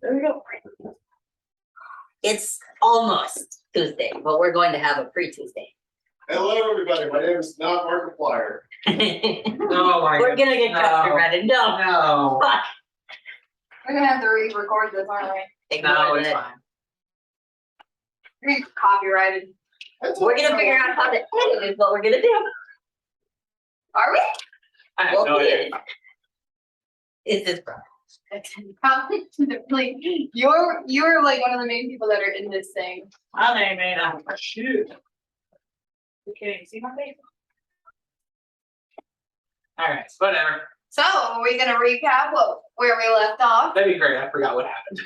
There we go. It's almost Tuesday, but we're going to have a pre-Tuesday. Hello, everybody. My name is not Markiplier. Oh my We're gonna get copyrighted. No. No. Fuck. We're gonna have to re-record this, aren't we? Ignore No, it's that. fine. We're copyrighted. We're gonna figure out how to edit is what we're gonna do. Are we? I have Well, no idea. Is this problem? Probably. Like you're like one of the main people that are in this thing. My name ain't shoot. You kidding? See my face? Alright, whatever. So are we gonna recap where we left off? That'd be great. I forgot what happened.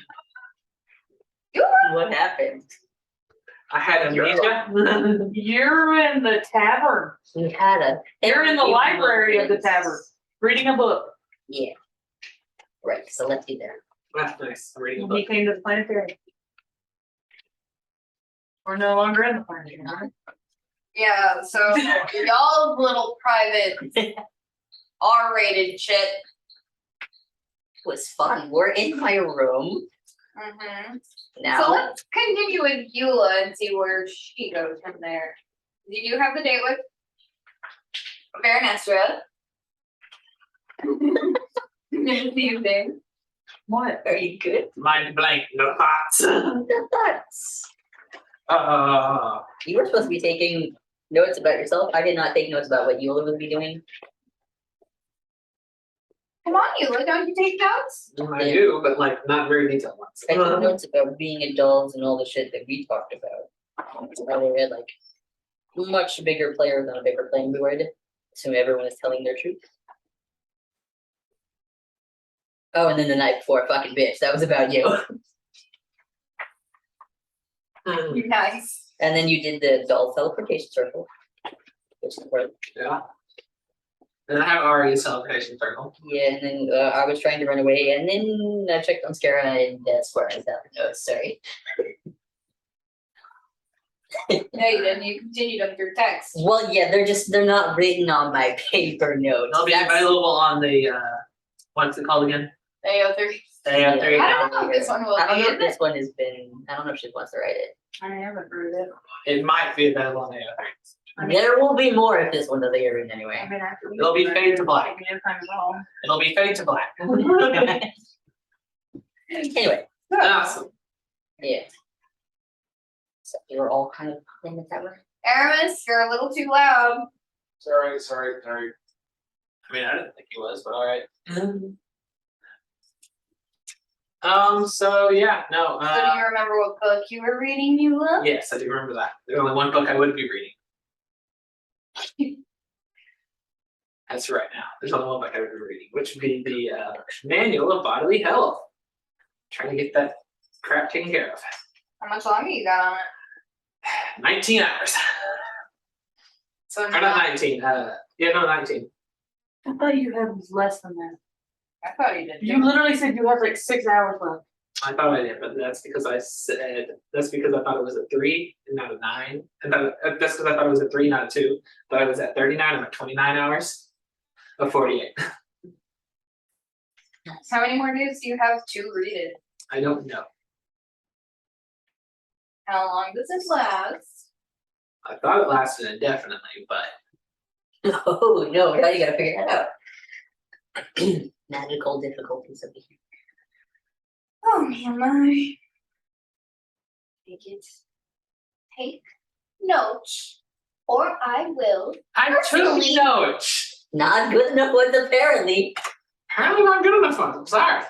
What happened? I had amnesia. You're in the tavern. We had a. You're in the library of the tavern, reading a book. Yeah. Right. So let's do that. That's nice. I'm reading a And he book. came to the planetarium. We're no longer in the planetarium. Yeah, so y'all's little private R-rated shit. Was fun. We're in my room Mm-hmm. now. So let's continue with Eula and see where she goes from there. You do have the date with Baronestra. This evening. What? Are you good? Mind blank, no thoughts. That's. Uh, You were supposed to be taking notes about yourself. I did not take notes about what Eula would be doing. Come on, Eula, don't you take notes? I do, but like not very detailed ones. I took notes about being adults and all the shit that we talked about. Earlier, we had like much bigger players on a bigger playing board, so everyone is telling their truth. Oh, and then the night before, fucking bitch, that was about you. Nice. And then you did the doll teleportation circle, which is where, Yeah. And I have already a celebration circle. yeah. And then I was trying to run away, and then I checked on Scara, and that's where I got the notes. Sorry. No, you didn't. You continued up your text. Well, yeah, they're not written on my paper notes. They'll be That's- available on the what's it called again? AO3. AO3. I don't know if this one will I don't be, know is if this it? one has been. I don't know if she wants to write it. I haven't heard it. It might be available on AO3. There will be more if this one doesn't get written I anyway. mean, after It'll be fade to black. Home. It'll be fade to black. Anyway, Awesome. yeah. So you were all kind of in the tower. Aramis, you're a little too loud. Sorry. I mean, I didn't think he was, but all right. So yeah, no. So do you remember what book you were reading, Eula? Yes, I do remember that. There's only one book I would be reading. That's right now. There's only one book I would be reading, which would be the Manual of Bodily Health. Trying to get that crap taken care of. How much longer you got on it? 19 hours. So Or not 19. 19. I thought you had less than that. I thought you did. You literally said you had like 6 hours left. I thought I did, but that's because I thought it was a 3 and not a 9. And that's because I thought it was a 3, not a 2. But I was at 39. I'm at 29 hours of 48. How many more days do you have to read it? I don't know. How long does it last? I thought it lasted indefinitely, but Oh no! Now you gotta figure that out. Magical difficulties of the year. Oh man, my. Take notes, or I will. I took Personally- notes. Not good enough ones apparently. Apparently not good enough ones. I'm sorry.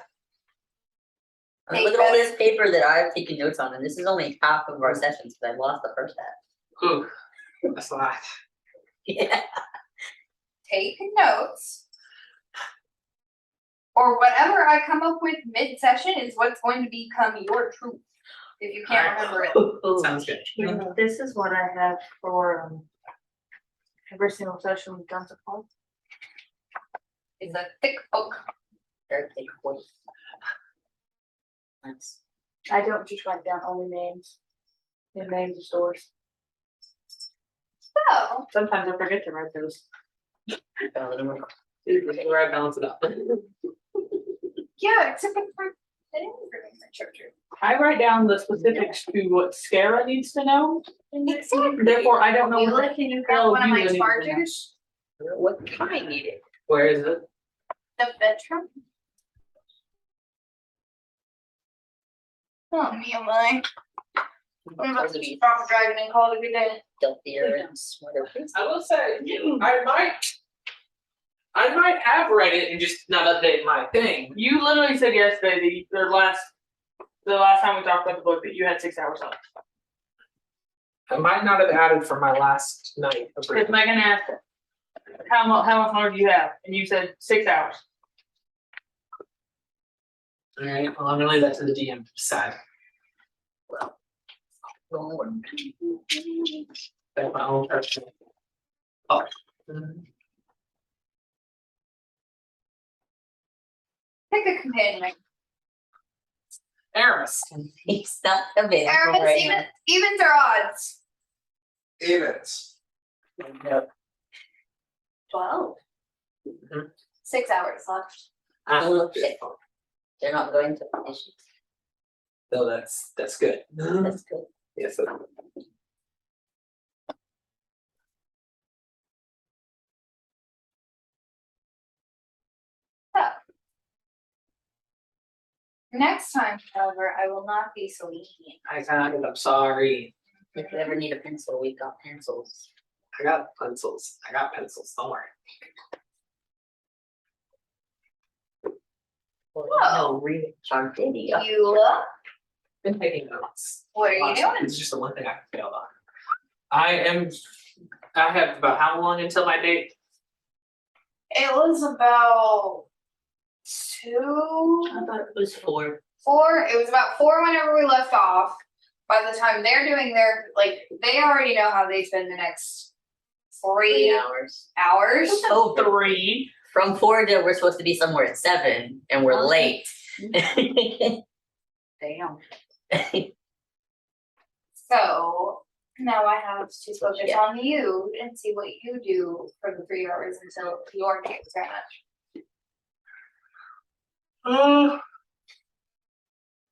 I mean, look at all this paper that I've taken notes on, and this is only half of our sessions, but I lost the first half. Ooh, that's a lot. Yeah. Take notes. Or whatever I come up with mid-session is what's going to become your truth. If you can't remember it. Sounds good. This is what I have for every single session we've done so far. It's a thick book. Very thick voice. Nice. I don't just write down only names. The names of stores. So, Sometimes I forget to write those. Where I balance it up. yeah, except for It is really my charger. I write down the specifics to what Scara needs to know. Exactly. Therefore, I don't know You what like, can you hell grab one of you my need to know. chargers? What kind need it? Where is it? The bedroom? Oh, me and my. I'm about to stop driving and call it a good day. Stealthier and smarter. I will say, I might have read it and just not update my thing. You literally said yesterday that the last time we talked about the book that you had 6 hours left. I might not have added for my last night of Because reading. Megan asked, how much longer do you have? And you said 6 hours. Alright, well, I'm gonna leave that to the DM to decide. Don't work. That's my own person. Oh. Pick a companion. Eris. He's not available Aramis, right now. evens or odds? Evens. No. 12. Mhm. 6 hours left. Oh, shit. They're not going to finish it. So that's good. That's good. Yes. Next time, however, I will not be so lenient. I got it. I'm sorry. If you ever need a pencil, we've got pencils. I got pencils. Don't worry. Well, Whoa. no, read our video. Beulah, Been taking notes. what are you doing? It's just the one thing I failed on. I have about how long until my date? It was about I 2, thought it was 4. 4. It was about 4 whenever we left off. By the time they're doing their, like, they already know how they spend the next 3 hours. hours. Oh, 3. from 4 to we're supposed to be somewhere at 7 and we're late. Damn. So now I have to focus Yeah. on you and see what you do for the 3 hours until your date is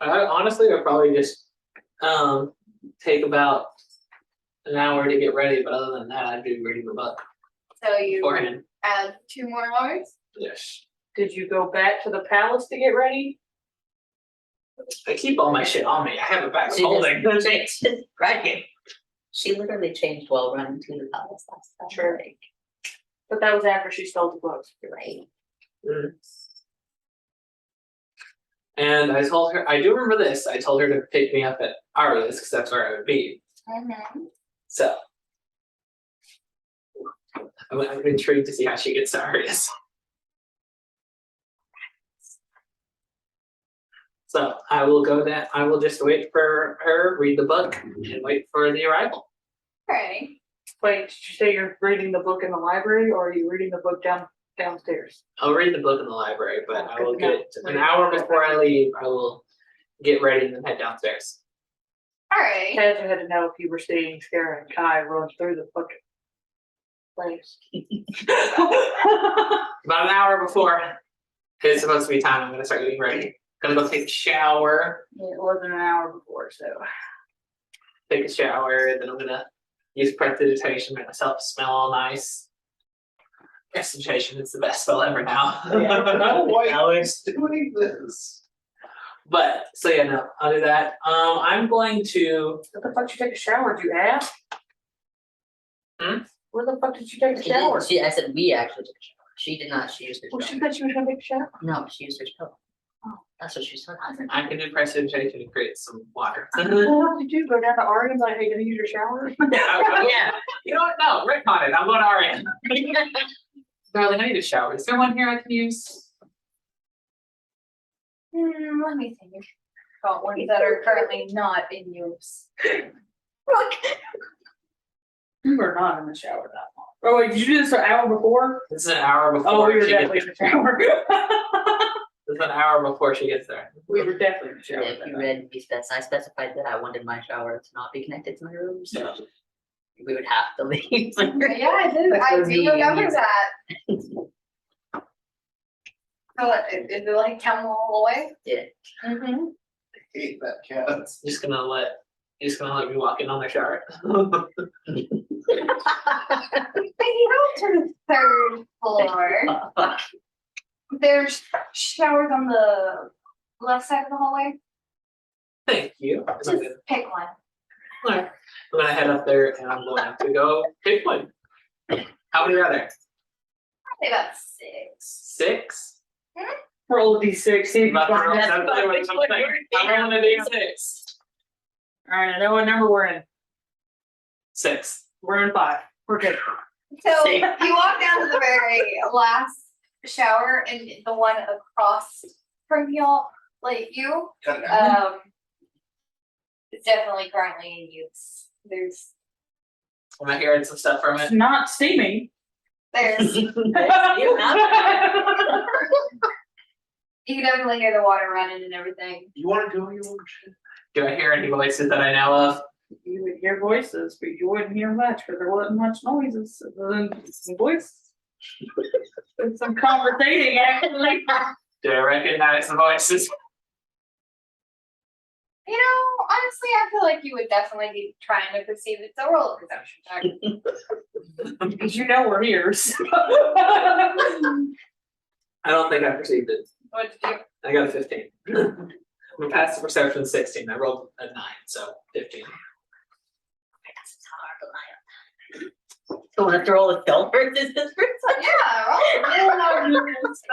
Honestly, I'll probably just take about an hour to get ready, but other than that, I'd be reading the book So you beforehand. add 2 more hours? Yes. Did you go back to the palace to get ready? I keep all my shit on me. I have it back She holding. just changed, right? She literally changed while running to the palace last time. Sure. Like, But that was after she stole the books. right. And I told her, I do remember this. I told her to pick me up at Aria's because that's where I would be. So I'm intrigued to see how she gets to Aria's. So I will go that I will just wait for her, read the book, and wait for the arrival. Alright. Wait, did you say you're reading the book in the library or are you reading the book downstairs? I'll read the book in the library, but Oh, I will good to know. get an hour before I leave. I will get ready and then head downstairs. Alright. Taz had to know if you were seeing Scara and Kai run through the fucking place. About an hour before it's supposed to be time, I'm gonna start getting ready. Gonna go take a shower, It wasn't an hour before, so. take a shower, and then I'm gonna use prestidigitation, make myself smell all nice. Prestidigitation is the best spell ever now. Alex doing this. But so yeah, no, I'll do that. I'm going to. What the fuck did you take a shower? Did you ask? Where the fuck did you take a shower? I said we actually took a shower. She did not. She used her Well, she shower. said she was gonna take a shower. No, she used her shower. Oh. That's what she said. I can do prestidigitation to create some water. What did you do? Go down to Arian's like, hey, gonna use your shower? Yeah. You know what? No, Rick on it. I'm going to Aria. Darling, I need a shower. Is there one here I can use? Let me think. About ones that are currently not in use. You were not in the shower that long. Oh, wait, did you do this an hour before? This is an hour before Oh, we were she gets definitely there. in the shower. This is an hour before she gets there. We were definitely in the Yeah, shower. if you read, I specified that I wanted my shower to not be connected to my room, so we would have to leave. Yeah, I do. I do remember that. So is it like down the hallway? Yeah. Mm-hmm. Hate that cat. You're just gonna let me walk in on the shower. If you go to the third floor, there's showers on the left side of the hallway. Thank you. Just pick one. Alright, I'm gonna head up there and I'm going to go pick one. How many are there? I'd say about 6. 6? Roll a d6, see if you About to roll find it. exactly what I'm saying. I'm rolling a d6. Alright, I know what number we're in. 6. We're in 5. We're good. So Same. you walk down to the very last shower and the one across from y'all, like you, it's definitely currently in use. There's Am I hearing some stuff from It's it? not steaming. you can definitely hear the water running and everything. You wanna go, you wanna shit? Do I hear any voices that I know of? You would hear voices, but you wouldn't hear much because there wasn't much noises other than some voices. There's some conversating actually. Do I recognize the voices? You know, honestly, I feel like you would definitely be trying to perceive it. So roll a perception check. Because you know we're here. So. I don't think I perceived it. What'd you do? I got a 15. My passive perception is 16. I rolled a 9, so 15. So when after all the film versus this person. Yeah,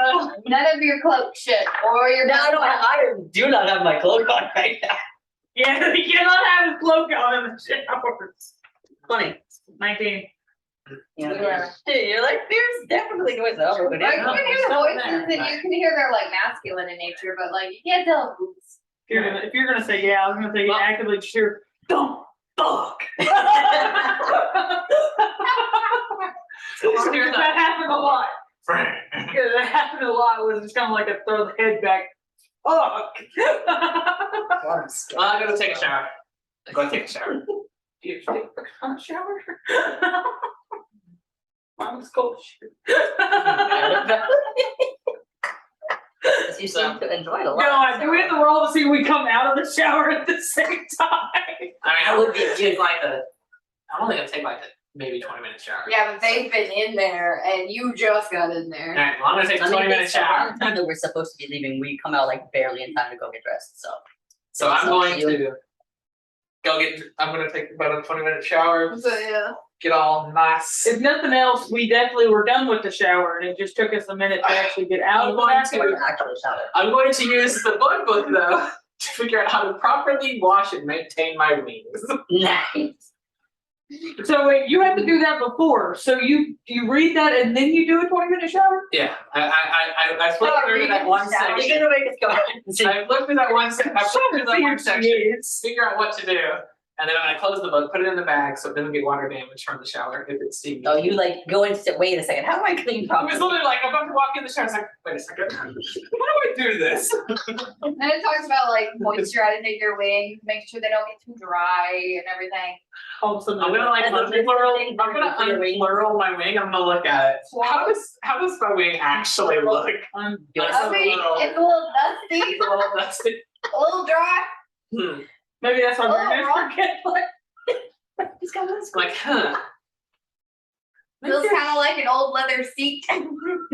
roll. None of your cloak shit or your. No, I do not have my cloak on right now. Yeah, he cannot have his cloak on in the showers. Funny. 19. Yeah. You're like, there's definitely noises. I don't know what it Like is. you can hear the voices and you can hear they're like masculine in nature, but like you can't tell who's. If you're gonna say yeah, I was gonna say Well- actively cheer. Don't fuck. That happened a lot. Yeah, that happened a lot. It was just kind of like a throw the head back. Fuck. Well, I'm gonna take a shower. I'm gonna take a shower. Do you take a shower? Mom's cold. You seem to enjoy it a lot. No, do we have to roll to see if we come out of the shower at the same time? I mean, I would take like I'm only gonna take like a maybe 20-minute shower. Yeah, but they've been in there and you just got in there. Alright, well, I'm gonna take a 20-minute shower. Around the time that we're supposed to be leaving, we come out like barely in time to go get dressed. So So I'm going to go get. I'm gonna take about a 20-minute shower. So yeah. Get all nice. If nothing else, we definitely were done with the shower and it just took us a minute to actually get out of the bathroom. actually shower. I'm going to use the book though to figure out how to properly wash and maintain my wings. Nice. So wait, you have to do that before. So you read that and then you do a 20-minute shower? Yeah, I flipped through that one You're section. gonna make us go. I flipped through that one section. I flipped through that one section. Is. Figure out what to do, and then when I close the book, put it in the bag so it doesn't get water damage from the shower if it's steamy. Oh, you like go and sit. Wait a second. How do I clean I was properly? literally like, I'm about to walk in the shower. I was like, wait a second. How do I do this? And it talks about like moisturizing your wings, making sure they don't get too dry and everything. All of a sudden, I'm gonna like And the unfurl. thing I'm gonna for your wings. unfurl my wing. I'm gonna look at it. How does my wing actually look? I'm Yes. I mean, it's a little dusty, It's a little dusty. a little dry. maybe that's why Oh, we're wrong. forget. He's got this. Like, huh? Feels kind of like an old leather seat. You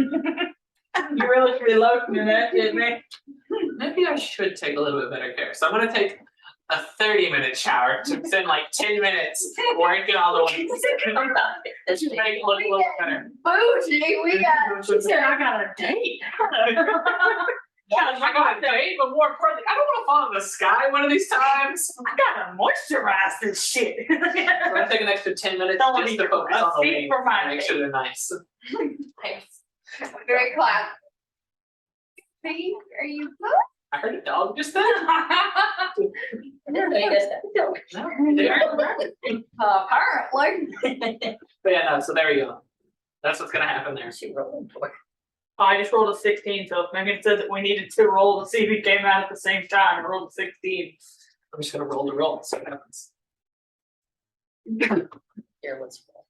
really should be lotioning that, didn't they? Maybe I should take a little bit better care. So I'm gonna take a 30-minute shower to spend like 10 minutes working all the way. That's To make it look a little better. Bougie, we got. She said, I got a date. Yeah, I got a date, but more importantly, I don't want to fall in the sky one of these times. I gotta moisturize this shit. So I'm gonna take an extra 10 minutes Don't just need to focus a on the seat wings for my and make face. sure they're nice. Very class. See, are you good? I heard a dog just then. No, you guys got Apparently. But yeah, no, so there we go. That's what's gonna happen there. She rolling for. I just rolled a 16, so if Megan said that we needed to roll to see if we came out at the same time, I rolled a 16. I'm just gonna roll the roll and see what happens. Here, let's roll.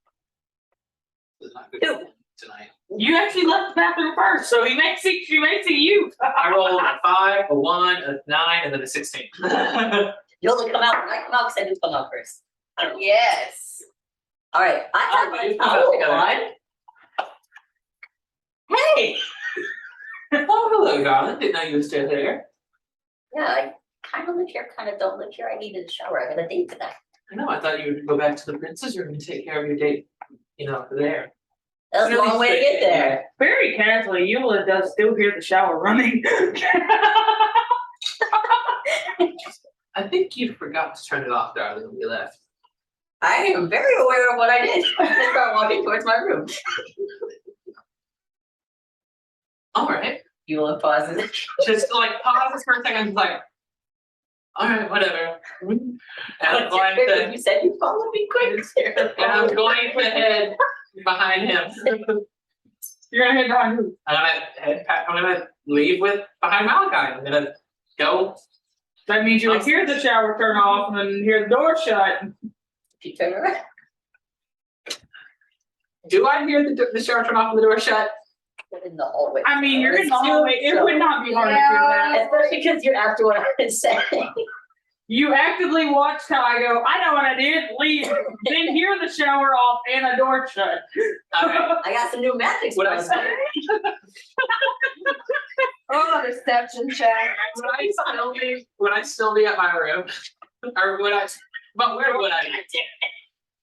This is not good. 2. tonight. You actually left the bathroom first, so she may see you. I rolled a 5, a 1, a 9, and then a 16. You'll come out when I come out because I do come out first. Yes. All right, I have Oh, my you come out towel together. on. Hey! Oh, hello, darling. Didn't know you were still there. Yeah, I kind of live here, kind of don't live here. I needed a shower. I got a date tonight. I know, I thought you would go back to the prince's room and take care of your date, there. That was a long way to get there. Very casually, Eula does still hear the shower running. I think you forgot to turn it off, darling, when you left. I am very aware of what I did. I just started walking towards my room. All right. You will pause it. Just like pauses for a second, just like, all right, whatever. And I'm going to, You said you followed me quick. and I'm going to head behind him. You're gonna head behind who? I'm gonna leave with behind Malachi. I'm gonna go. That means you would hear the shower turn off and then hear the door shut. You turn around. Do I hear the shower turn off and the door shut? In the hallway. I mean, you're in the hallway. It would not be hard to hear that. Especially because you're after what I had said. You actively watched how I go, I know what I did, leave, then hear the shower off and a door shut. Okay. I got some new magic Would I spells. Oh, deception check. Would I still be at my room? Or would I? But where would I be?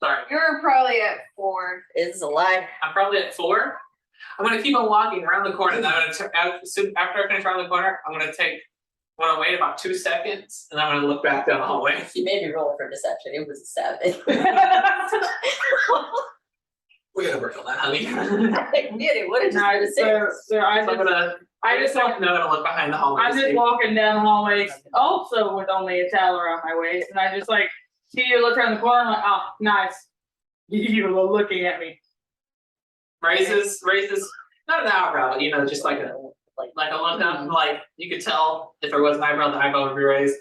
Sorry, You're probably at 4. It's a lie. I'm probably at 4. I'm gonna keep on walking around the corner. And I'm gonna after I finish around the corner, I'm gonna wait about 2 seconds, and I'm gonna look back down the hallway. You made me roll for deception. It was a 7. We're gonna work on that, honey. I did it. What did you Nice. say? So I'm gonna look behind the hallway. I'm to just see. walking down the hallway, also with only a towel around my waist, and I just like see you look around the corner. I'm like, oh, nice. You were looking at me. Raises, not an eyebrow, but just like a look down, like you could tell if there was an eyebrow, the eyebrow would be raised,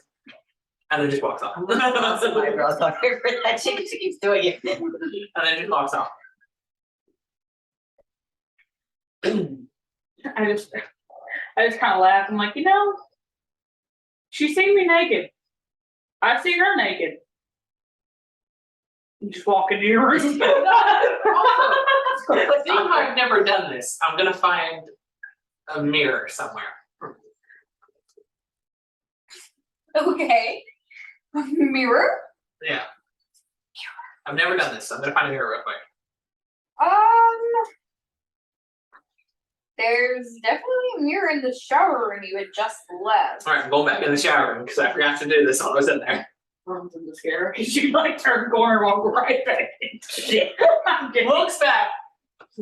and then just walks off. My eyebrows are for that. She keeps doing it. And then just walks off. I just kind of laugh. I'm like, she's seen me naked. I've seen her naked. You just walk into your room. But seeing how I've never done this, I'm gonna find a mirror somewhere. Okay. Mirror? Yeah. I've never done this, so I'm gonna find a mirror real quick. There's definitely a mirror in the shower room you had just left. Alright, I'm going back in the shower room because I forgot to do this while I was in there. Runs in the scare because she like turned the corner and walk right back into it. I'm kidding. Looks back.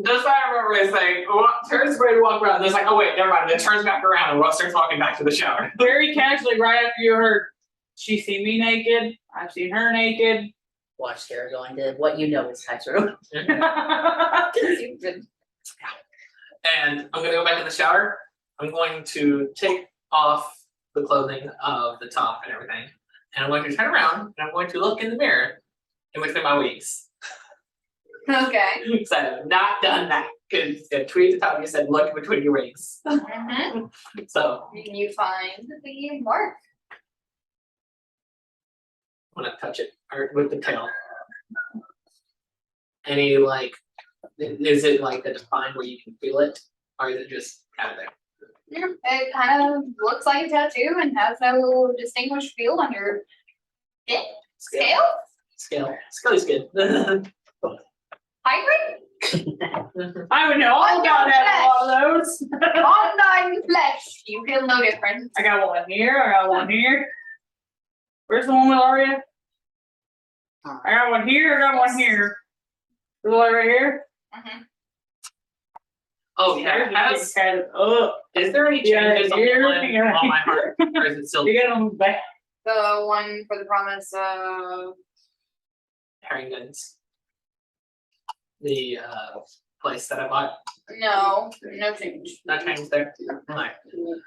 Just I remember it's like, turns away to walk around. There's like, oh wait, never mind. Then turns back around and starts walking back to the shower. Very casually, right after you heard, she seen me naked. I've seen her naked. Watch Sarah going to what you know is Ty's room. You've been- And I'm gonna go back in the shower. I'm going to take off the clothing of the top and everything. And I'm going to turn around and I'm going to look in the mirror in between my wings. Okay. So I have not done that. Because the tweet at the top you said look in between your wings. Mm-hmm. So And you find the mark. I'm gonna touch it or with the tail. Any is it like a defined where you can feel it? Or is it just kind of there? Yeah, it kind of looks like a tattoo and has no distinguished field on your scale. Scaly's good. Hybrid? I would know all about having a lot of those. On thine flesh. You feel no difference. I got one here. I got one here. Where's the one with Aria? I got one here. I got one here. The one right here. Mm-hmm. Oh yeah, There's the cat up. is there any changes on here, the one yeah. on my heart? Or is it still You get them back. The one for the promise of Harrington's? The place that I bought. no change. Not changed there. Alright.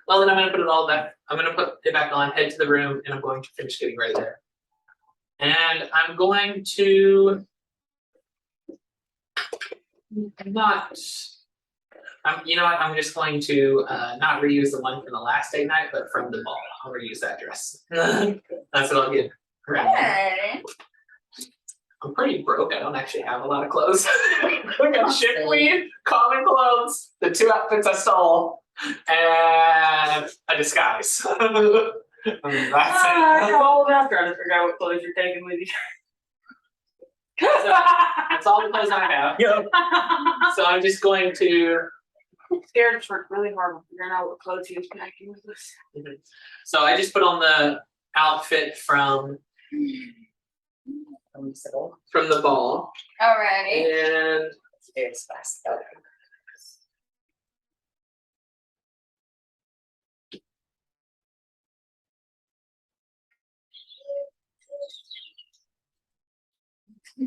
Well then I'm gonna put it all back. I'm gonna put it back on, head to the room, and I'm going to finish getting ready there. And I'm going to not You know what? I'm just going to not reuse the one from the last date night, but from the ball. I'll reuse that dress. That's what I'll get. Okay. I'm pretty broke. I don't actually have a lot of clothes. I got shit queen, common clothes, the 2 outfits I stole, and a disguise. I mean, that's it. all about trying to figure out what clothes you're taking with you. That's all the clothes I have. So I'm just going to. Scared to work really hard on figuring out what clothes he was packing with us. So I just put on the outfit from the ball, Alrighty. and It's very spicy. Okay.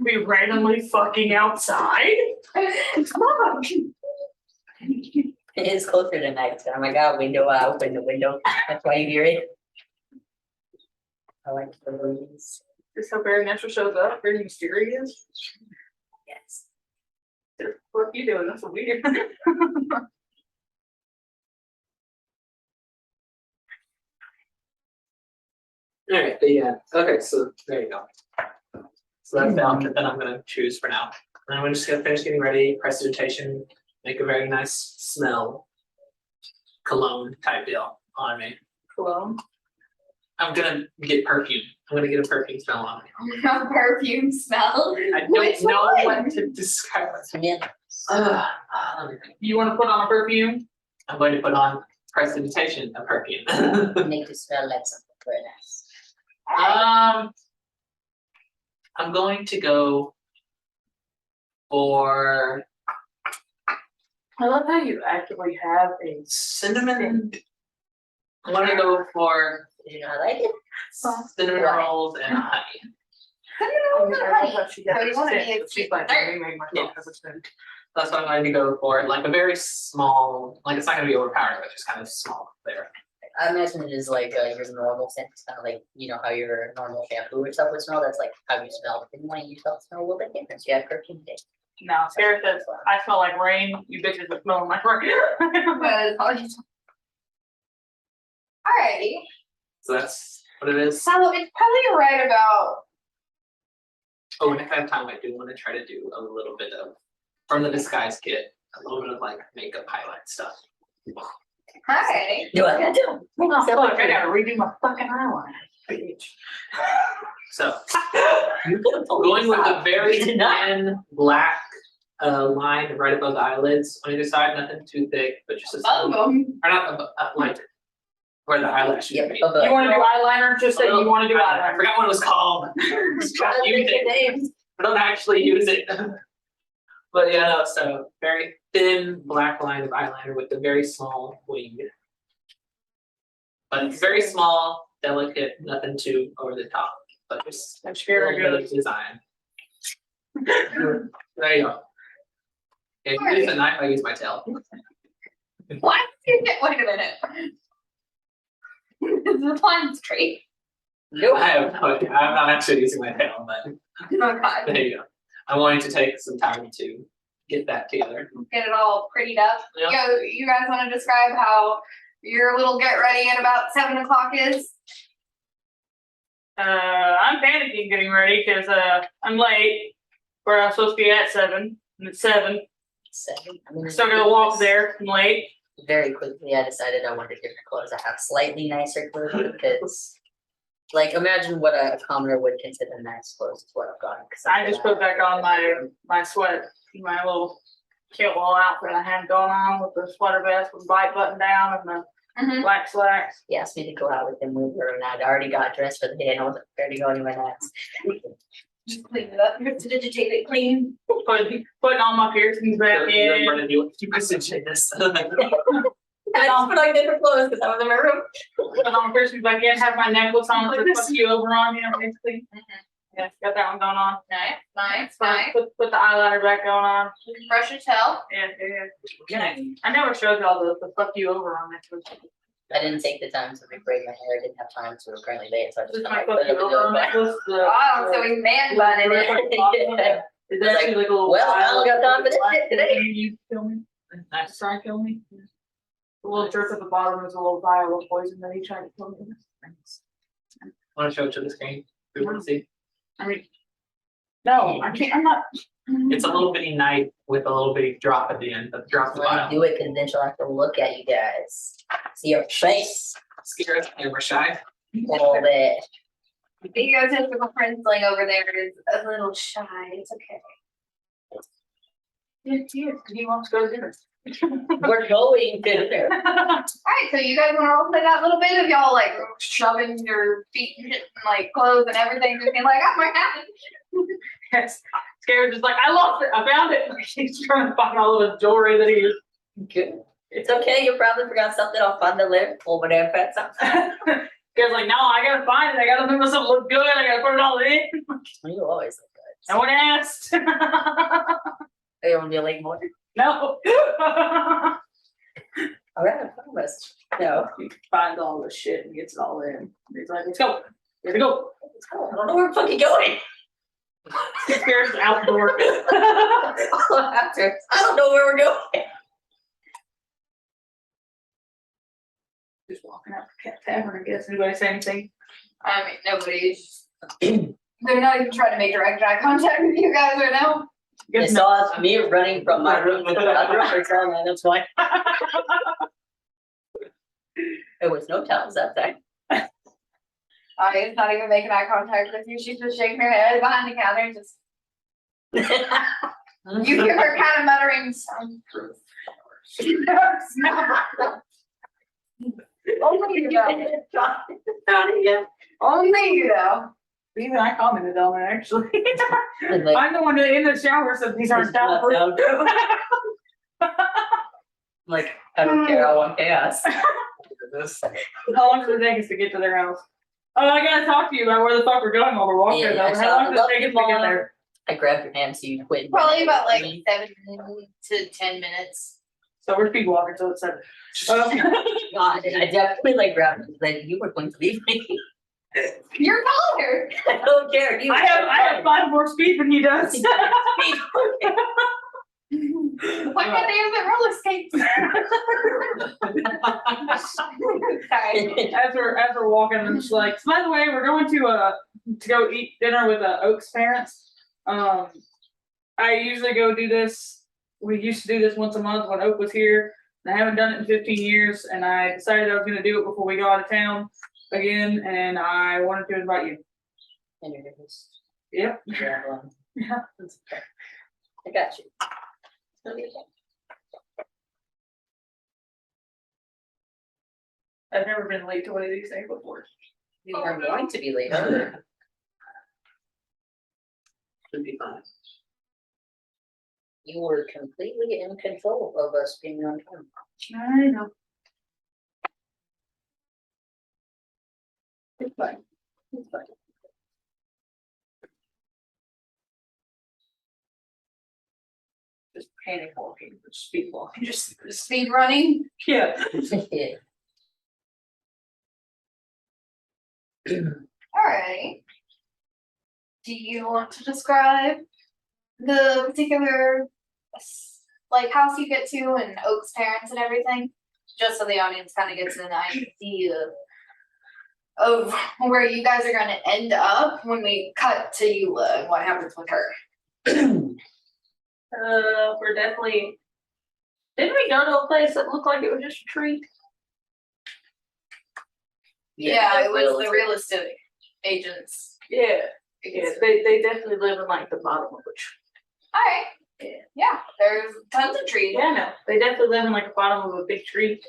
Be randomly fucking outside. Come on. It is closer to nighttime. I got a window, I open the window. That's why you hear it. I like the breeze. Just how Barry Natural shows up, very mysterious. Yes. What are you doing? That's weird. alright, but yeah. Okay, so there you go. So that's the outfit that I'm gonna choose for now. And I'm just gonna finish getting ready, prestidigitation, make a very nice smell, cologne type deal on me. Cologne. I'm gonna get perfume. I'm gonna get a perfume smell on me. Perfume smell. I Which don't know one? what to describe it. Yeah. You want to put on a perfume? I'm going to put on prestidigitation, a perfume. Make you smell like something very nice. I'm going to go for I love how you actually have a cinnamon. I want to go for Did you not like it? cinnamon Why? rolls and honey. I love honey. She So you wanna be a She's like, dessert. "Let me make myself have a scent." That's what I'm going to go for. Like a very small, like it's not going to be overpowering, but just kind of small there. I imagine it is like your normal scent. It's kind of like, you know, how your normal shampoo or stuff would smell. That's like how you smell. But you want yourself to smell a little bit different. So you have perfume day. No, Sarah says, I smell like rain. You bitches are smelling like rain. Alrighty. So that's what it is. So it's probably right about. Oh, and if I have time, I do want to try to do a little bit of, from the disguise kit, a little bit of like makeup highlight stuff. Alrighty. Do I gotta do? Oh, fuck, I gotta redo my fucking eyeliner. Bitch. So You could have told me going to with the stop. very You did not. thin black line right above the eyelids on either side, nothing too thick, but just a Above small, them. or not above, like where the eyelash Yeah, should be. above. You wanna do eyeliner? Just say you wanna do I eyeliner. forgot what it was called. Trying to think of names. I don't actually use it. But yeah, no, so very thin black line of eyeliner with a very small wing. But very small, delicate, nothing too over the top, but just I'm a scared little of bit of design. There you go. If you use a knife, I use my tail. What? Wait a minute. The pine tree. Nope. I have no idea. I'm not actually using my tail, but Oh god. there you go. I'm going to take some time to get that together. Get it all prettied up. Yeah. Yo, you guys wanna describe how your little get ready at about 7 o'clock is? I'm panicking getting ready because I'm late. Where I'm supposed to be at 7. And it's 7. 7. I mean, Still gotta walk there. I'm late. Very quickly, I decided I wanted different clothes. I have slightly nicer clothes because, like, imagine what a commoner would consider nice clothes is what I've got. I just put back on my sweat, my little cute little outfit I had going on with the sweater vest with the white button down and the Mhm. black slacks. He asked me to go out with him. We were, and I'd already got dressed for the day, and I wasn't prepared to go anywhere else. Just clean it up. You have to digitate it clean. Putting all my piercings back in. You message this. And I just put on different clothes because I was in my room. Put all my piercings back in. Have my necklace on with the fuck you over on, you know, basically. Yeah, got that one going on. Nice, nice, Put nice. the eyeliner back going on. Brush your tail. Yeah. I never showed y'all the fuck you over on necklace. I didn't take the time to rebraid my hair. I didn't have time, so it was currently late. So I This just is kind my of fuck like, you over on necklace. Oh, so he's man bunning it. It's actually like a little. Well, I don't got time for this black shit today. thing. You feel me? Nice. Try to kill me. The little drip at the bottom is a little vial of poison that he tried to kill me with. Want to show it to the screen? We want to see. I mean, no, I can't. I'm not. It's a little bitty knife with a little bitty drop at the end. The drop the Let me bottom. do it, cause then she'll have to look at you guys. See your face, Scared and we're shy. all that. The egotistical princeling over there is a little shy. It's okay. He wants to go to dinner. We're going to dinner. Alright, so you guys wanna role play that little bit of y'all like shoving your feet and shit and like clothes and everything, just being like, oh my god. Yes. Scared just like, I lost it. I found it. He's trying to find all of his jewelry that he Good. It's okay, you probably forgot something off on the list over there, fat something. Scared's like, no, I gotta find it. I gotta make myself look good. I gotta put it all in. You always look good. No one asked. They don't feel like more. No. Alright, I promise. No. He finds all this shit and gets it all in. He's like, let's go. Here we go. Let's go. I don't know where we're fucking going. Scared's out the door. After, I don't know where we're going. Just walking out the cat tavern, I guess. Anybody say anything? I mean, nobody's. They're not even trying to make direct eye contact with you guys right now. They Guess saw us, me running from my room to the other room, or something, and that's why. There was no tells that time. It's not even making eye contact with you. She's just shaking her head behind the counter. Just you hear her kind of muttering soundproof. Only you know. Only you know. Even I commented on it actually. Like, I'm the one that in the shower said these aren't soundproof. like, I don't care, I want chaos. This. How long does it take us to get to their house? Oh, I gotta talk to you about where the fuck we're going while we're walking. Yeah, though. I How saw long the does it take us to Lucky get Mom. there? I grabbed your hand so you quit. Probably about like 7 to 10 minutes. So we're speed walking, so it's 7. God, I definitely like grabbed him, like, you were going to leave me. You're taller. I don't care. You I have 5 more speed than he does. Why can't they use their roller skates? Sorry. As we're walking, I'm just like, so by the way, we're going to go eat dinner with Oak's parents. I usually go do this. We used to do this once a month when Oak was here. And I haven't done it in 15 years, and I decided I was going to do it before we go out of town again, and I wanted to invite you. And you're just Yep. grab one. Yeah. That's okay. I got you. It's gonna be okay. I've never been late to one of these things before. You are going to be late, aren't you? Should be fine. You were completely in control of us being on time. I know. It's fine. It's fine. Just panic walking, speed walking. Just speed running. Yeah. Alright. Do you want to describe the particular like house you get to and Oak's parents and everything? Just so the audience kind of gets an idea of where you guys are gonna end up when we cut to Eula and what happens with her. We're definitely. Didn't we go to a place that looked like it was just a tree? Yeah, it was the real estate agents. Yeah. Yeah, they definitely live in like the bottom of a tree. Alright. Yeah, there's tons of trees. Yeah, no, they definitely live in like the bottom of a big tree.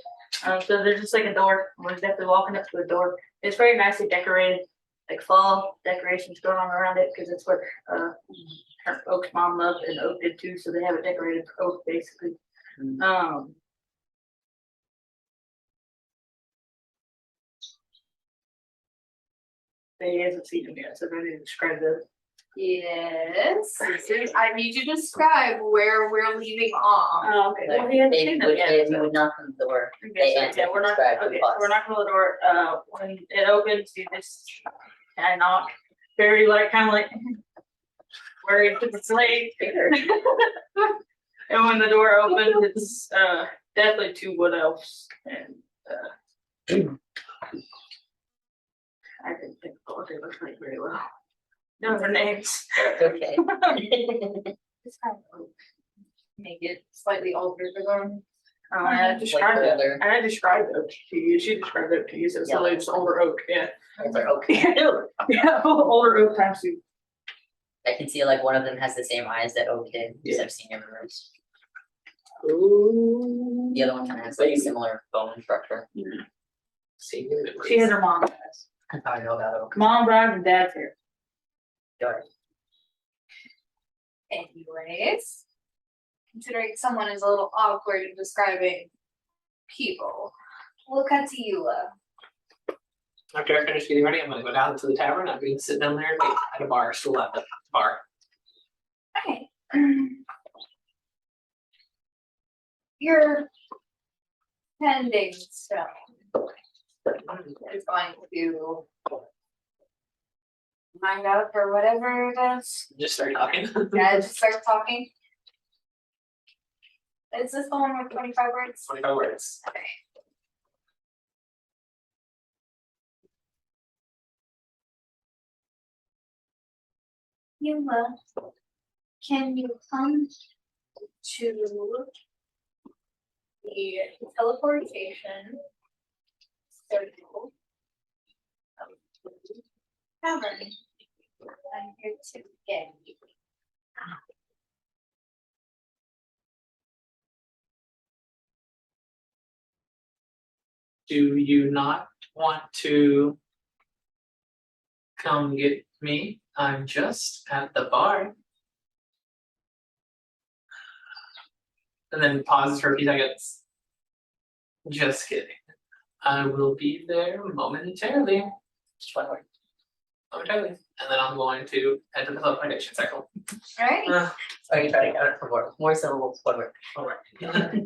So there's just like a door. We're definitely walking up to the door. It's very nicely decorated, like fall decorations going on around it because it's what her Oak's mom loved and Oak did too. So they have it decorated for Oak basically. They hasn't seen them yet, so they didn't describe them. Yes. I need you to describe where we're leaving off. Oh, okay. Like, Well, he hasn't they seen them would, yet. they so- would knock on the door. Okay, They so, answer yeah, we're not, describe the okay, boss. so we're knocking on the door, when it opens, you just, I knock, very like, kind of like, worried, it's late. And when the door opened, it's definitely 2 wood elves and I didn't think of what they looked like very well. No, their names. Okay. It's kind of make it slightly older for them. I described Like it. older. I described it to you. She described it to you. So it's Yeah. like it's older oak. Yeah. Older, okay. Yeah, older oak times 2. I can see like one of them has the same eyes that Oak did, because Yeah. I've seen your rooms. Ooh. The other one kind of has like a similar bone structure. See, She has her mom eyes. That's how I know about Oak. Mom drives and dad's here. Dark. Anyways, considering someone is a little awkward in describing people, we'll cut to Eula. After I finish getting ready, I'm gonna go down to the tavern. I'm gonna sit down there and wait at a bar, still at the bar. Okay. Your pending stone is going to mind up or whatever it is. Just start talking. Yeah, just start talking. Is this the one with 25 words? 25 words. Okay. Eula, can you come to the teleportation circle of the tavern? I'm here to get you. Do you not want to come get me? I'm just at the bar. And then pauses for a few seconds. Just kidding. I will be there momentarily. Just one word. Momentarily. And then I'm going to head to the teleportation circle. Alright, Sorry, try to count it for more syllables, one word. Alright.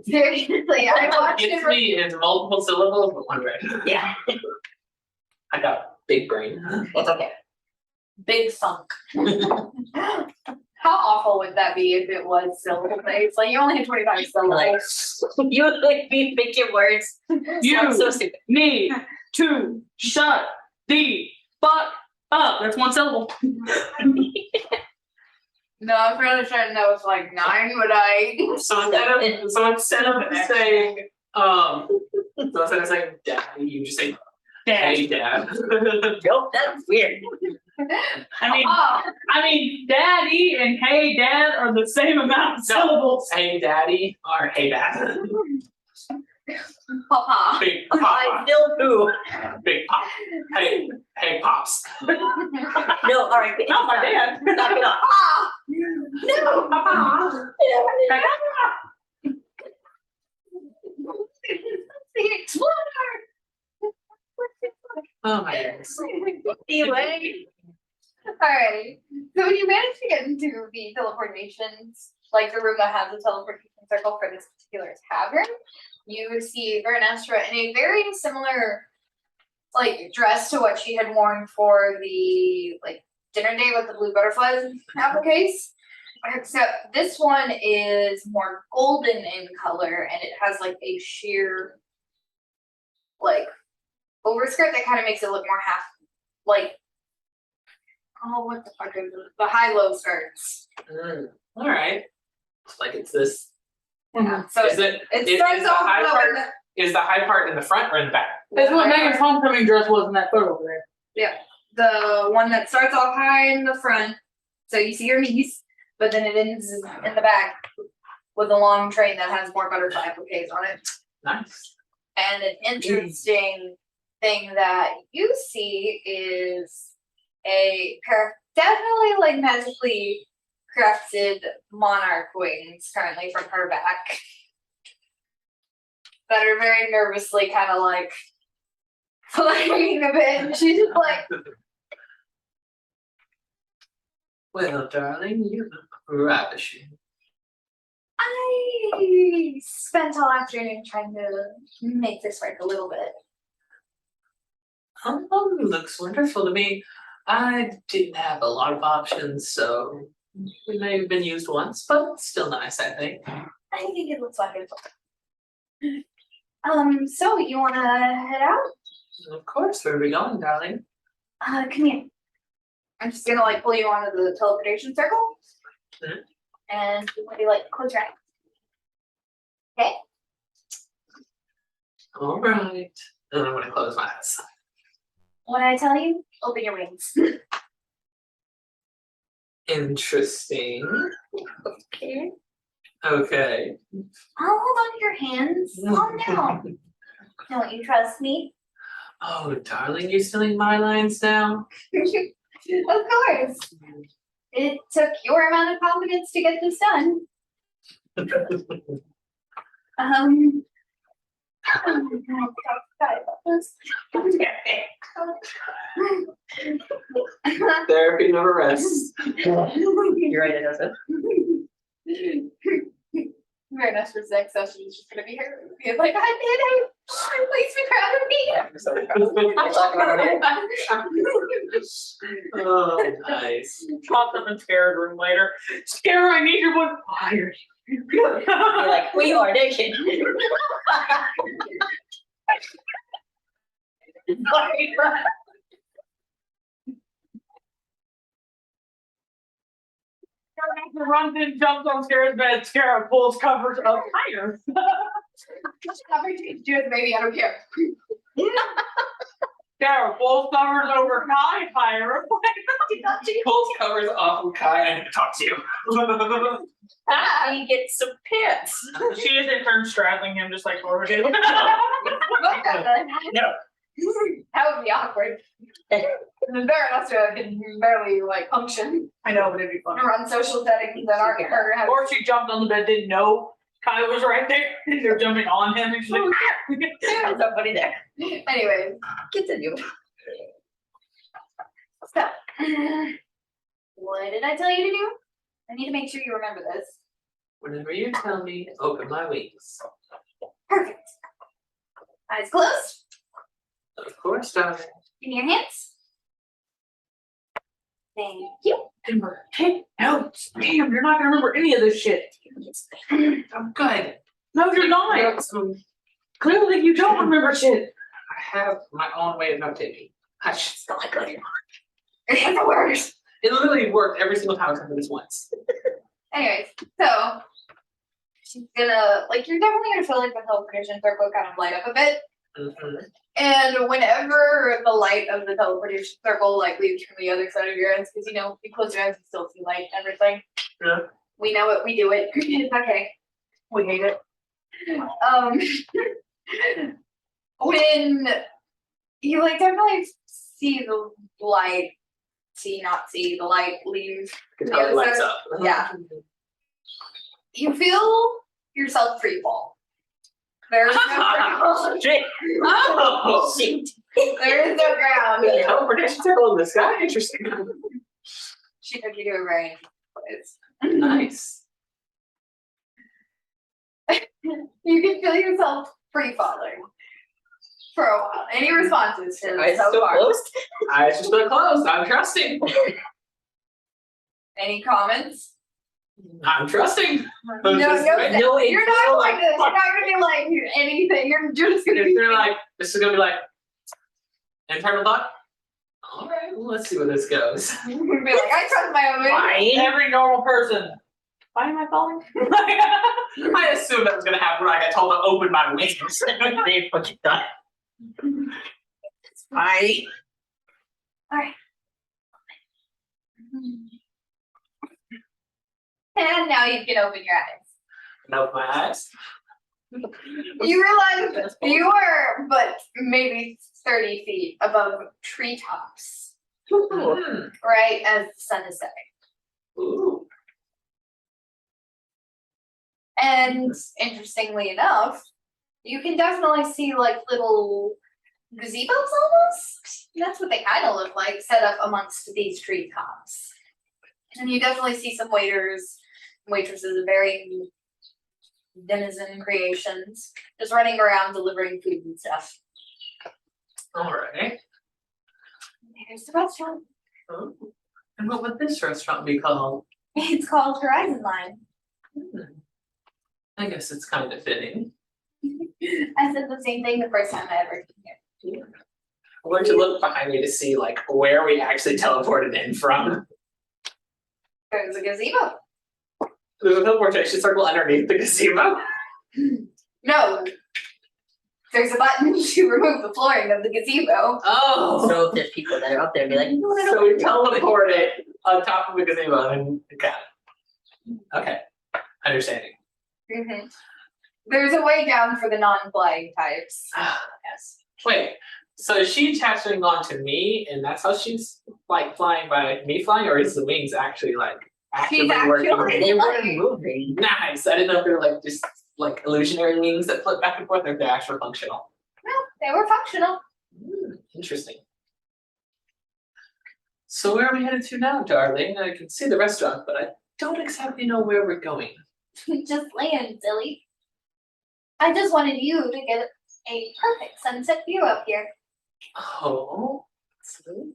seriously, I watched It's it. me, it's multiple syllables, but one word. Yeah, I got a big brain. it's okay. Big thunk. How awful would that be if it was syllable based? Like you only had 25 Like, syllables. you like be making words. You Sounds so stupid. need to shut the fuck up. That's 1 syllable. No, I'm fairly certain that was like 9, but I. So instead of saying, daddy, you just say, Dad. hey, dad. Nope, that's weird. I mean, daddy and hey dad are the same amount of syllables. Hey, daddy, or hey, dad. Papa. Big I papa. still do. Big pop. Hey, pops. No, alright. Not my dad. Knock it off. Ah! No, Papa. The explorer. Oh my goodness. Anyway. Alright, so when you manage to get into the teleportations, like the room that has the teleportation circle for this particular tavern, you see Vernestra in a very similar like dress to what she had worn for the like dinner date with the blue butterflies appliques. Except this one is more golden in color and it has like a sheer like overskirt that kind of makes it look more half like what the fuck is it? The high-low skirts. All right. Like it's this. Yeah. So Is it? it starts is the off high low part? and then- Is the high part in the front or in the back? That's what Megan's homecoming dress was in that photo over there. the one that starts off high in the front, so you see your knees, but then it ends in the back with a long train that has more butterfly appliques on it. Nice. And an interesting thing that you see is a pair of definitely like magically crafted monarch wings currently from her back that are very nervously kind of like flapping a bit. And she's just like, Well, darling, you look ravishing. I spent all afternoon trying to make this work a little bit. Looks wonderful to me. I didn't have a lot of options, so It may have been used once, but still nice, I think. I think it looks wonderful. So you wanna head out? Of course, where are we going, darling? Come here. I'm just gonna like pull you onto the teleportation circle. Mhm. And maybe like close your eyes. Okay. All right. And I'm gonna close my eyes. When I tell you, open your wings. Interesting. Okay. Okay. I'll hold on to your hands. Calm down. Don't you trust me? Oh, darling, you're stealing my lines now? Of course. It took your amount of confidence to get this done. Therapy never rests. You're right, it doesn't. Very nice for next session. It's just gonna be her being like, I did it. Please be proud of me. I'm so proud. Talk about it. Oh, nice. Popped up in Scared room later. Scare, I need your one fire. You're like, we are naked. Runs in, jumps on Scare's bed. Scare pulls covers up higher. Every time you do it, baby, I don't care. Scare pulls covers over Kai higher. Pulls covers off of Kai. I need to talk to you. He gets some pants. She is in turn straddling him just like Laura did. No. That would be awkward. Vera can barely like function. I know, but it'd be funny. Run social settings that aren't her. Or she jumped on the bed, didn't know Kai was right there. They're jumping on him and she's like, There's somebody there. Anyways, Continue. so what did I tell you to do? I need to make sure you remember this. Whenever you tell me, open my wings. Perfect. Eyes closed. Of course, darling. In your hands. Thank you. Timber, take notes. Damn, you're not gonna remember any of this shit. I'm good. No, you're not. Clearly, you don't remember shit. I have my own way of note taking. Hush, it's not like earlier. It's the worst. It literally worked every single time except for this once. Anyways, so she's gonna like you're definitely gonna feel like the teleportation circle kind of light up a bit. Mhm. And whenever the light of the teleportation circle like leaves from the other side of your eyes, because you know, you close your eyes and still see light and everything. Yeah. We know it, we do it. It's okay. We hate it. When you like definitely see the light, not see the light leave. It's The how other it lights side- up. Yeah. You feel yourself free fall. There's no ground. Shit. Oh, Shit. There is no ground. teleportation circle in the sky. Interesting. She took you to a very interesting place. Nice. You can feel yourself free falling for a while. Any responses to Eyes this so still far? closed? Eyes just still closed. I'm trusting. Any comments? I'm trusting. No, Just right No, you're not like this. You're not gonna be like anything. You're just gonna be This is gonna be like internal thought. All right, well, let's see where this goes. be like, I trust my own. Fine. Every normal person. Why am I falling? I assumed that was gonna happen when I got told to open my wings. They fucking done. Fine. Alright. And now you can open your eyes. Open my eyes. You realize you are but maybe 30 feet above treetops, Hmm. right as the sun is setting. Ooh. And interestingly enough, you can definitely see like little gazebos almost. That's what they kind of look like, set up amongst these treetops. And you definitely see some waiters, waitresses of varying denizen creations, just running around delivering food and stuff. All right. Here's the restaurant. Oh. And what would this restaurant be called? It's called Horizon Line. I guess it's kind of fitting. I said the same thing the first time I ever came here. I'm going to look behind me to see like where we actually teleported in from. There's a gazebo. There's a teleportation circle underneath the gazebo. No. There's a button to remove the flooring of the gazebo. Oh, So if there's people that are up there, be like, no, I don't so we want to teleported on top of the gazebo and then got it. Okay, understanding. Mhm. There's a way down for the non-flying types. Yes. Wait, so is she attaching onto me, and that's how she's like flying by me flying, or is the wings actually like actively actually- working? They were moving. Nice. I didn't know if they were like just like illusionary wings that flip back and forth, or if they're actually functional. No, they were functional. Interesting. So where are we headed to now, darling? I can see the restaurant, but I don't exactly know where we're going. Just land, silly. I just wanted you to get a perfect sunset view up here. Oh,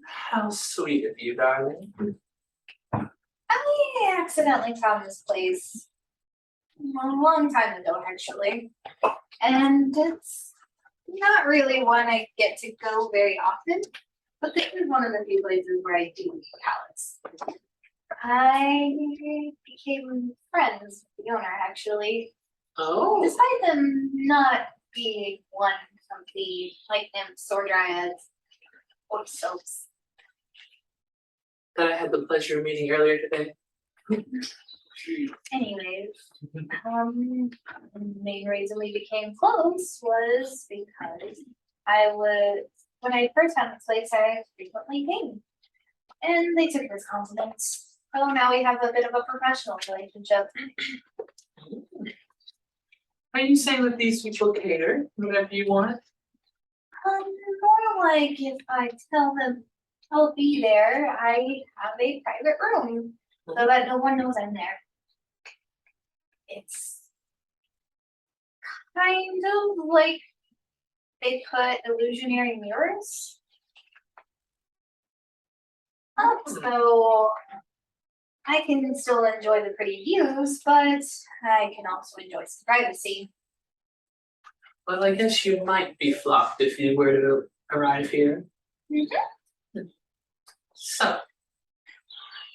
how sweet of you, darling. I accidentally found this place a long time ago, actually. And it's not really one I get to go very often, but this is one of the few places where I do leave palettes. I became friends with the owner, actually, Oh, despite them not being one of the like nymphs or dryads or soaps. that I had the pleasure of meeting earlier today. Anyways, the main reason we became close was because when I first found the place, I frequently came. And they took this confidence. So now we have a bit of a professional relationship. Are you saying that these people cater whatever you want? More like if I tell them I'll be there, I have a private room so that no one knows I'm there. It's kind of like they put illusionary mirrors up, so I can still enjoy the pretty views, but I can also enjoy some privacy. Well, I guess you might be flopped if you were to arrive here. So,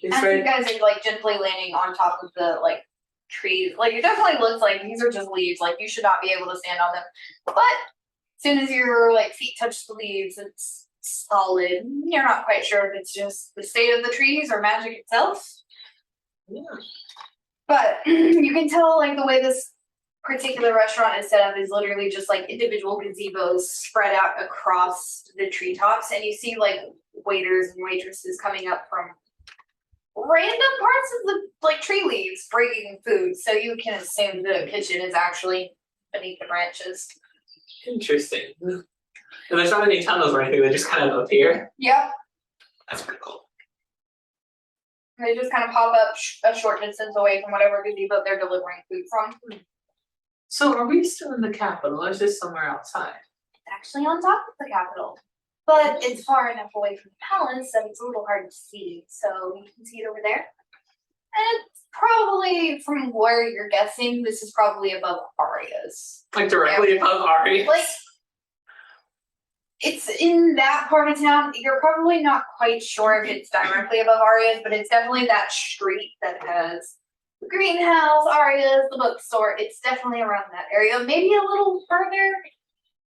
is As you there guys are like gently landing on top of the like trees, like it definitely looks like these are just leaves, like you should not be able to stand on them. But as soon as your like feet touch the leaves, it's solid. You're not quite sure if it's just the state of the trees or magic itself. Yeah. But you can tell like the way this particular restaurant is set up is literally just like individual gazebos spread out across the treetops, and you see like waiters and waitresses coming up from random parts of the like tree leaves bringing food, so you can assume the kitchen is actually beneath the branches. Interesting. And there's not any tunnels or anything, they just kind of appear. Yep, That's pretty cool. they just kind of pop up a short distance away from whatever gazebo they're delivering food from. So are we still in the capital or is this somewhere outside? It's actually on top of the Capitol, but it's far enough away from the palace that it's a little hard to see. So you can see it over there. And it's probably, from where you're guessing, this is probably above Aria's. Like directly above Ari? Like, it's in that part of town. You're probably not quite sure if it's directly above Aria's, but it's definitely that street that has the greenhouse, Aria's, the bookstore. It's definitely around that area. Maybe a little further.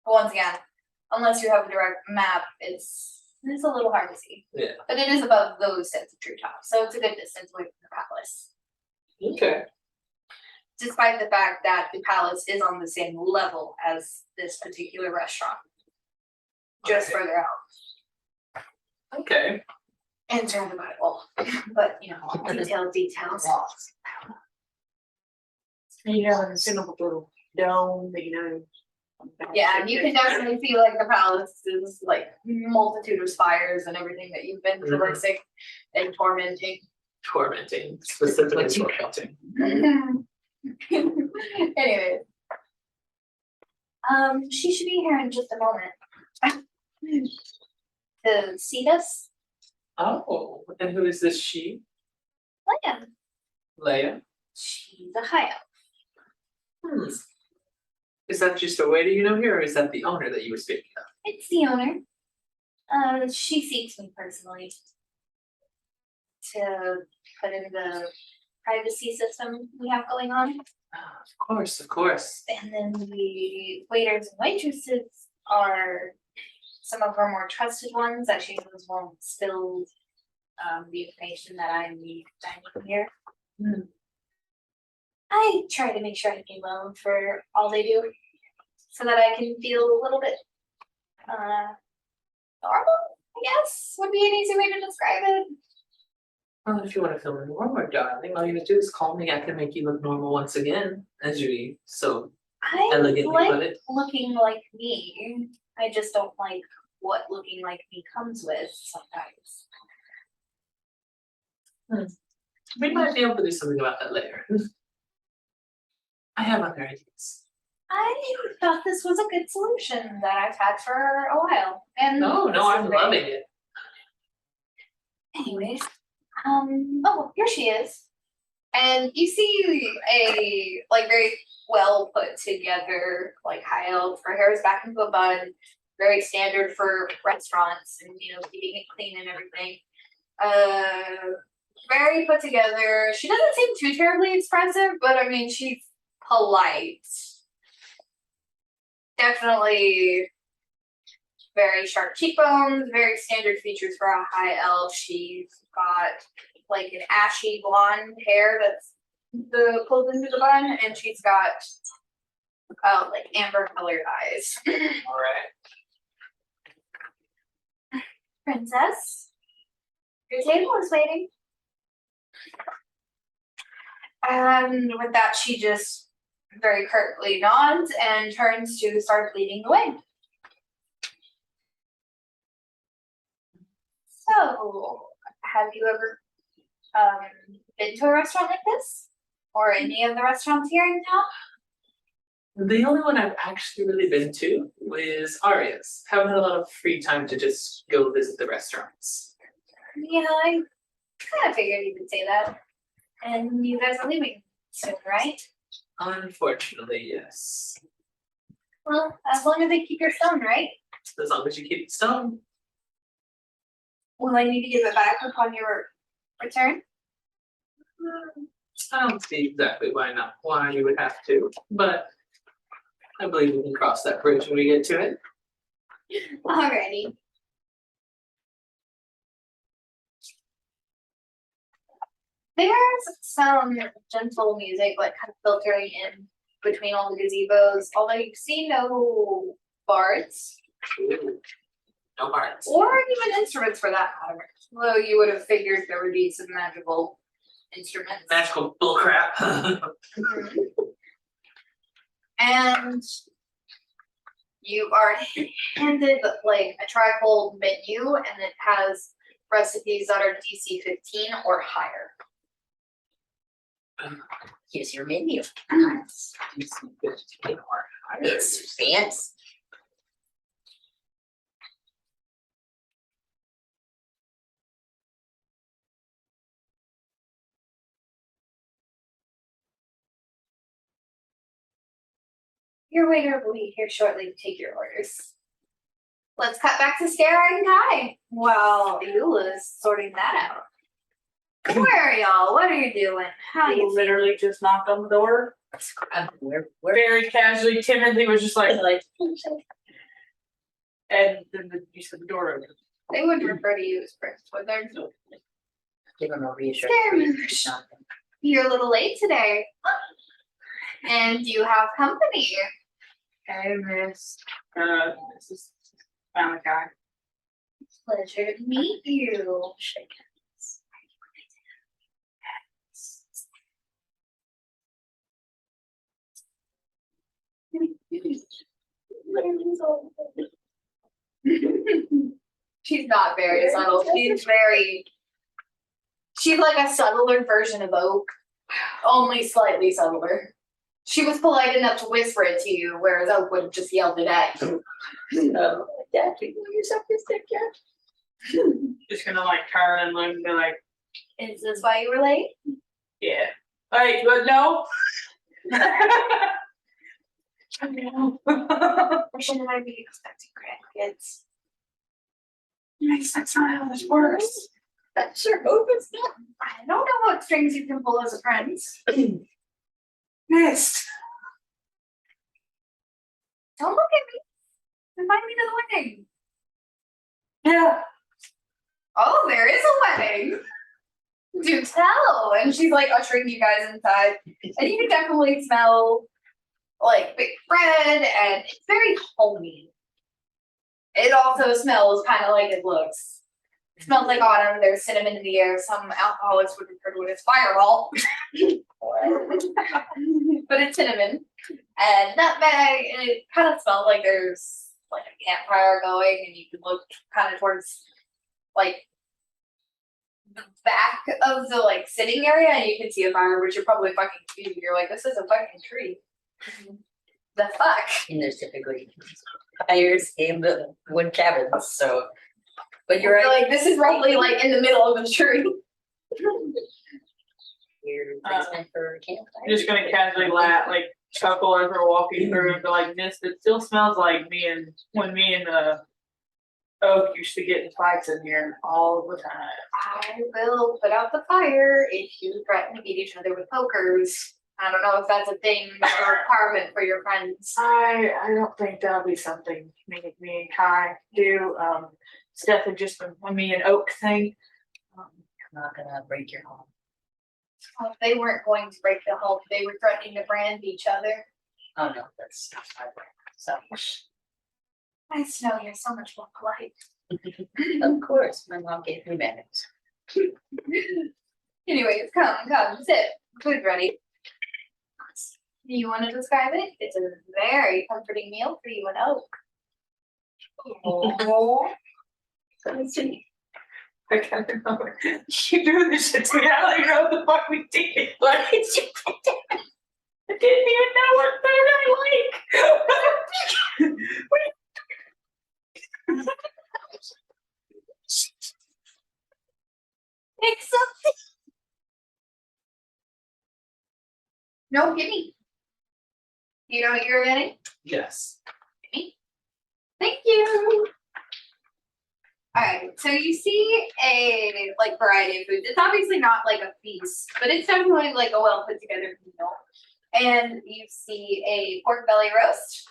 But once again, unless you have a direct map, it's a little hard to see. Yeah. But it is above those sets of treetops, so it's a good distance away from the palace. Okay. Despite the fact that the palace is on the same level as this particular restaurant. Just Okay. further out. Okay. And surrounded by a wall. But you know, details. Yeah, it's in a little dome, you know. Yeah, and you can definitely see like the palace's like multitude of spires and everything that you've been traversing and tormenting. Tormenting, specifically tormenting. Anyways. She should be here in just a moment. To seat us. Oh, and who is this she? Land. Leia? She's a high elf. Hmm. Is that just a waiter you know here, or is that the owner that you were speaking of? It's the owner. She seeks me personally to put in the privacy system we have going on. Ah, of course, of course. And then the waiters and waitresses are some of her more trusted ones that she knows won't spill the information that I need here. Hmm. I try to make sure I pay well for all they do so that I can feel a little bit normal, I guess, would be an easy way to describe it. Well, if you want to feel normal, darling, all you have to do is call me. I can make you look normal once again, as you so I elegantly like put it. looking like me. I just don't like what looking like me comes with sometimes. We might be able to do something about that later. I have other ideas. I thought this was a good solution that I've had for a while. And No, this no, is I'm great. loving it. Anyways, oh, here she is. And you see a like very well put together like high elf. Her hair is back into a bun, very standard for restaurants and keeping it clean and everything. Very put together. She doesn't seem too terribly expressive, but I mean she's polite. Definitely very sharp cheekbones, very standard features for a high elf. She's got like an ashy blonde hair that's pulled into the bun, and she's got like amber colored eyes. All right. Princess, your table is waiting. And with that, she just very curtly nods and turns to start leading the way. So, have you ever been to a restaurant like this? Or any of the restaurants here in town? The only one I've actually really been to is Aria's. Haven't had a lot of free time to just go visit the restaurants. Yeah, I kind of figured you would say that. And you guys are leaving soon, right? Unfortunately, yes. Well, as long as they keep your stone, right? As long as you keep it stone. Will I need to give it back upon your return? I don't see exactly why you would have to, but I believe we can cross that bridge when we get to it. Alrighty. There's some gentle music like kind of filtering in between all the gazebos, although you see no bards Ooh, no parts. or even instruments for that matter. Although you would have figured there would be some magical instruments. Magical bullcrap. And you are handed like a trifold menu, and it has recipes that are DC 15 or higher. Here's your menu. It's It's fancy. Your waiter will be here shortly to take your orders. Let's cut back to Scare and Kai while Eula's sorting that out. Where are y'all? What are you doing? How He you literally just knocked on the door. Where Very casually, timidly was just like, like and then you said the door opened. They wouldn't refer to you as Prince, would they? give them a reassurance. Scare You're a little late today. And you have company. Hey, Miss. This is Family Guy. Pleasure to meet you. Shake hands. She's not very subtle. She's like a subtler version of Oak, only slightly subtler. She was polite enough to whisper it to you, whereas Oak would have just yelled it at you. So, Dad, can you use up your stick yet? Just gonna like turn and look and be like, Is this why you were late? yeah. Like, but no. Shouldn't I be expecting grandkids? That's not how this works. I sure hope it's not. I don't know what strings you can pull as a prince. Missed. Don't look at me. Invite me to the wedding. Yeah. Oh, there is a wedding. Do tell. And she's like ushering you guys inside. And you can definitely smell like baked bread, and it's very homey. It also smells kind of like it looks. It smells like autumn. There's cinnamon in the air. Some alcoholics would refer to it as fireball. But it's cinnamon and nutmeg, and it kind of smells like there's like a campfire going, and you can look kind of towards like the back of the like sitting area, and you can see a fire, which you're probably fucking confused. You're like, this is a fucking tree. The fuck? And there's typically fires in the wood cabins, so. But you're You're right. like, this is roughly like in the middle of the tree. You're Uh, meant for a campfire. I'm just gonna casually laugh, like chuckle as we're walking through and be like, "Miss, it still smells like when me and Oak used to get in fights in here all the time." I will put out the fire if you threaten to beat each other with pokers. I don't know if that's a thing or a requirement for your friends. I don't think that'll be something me and Kai do. It's definitely just a me and Oak thing. I'm not gonna break your home. Well, if they weren't going to break the home, they were threatening to brand each other. Oh no, that's not my way. So, Nice to know you're so much more polite. of course, my mom gave me manners. Anyways, come, sit. Food ready. Do you want to describe it? It's a very comforting meal for you and Oak. Oh, Let's see. I can't remember. You do this shit to me. I don't even know what the fuck we did. What did you I didn't even know what food I like. Pick something. No, gimme. You know what you're getting? Yes. Thank you. Alright, so you see a like variety of foods. It's obviously not like a feast, but it's definitely like a well put together meal. And you see a pork belly roast,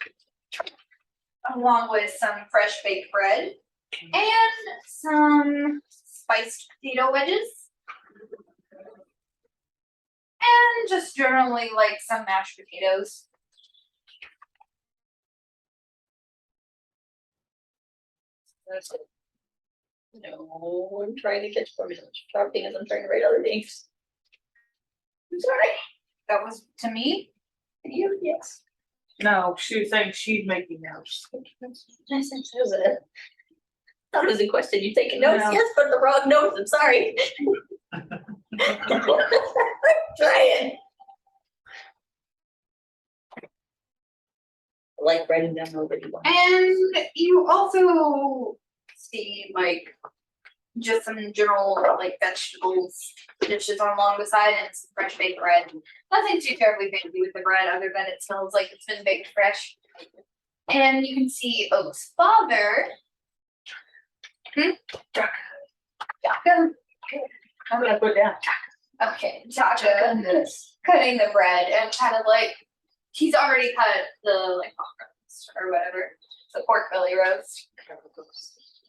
along with some fresh baked bread and some spiced potato wedges. And just generally like some mashed potatoes. That's it. No, I'm trying to catch formula shopping as I'm trying to write other things. I'm sorry. That was to me. You, yes. No, she was saying she's making notes. Nice, that was a. That was a question. You taking notes? No. Yes, but the wrong notes. I'm sorry. Try it. I like writing down nobody. And you also see like just some general like vegetables dishes on along the side and some fresh baked bread. Nothing too terribly fancy with the bread other than it smells like it's been baked fresh. And you can see Oak's father. Jaka. I'm gonna put down. Okay, Jaka cutting the bread and kind of like he's already cut the like pork roast or whatever, the pork belly roast.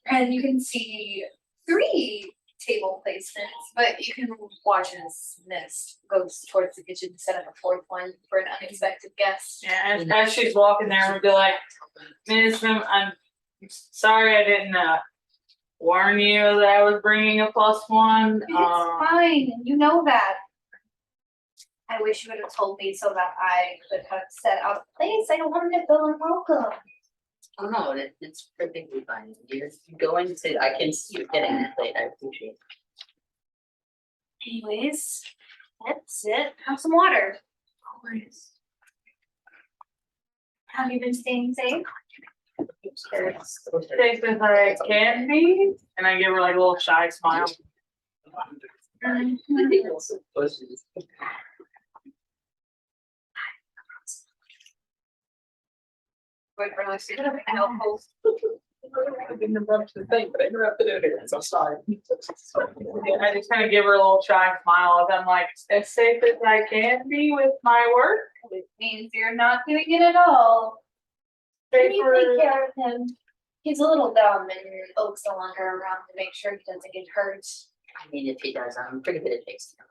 And you can see 3 table placements, but you can watch as Mist goes towards the kitchen to set up a 4th one for an unexpected guest. Yeah, as she's walking there, we'll be like, "Miss, I'm sorry I didn't warn you that I was bringing a +1. It's fine, and you know that. I wish you would have told me so that I could have set up a place. I don't want to feel unwelcome. Oh no, it's perfectly fine. You're going to. I can see you getting the plate. I appreciate it. Anyways, that's it. Have some water. Always. Have you been staying safe? Safe as I can be, and I give her like a little shy smile. Quite really super helpful. I didn't interrupt the thing, but I interrupted it. So sorry. I just kind of give her a little shy smile. If I'm like as safe as I can be with my work. Which means you're not doing it at all. Can you take care of him? He's a little dumb and Oak's no longer around to make sure he doesn't get hurt. I mean, if he does, I'm pretty good at fixing him.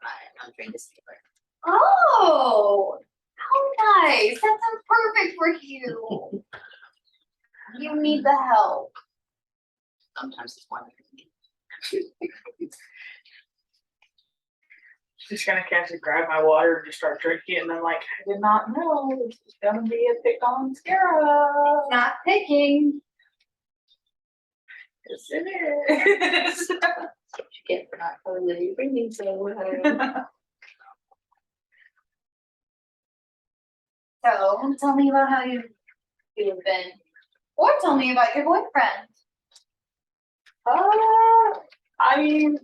I'm trained to sailor. Oh, how nice. That sounds perfect for you. You need the help. Sometimes it's one thing. Just gonna casually grab my water and just start drinking it, and I'm like, I did not know this was gonna be a pick on Scara. Not picking. Yes, it is. What you get for not totally bringing so So tell me about how you've been. Or tell me about your boyfriend. I mean,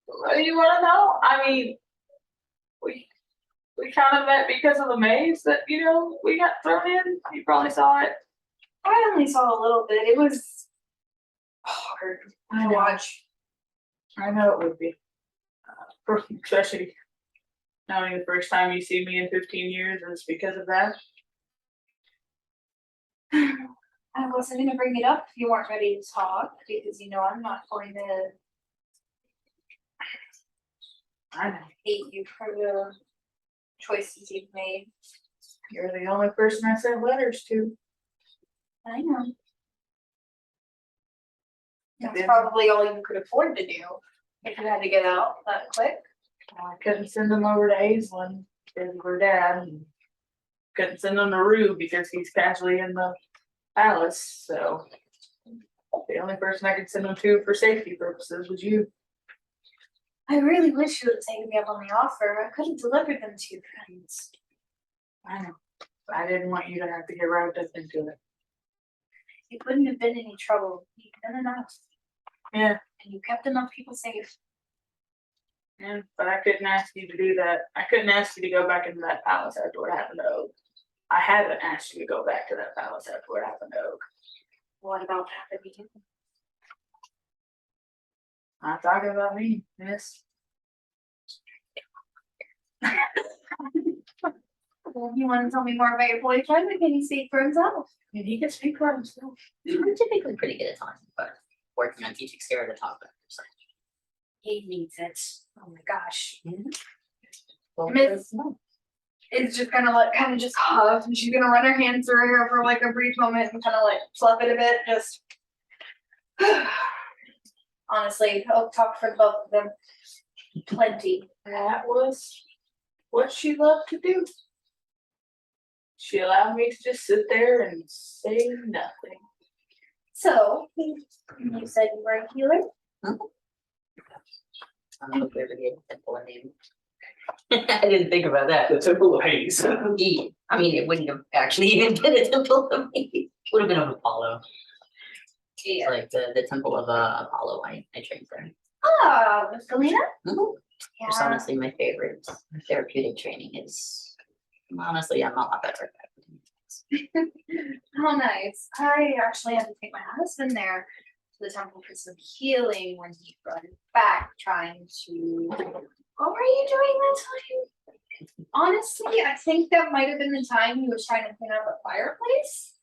what do you want to know? I mean, we kind of met because of the maze that we got thrown in. You probably saw it. I only saw a little bit. It was hard I to know. watch. I know it would be, especially knowing the first time you see me in 15 years, and it's because of that. I wasn't gonna bring it up if you weren't ready to talk, because I'm not going to I know. hate you for the choices you've made. You're the only person I sent letters to. I know. That's Yeah. probably all you could afford to do if you had to get out that quick. I couldn't send them over to Aislinn because of her dad. And couldn't send them to Rue because he's casually in the palace. So the only person I could send them to for safety purposes was you. I really wish you would have taken me up on the offer. I could have delivered them to your friends. I know. But I didn't want you to have to get wrapped up into it. It wouldn't have been any trouble. You've done enough. Yeah. And you kept enough people safe. Yeah, but I couldn't ask you to do that. I couldn't ask you to go back into that palace after what happened to Oak. I haven't asked you to go back to that palace after what happened to Oak. What about that again? I'm talking about me, miss. Well, you want to tell me more about your boyfriend, or can he speak for himself? And he can speak for himself. I'm typically pretty good at talking, but working on teaching Sarah to talk better. So. He needs it. Oh my gosh. Well, Miss is just gonna kind of just huff, and she's gonna run her hands through her hair for like a brief moment and kind of like fluff it a bit. Just honestly, I'll talk for both of them. Plenty. That was what she loved to do. She allowed me to just sit there and say nothing. So you said you were a healer. I don't know if we ever gave a temple a name. I didn't think about that. The Temple of Hades. Gee, I mean, it wouldn't have actually even been a temple of me. It would have been of Apollo. It's like the temple of Apollo. I trained there. Oh, Miss Galena? Mhm. It's Yeah. honestly my favorite. Therapeutic training is honestly, I'm not better at that. Oh, nice. I actually had to take my husband there to the temple for some healing when he brought it back, trying to. What were you doing that time? Honestly, I think that might have been the time he was trying to clean up a fireplace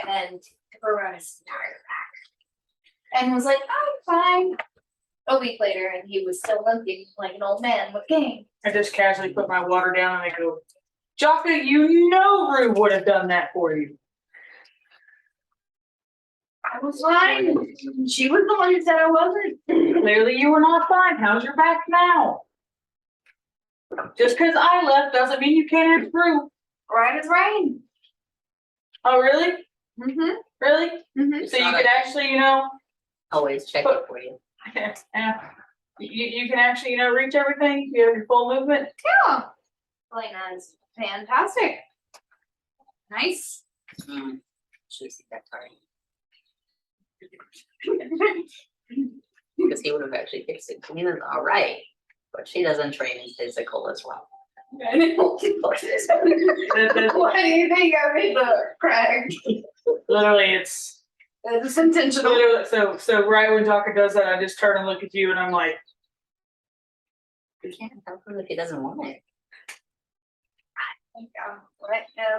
and took around his entire back and was like, "I'm fine." A week later, and he was still limping like an old man with cane. I just casually put my water down and I go, Jocka, you know Rue would have done that for you. I was fine. She was the one who said I wasn't. Clearly you were not fine. How's your back now? Just because I left doesn't mean you can't ask Rue. Right as rain. Oh, really? Mm-hmm. Really? Mm-hmm. So you could actually, Always check it for you. yeah, you can actually, reach everything. You have your full movement. Yeah. Elena is fantastic. Nice. Should see that card. Because he would have actually fixed it. He was all right, but she doesn't train in physical as well. That- that- Why do you think I made the Craig? Literally, it's It's intentional. literally so right when Taka does that, I just turn and look at you and I'm like, You can't help him if he doesn't want it. What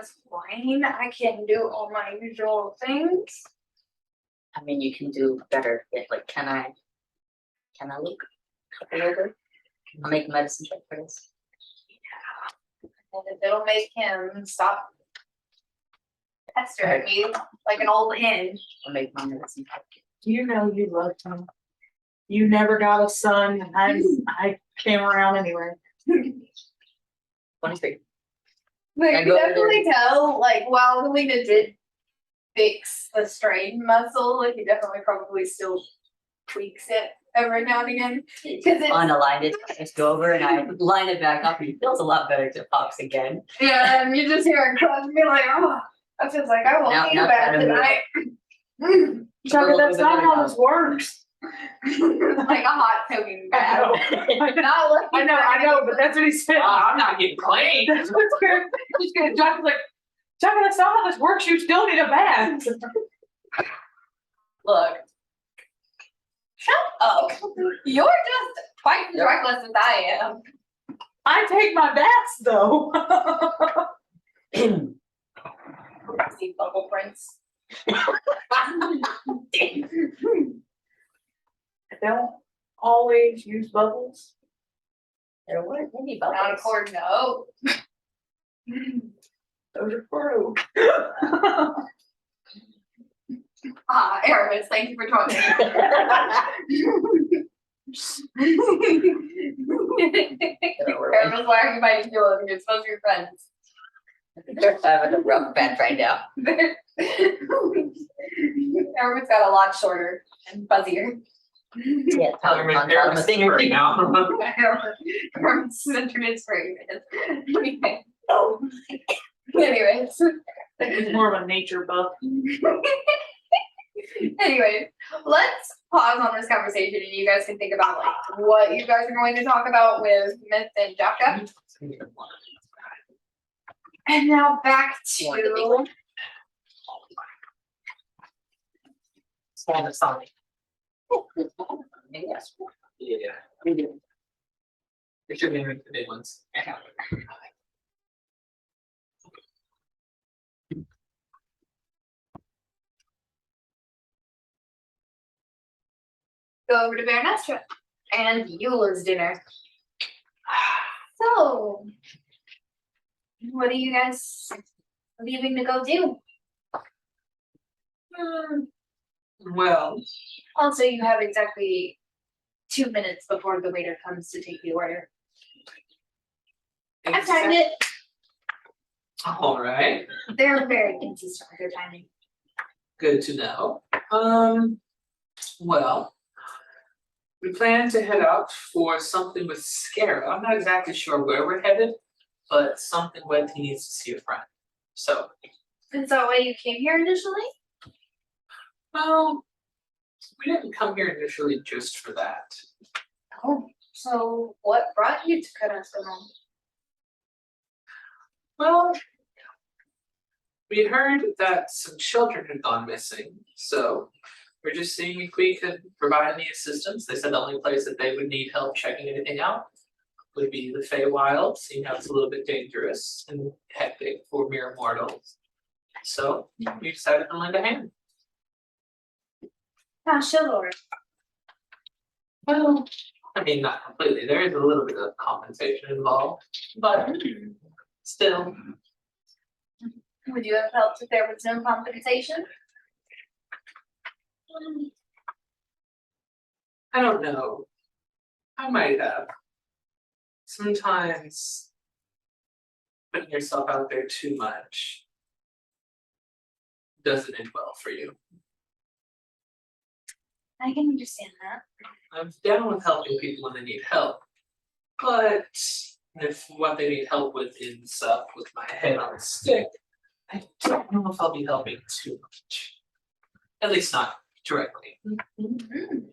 is fine? I can do all my usual things. I mean, you can do better. Like, can I look a little bit? I'll make a medicine check for this. And if it'll make him stop pestering me like an old hen. I'll make my medicine check. you know you loved him. You never got a son, and I came around anyway. 23. But I you go can over there. definitely tell, like, while Helena did fix the strain muscle, like, he definitely probably still tweaks it every now and again. Because it's, Unaligned it. I just go over and I line it back up and it feels a lot better to pops again. yeah, and you just hear it crunch and be like, oh, that feels like I won't Now- need now a bath try to move. tonight. Chaka, that's not how this works. Like a hot soaking bath. I know, Not looking I for know, but that's what he said. I'm not getting clean. That's what's good. Just gonna Chaka's like, Chaka, that's not how this works. You still need a bath. Look. Shut up. You're just twice as reckless as I am. I take my baths though. See bubble prints. I don't always use bubbles. There weren't any Not bubbles. according to Oak. Those are broke. Aramis, thank you for talking. Aramis, why are you biting your lip? You're supposed to be friends. They're having a rough patch right now. Aramis got a lot shorter and fuzzier. Yeah, tell him on They're top of a thing right now. Aramis entered his frame. Anyways. He's more of a nature buff. Anyway, let's pause on this conversation and you guys can think about like what you guys are going to talk about with Myth and Jaka. And now back You want the big one? to Small but solid. Yes. Yeah. It should be the big ones. go over to Baronestra and Eula's dinner. So, what are you guys leaving to go do? Well, Also, you have exactly 2 minutes before the waiter comes to take the order. I've timed it. All right. They're very consistent with their timing. Good to know. Well, we plan to head out for something with Scara. I'm not exactly sure where we're headed, but something with he needs to see a friend. So, Is that why you came here initially? well, we didn't come here initially just for that. Oh, so what brought you to Karasuno? Well, we heard that some children had gone missing, so we're just seeing if we could provide any assistance. They said the only place that they would need help checking anything out would be the Feywild, seeing how it's a little bit dangerous and hectic for mere mortals. So we decided to lend a hand. Ah, Shilor. Well, I mean, not completely. There is a little bit of compensation involved, but still. Would you have helped if there was no compensation? I don't know. I might have. Sometimes putting yourself out there too much doesn't end well for you. I can understand that. I'm down with helping people when they need help, but if what they need help with ends up with my head on a stick, I don't know if I'll be helping too much. At least not directly. Mhm.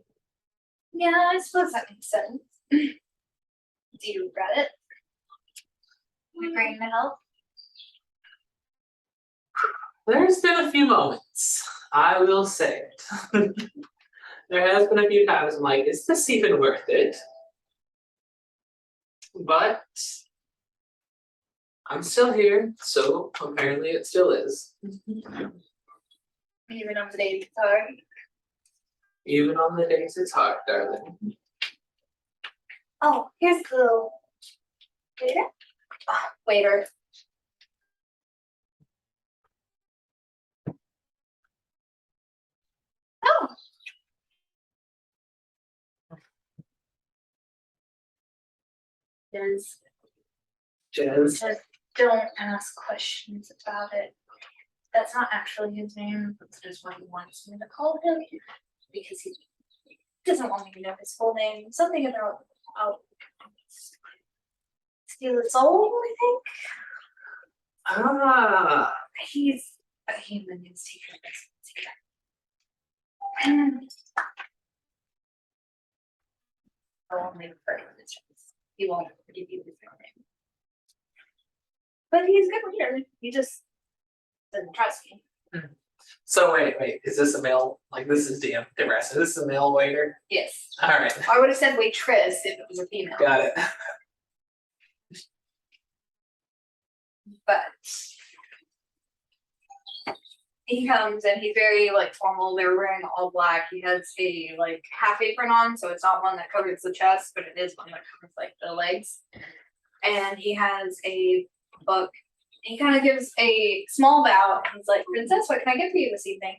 Yeah, I suppose that makes sense. Do you regret it? agreeing to help? There's been a few moments, I will say it. There has been a few times I'm like, is this even worth it? But I'm still here, so apparently it still is. Even on the dating card. Even on the days it's hard, darling. Oh, here's the waiter. Waiter. Oh, Jez. Jez. Just don't ask questions about it. That's not actually his name. That's just what he wants me to call him because he doesn't want me to know his full name. Something about steal his soul, I think. Ah, He's a human who's taken this secret. I'll only refer to him as Jez. He won't give you his real name. But he's a good leader. He just doesn't trust me. so wait, is this a male? Like this is DM different. This is a male waiter. Yes. All right, I would have said waitress if it was a female. got it. But he comes and he's very like formal. They're wearing all black. He has a like half apron on, so it's not one that covers the chest, but it is one that covers like the legs. And he has a book. He kind of gives a small bow. And he's like, "Princess, what can I get for you this evening?"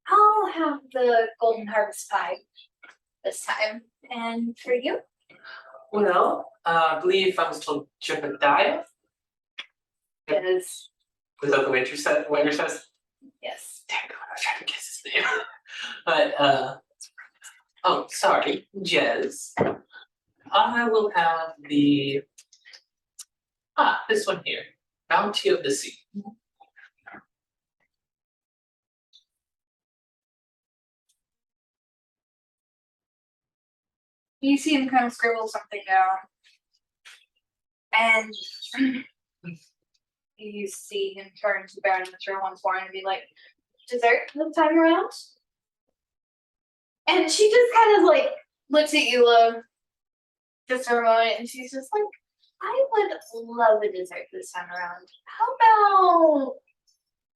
"I'll have the golden harvest pie this time. And for you?" Well, I believe I was told Jebediah. Yes. Was that the waiter says? Yes. Damn God, I was trying to guess his name. But oh, sorry, Jez. I will have this one here. Bounty of the Sea. You see him kind of scribble something down. And you see him turn to the Baroness once more and be like, "Dessert this time around?" And she just kind of like looks at you just for a moment and she's just like, "I would love a dessert this time around. How about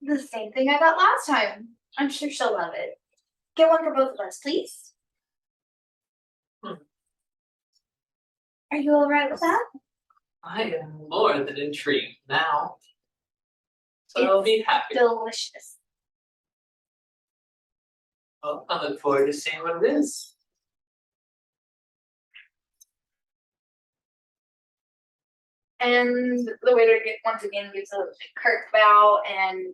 the same thing I got last time? I'm sure she'll love it. Get one for both of us, please." Are you alright with that? I am more than intrigued now. So I'll be happy. Delicious. Well, I look forward to seeing what it is. And the waiter once again gives a curt bow and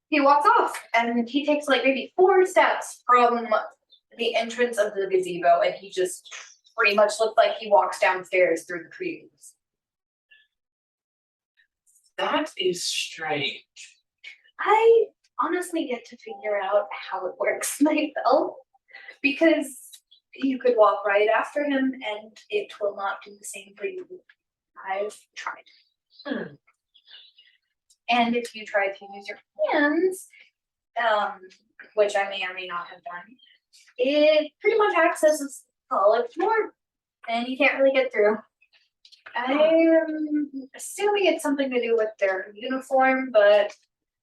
he walks off. And he takes like maybe 4 steps from the entrance of the gazebo and he just pretty much looks like he walks downstairs through the trees. That is strange. I honestly get to figure out how it works myself because you could walk right after him and it will not do the same for you. I've tried. And if you try to use your hands, which I may or may not have done, it pretty much accesses the college floor and you can't really get through. I'm assuming it's something to do with their uniform, but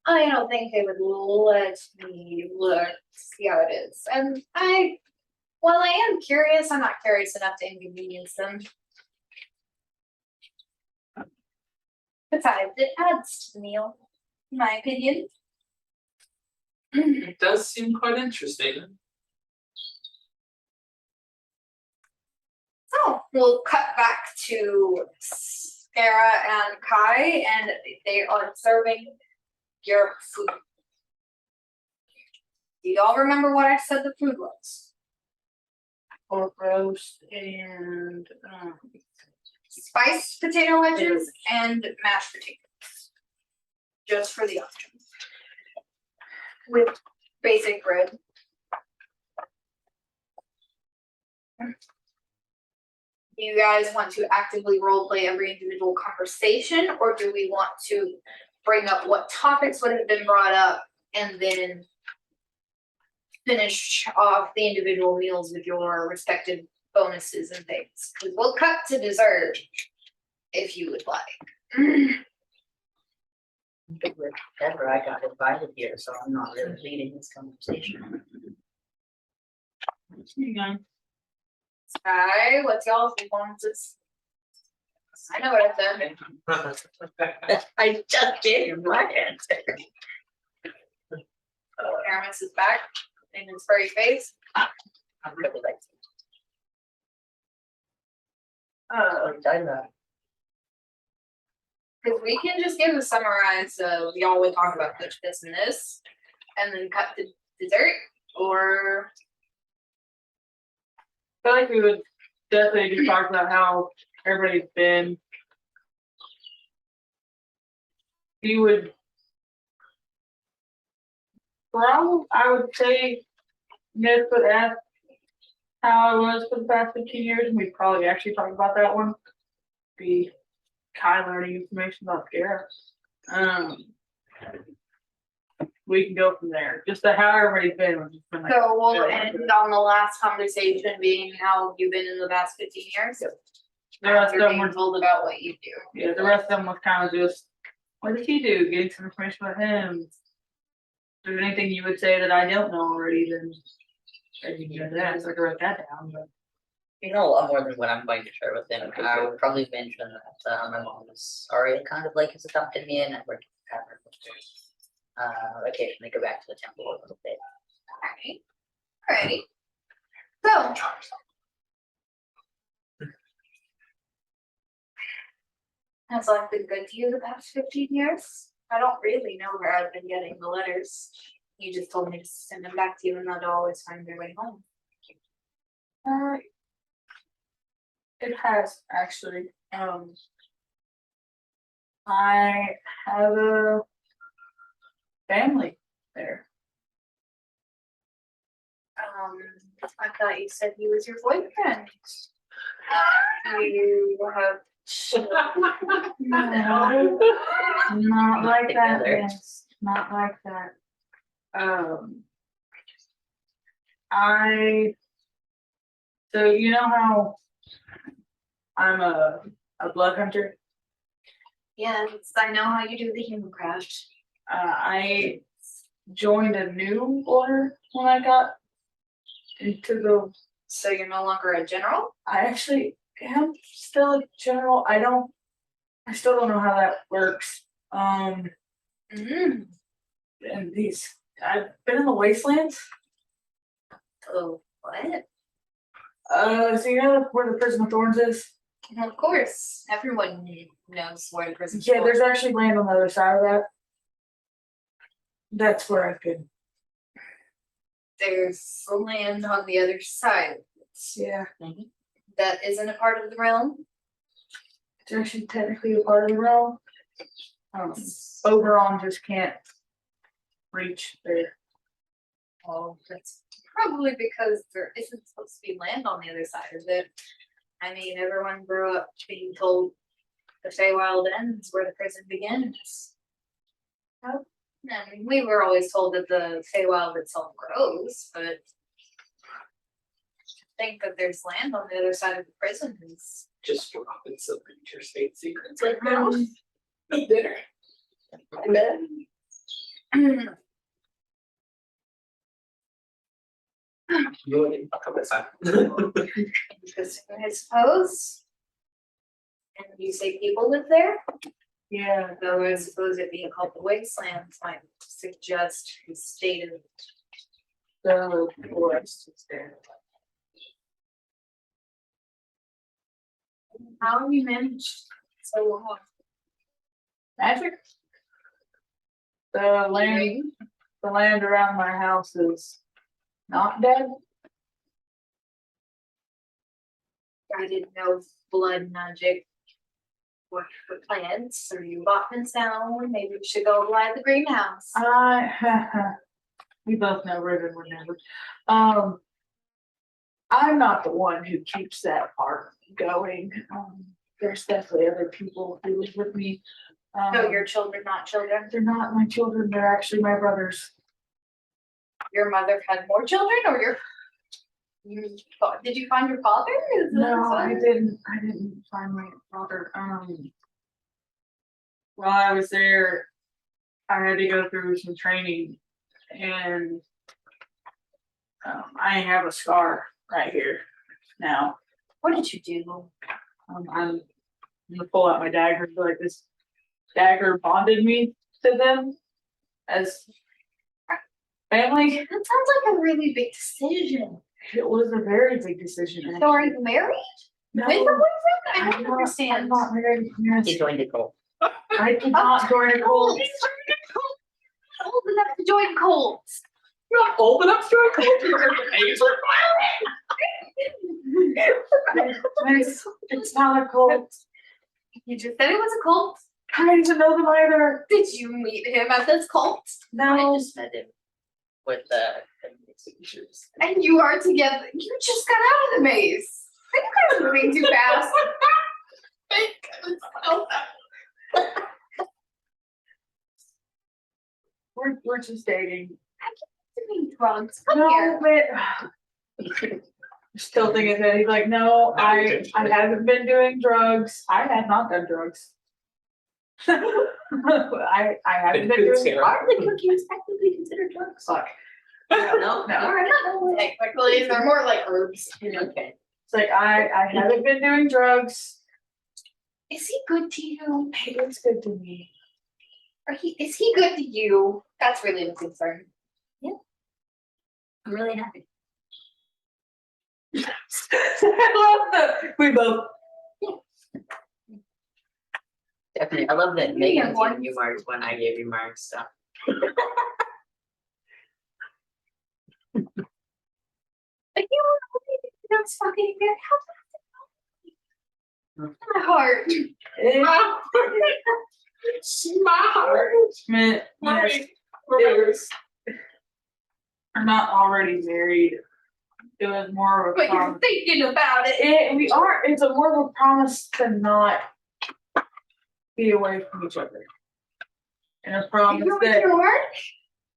I don't think they would let me look to see how it is. And while I am curious, I'm not curious enough to inconvenience them. Besides, it adds to the meal, in my opinion. It does seem quite interesting. So we'll cut back to Sarah and Kai, and they are serving your food. Do y'all remember what I said the food was? Pork roast and Spiced potato wedges and mashed potatoes. Just for the options. With basic bread. Do you guys want to actively role play every individual conversation, or do we want to bring up what topics would have been brought up and then finish off the individual meals with your respective bonuses and things? Because we'll cut to dessert if you would like. With Deborah, I got invited here, so I'm not really leading this conversation. You know, Sky, what's y'all's bonuses? I know what I've done. I just gave you my answer. Aramis is back in his furry face. I really like it. I know. Because we can just give a summarize of y'all would talk about this, and this, and then cut to dessert, or I feel like we would definitely just talk about how everybody's been. We would probably, I would say, Ned would ask how I was for the past 15 years, and we'd probably actually talk about that one. Be kind of learning information about Gareth. We can go from there. Just to how everybody's been. We've just been like, so we'll end on the last conversation being how you've been in the past 15 years. the rest of After them being were told about what you do. Yeah, the rest of them was kind of just, what did he do? Getting some information about him. If there's anything you would say that I don't know already, then you can do that, so I can write that down, but. You know a lot more than what I'm going to share with him. I would probably mention that my mom is Aria kind of like has adopted me, and I work at her. Occasionally go back to the temple a little bit. Alright. So. Has life been good to you the past 15 years? I don't really know where I've been getting the letters. You just told me to send them back to you and they'll always find their way home. It has actually, I have a family there. I thought you said he was your boyfriend. You have. No, not like that, Together. yes, not like that. So you know how I'm a blood hunter? Yes, I know how you do the human craft. I joined a new order when I got into the. So you're no longer a general? I actually am still a general. I still don't know how that works. And I've been in the wastelands. Oh, what? So you know where the Prison of Thorns is? Of course, everyone knows where the prison. Yeah, there's actually land on the other side of that. That's where I've been. There's land on the other side. Yeah, That isn't a part of the realm. it's actually technically a part of the realm. Oberon just can't reach there. Oh, that's probably because there isn't supposed to be land on the other side of it. I mean, everyone grew up being told the Feywild ends where the prison begins. I mean, we were always told that the Feywild itself grows, but to think that there's land on the other side of the prison is Just dropping some interstate secrets right now. Dinner. I'll come this time. interesting, I suppose. And you say people live there? Yeah, Though I suppose it being called the wastelands might suggest the state of the forest is there. how have you managed so long. Magic. The land around my house is not dead. I didn't know if blood magic worked for plants, or you bought them down. Maybe we should go light the greenhouse. We both know Riven would never. I'm not the one who keeps that part going. There's definitely other people who live with me. No, your children, not children. They're not my children, they're actually my brothers. Your mother had more children, or did you find your father? Is that No, what- I didn't find my father. While I was there, I had to go through some training and I have a scar right here now. What did you do? I'm gonna pull out my dagger. Like this dagger bonded me to them as family. That sounds like a really big decision. It was a very big decision. So are actually. you married? No, With a boyfriend? I I'm don't not- understand. I'm not married. He Yes. joined the cult. I did not join a cult. Old enough to join cults. You're not old enough to join cults. You're the age It's not a cult. You just said it was a cult. I didn't even know them either. Did you meet him at this cult? I No. just met him with the signatures. And you are together. You just got out of the maze. You guys are moving too fast. We're just dating. Doing drugs. Come No, here. but still thinking that he's like, no, I haven't been doing drugs. I have not done drugs. I haven't been doing Sarah. Are the cookies technically considered drugs? fuck. No, No. Technically, they're more like herbs. Okay. It's like I haven't been doing drugs. Is he good to you? It's good to me. Is he good to you? That's really the concern. I'm really happy. I love that. We both. Definitely. I love that Yeah, Megan one- gave you marks when I gave you marks. So. Like you know, that's fucking good. My heart. My heart. Man, Marty. we're not already married. It was more of a But you're promise. thinking about it. We are. It's a more of a promise to not be away from each other, and a promise You with that, your work?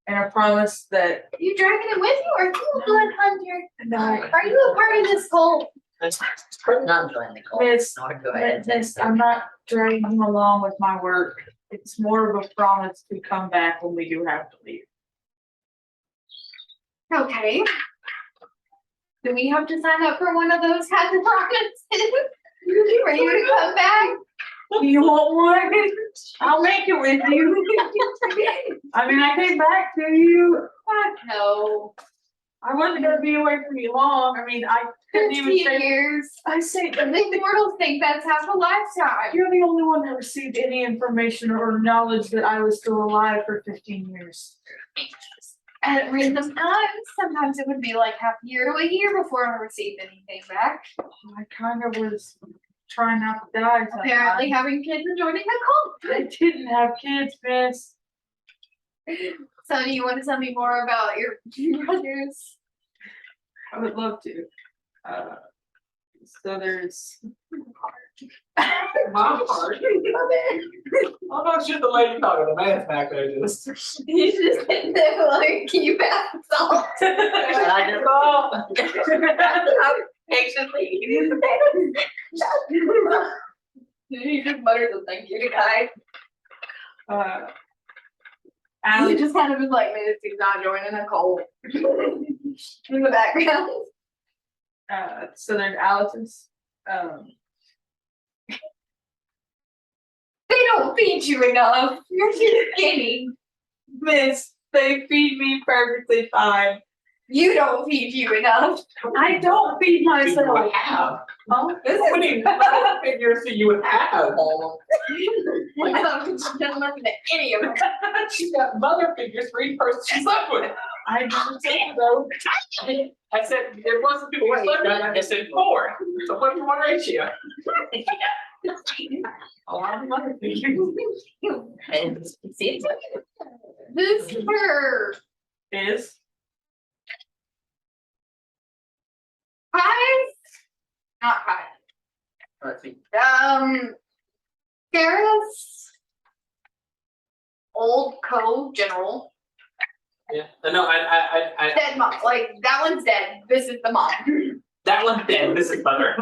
and a promise that. You dragging it with you? Are you a blood hunter? No, Are you a part of this cult? Not join the cult. Miss, Nor do I intend Miss, to. I'm not dragging him along with my work. It's more of a promise to come back when we do have to leave. Okay. Do we have to sign up for one of those kinds of promises? For you to come back? You want one? I'll make it with you. I mean, I came back to you. No. I wasn't gonna be away from you long. I mean, I couldn't even 15 say. years. I say The immortals think that's half a lifetime. you're the only one that received any information or knowledge that I was still alive for 15 years. At random times, sometimes it would be like half a year to a year before I received anything back. I kind of was trying not to die. Apparently, sometimes. having kids and joining a I didn't have kids, miss. cult. So, do you want to tell me more about your brothers? I would love to. So there's. My heart. I'm not sure the lady talking the man back there just. You just sit there like, can you pass the salt? I patiently. You just muttered the thank you to guy. Uh, You Alex, just kind of was like, man, he's not joining a cult. In the background. so there's Alex's. They don't feed you enough. You're too skinny. Miss, they feed me perfectly fine. You don't feed you enough. I don't feed You myself. have. Huh? How many figures do you have? I don't listen to any of them. She's got mother figures for each person she slept with. I never said so. I said there wasn't people you slept with. I just said 4. So 1-to-1 ratio. A lot of mother figures. And see, This fur. Is Hive? Not Hive. Let's see. Sarah's old co-general. Yeah. No, I. Dead mom. Like, that one's dead. This is the mom. That one's dead. This is mother.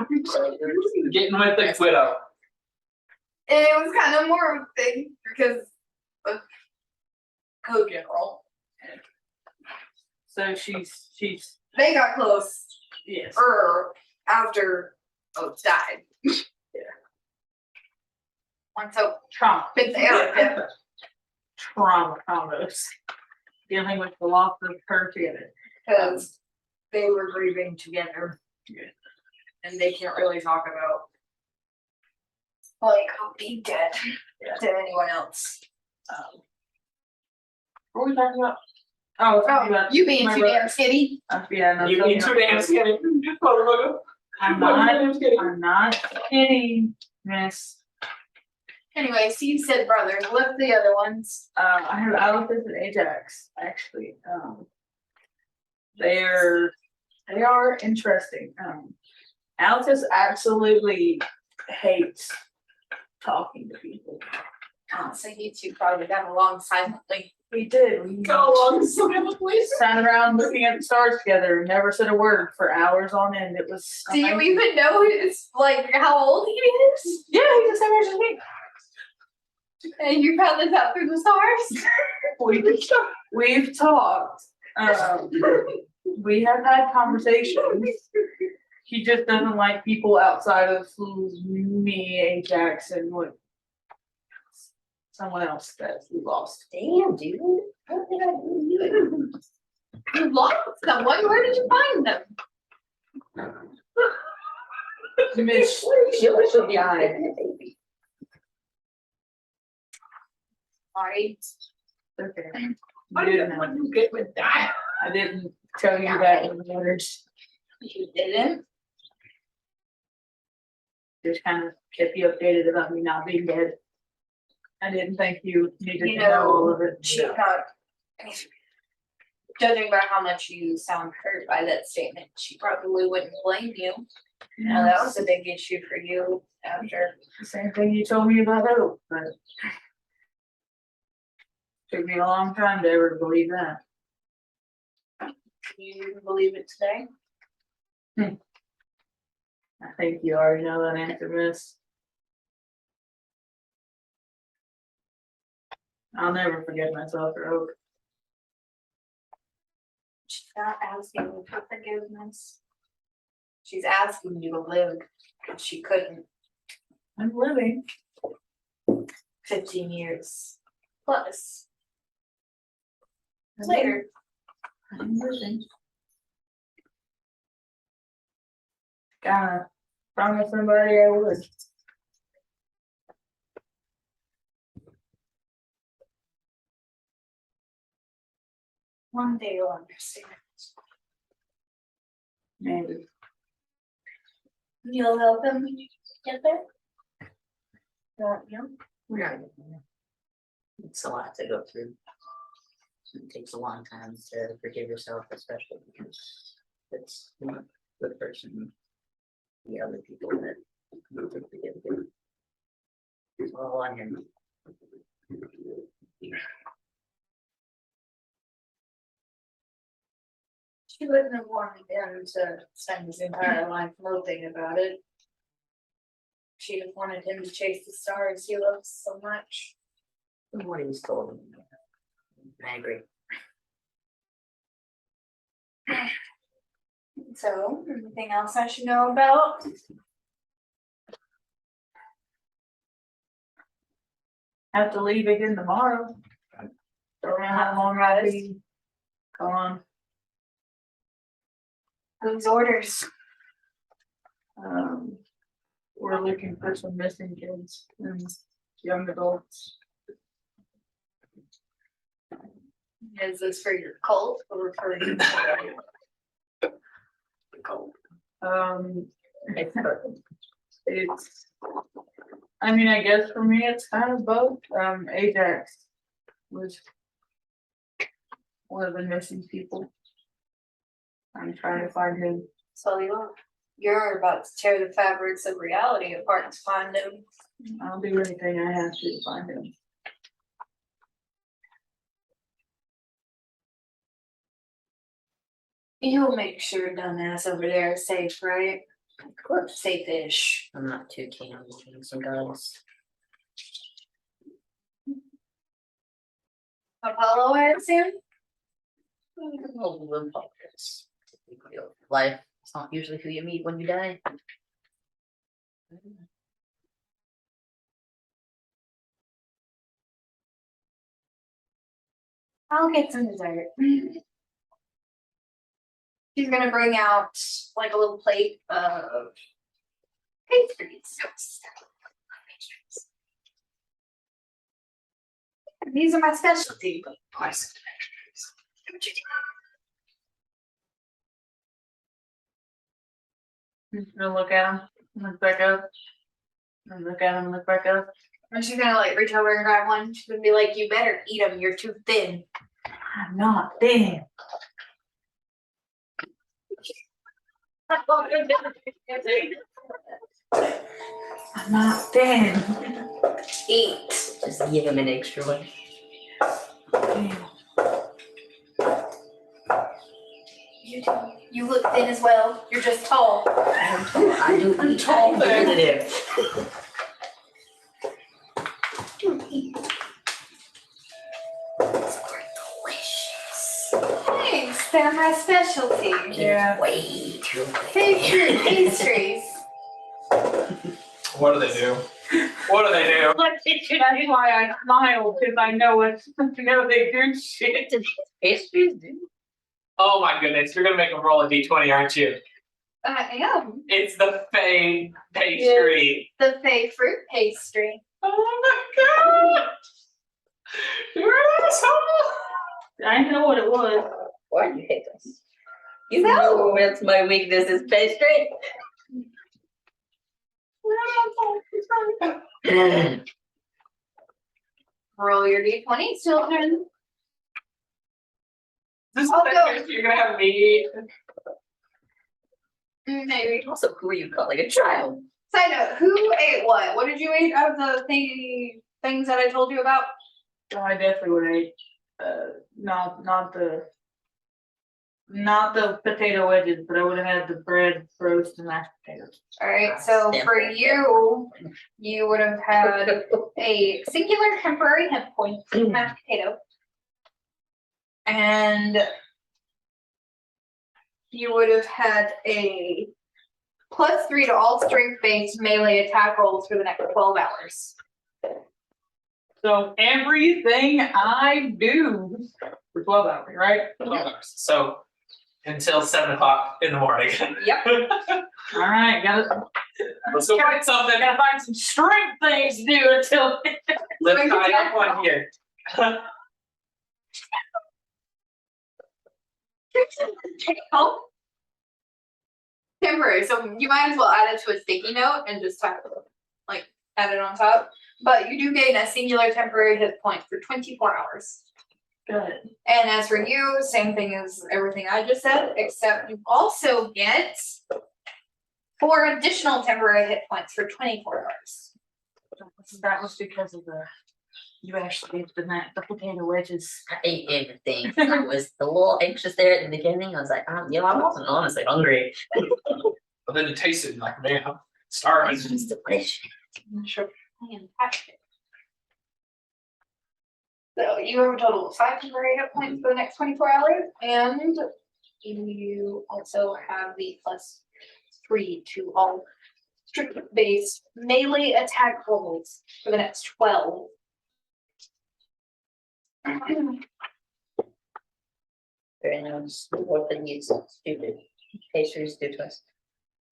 Getting with the widow. And it was kind of more of a thing because of co-general. So she's They got close yes. after Oates died. Once Oates Trauma. bit the arrow tip. Trauma combos. Dealing with the loss of her together. Because they were grieving together. And they can't really talk about Like, being dead to anyone else. What were we talking about? Oh, talking Oh, about you being my too brother. damn skinny. Yeah, no, You mean too damn skinny. Motherfucker. I'm not kidding, miss. Anyway, so you said brothers. What's the other ones? I have Alexis and Ajax, actually. They are interesting. Alexis absolutely hates talking to people. So you two probably got along silently. We did. We Go along silently. sat around looking at the stars together and never said a word for hours on end. It was Do you amazing. even know his, like, how old he is? Yeah, he's the same age as me. And you found this out through the stars? We've talked. We have had conversations. He just doesn't like people outside of me, Ajax, and what someone else that we lost. Damn, dude. How did I do you? You lost someone. Where did you find them? Miss, She should be on it. Sorry. okay. What You did didn't know. when you get with that? I didn't tell you that in words. You didn't? Just kind of kept you updated about me not being dead. I didn't think you needed You to know all know, of it. she not. Judging by how much you sound hurt by that statement, she probably wouldn't blame you. Now, that was a big issue for you after. The same thing you told me about Hope, but took me a long time to ever believe that. You believe it today? I think you already know that answer, miss. I'll never forget myself for Hope. She's not asking you for forgiveness. She's asking you to live, and she couldn't. I'm living. 15 years plus later. I'm living. Gotta promise somebody I would. One day you'll understand. Maybe. You'll help him get there? Won't you? We're not getting there. It's a lot to go through. It takes a long time to forgive yourself, especially because it's not the person, the other people that you have to forgive. It's all on him. She wouldn't have wanted him to spend his entire life moping about it. She'd have wanted him to chase the stars he loves so much. From what he was told. I agree. So, anything else I should know about? Have to leave again tomorrow. Don't know how long I'll be gone. Whose orders? We're looking for some missing kids and young adults. Is this for your cult or for you? It's, I mean, I guess for me, it's kind of both. Ajax was one of the missing people. I'm trying to find him. So you're about to tear the fabrics of reality apart to find him. I'll do anything I have to find him. You'll make sure dumbass over there is safe, right? Of course. Safe-ish. I'm not too keen on looking some guys. Apollo, I assume? Life, it's not usually who you meet when you die. I'll get some dessert. She's gonna bring out like a little plate of pastries. These are my specialty. I'm just gonna look at him, look back up. And look at him, look back up. And she's gonna like reach over and grab one. She's gonna be like, "You better eat them. You're too thin." I'm not thin. I'm not thin. Eat. Just give him an extra one. You look thin as well. You're just tall. I do eat tall competitive. Thanks. They're my specialty. Yeah. Way too Pastry, pastries. What do they do? What do they do? That's why I smile, because I know it. I know they do shit. Pastries, dude. Oh my goodness, you're gonna make them roll a d20, aren't you? I am. It's the Fey pastry. The fake fruit pastry. Oh my god! You're an asshole! I know what it was. Why do you hate us? You know that's my weakness is pastry. Roll your d20, children. This is I'll the go. pastry you're gonna have me eat. Maybe. Also, who are you calling a child? Side note, who ate what? What did you eat out of the things that I told you about? Oh, I definitely would eat. Not the potato wedges, but I would have had the bread, roast, and mashed potatoes. Alright, so for you, you would have had a singular temporary hit point mashed potato. And you would have had a +3 to all strength-based melee attack rolls for the next 12 hours. So everything I do for 12 hours, right? So until 7 o'clock in the morning. Yep. All right, gotta Let's go find something. find some strength things to do until. Live high up one here. Temporary, so you might as well add it to a sticky note and just type it, like add it on top. But you do gain a singular temporary hit point for 24 hours. Good. And as for you, same thing as everything I just said, except you also get 4 additional temporary hit points for 24 hours. That was because of you actually ate the potato wedges. I ate everything. I was a little anxious there at the beginning. I was like, I wasn't honestly hungry. But then it tasted like, man, I'm starving. It's just delicious. Sure. Fantastic. So you have a total of 5 temporary hit points for the next 24 hours, and you also have the +3 to all strength-based melee attack rolls for the next 12. Very nice. What did you stupid pastries do to us?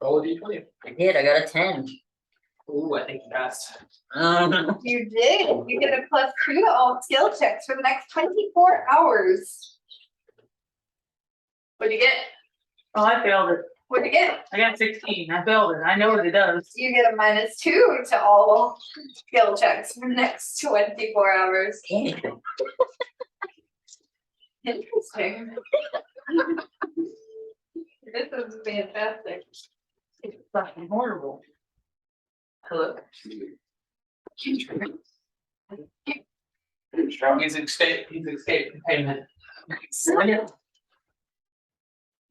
Roll a d20. I did. I got a 10. Ooh, I think you passed. You did. You get a +2 to all skill checks for the next 24 hours. What'd you get? Oh, I failed it. What'd you get? I got 16. I failed it. I know what it does. You get a -2 to all skill checks for the next 24 hours. Damn. Interesting. This is fantastic. It's fucking horrible. Hello. He's escaped containment.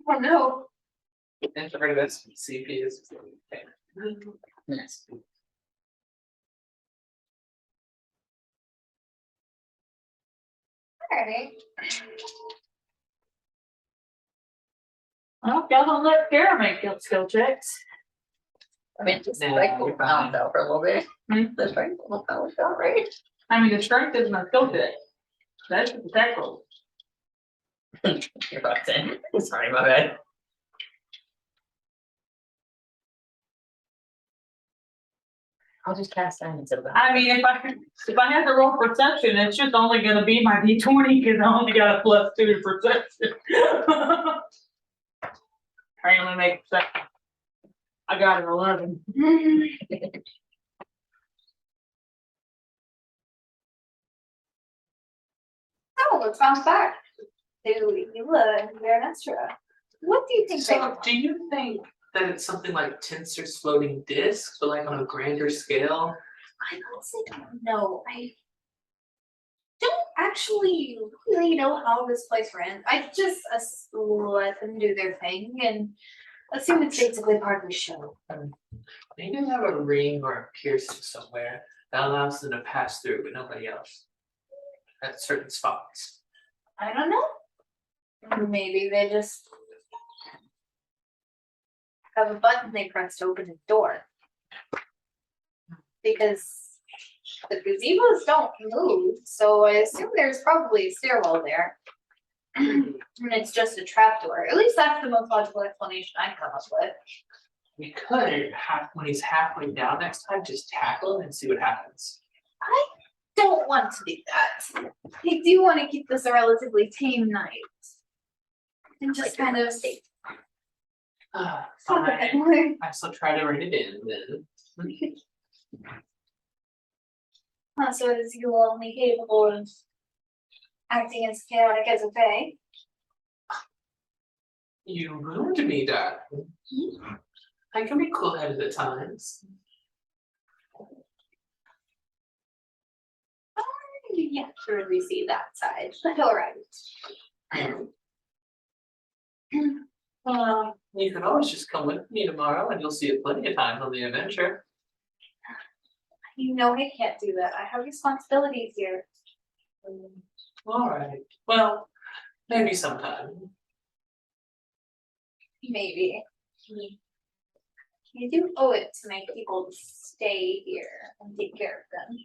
Oh no. Enter rid of this. CP is Yes. Alright. Well, y'all don't let Kara make skill checks. I mean, just Nah, like you're we'll balance fine. out for a little bit. Hmm? The strength will balance out, right? I mean, the strength isn't a skill check. That's the attack roll. You're about 10. Sorry, my bad. I'll just cast that instead of that. I mean, if I had to roll perception, it's just only gonna be my D20 because I only got a +2 to perception. I only make perception. I got an 11. So let's bounce back to Eula and Veronestra. What do you think they So, want? do you think that it's something like Tensor's floating discs, but like on a grander scale? I honestly don't know. I don't actually really know how this place ran. I just let them do their thing and assume it's basically part of the show. Maybe they have a ring or a piercing somewhere that allows them to pass through, but nobody else at certain spots. I don't know. Maybe they just have a button they press to open the door. Because the gazebos don't move, so I assume there's probably a stairwell there. And it's just a trapdoor. At least that's the most logical explanation I come up with. We could when he's halfway down next time, just tackle him and see what happens. I don't want to do that. I do want to keep this a relatively tame night. And just kind of talk a bit Fine. more. I still try to rein it in then. So is you only capable of acting as chaotic as okay? You ruined me, darling. I can be cool-headed at times. You yet to really see that side, but alright. You can always just come with me tomorrow and you'll see it plenty of times on the adventure. You know I can't do that. I have responsibilities here. Alright, well, maybe sometime. Maybe. You do owe it to make people stay here and take care of them.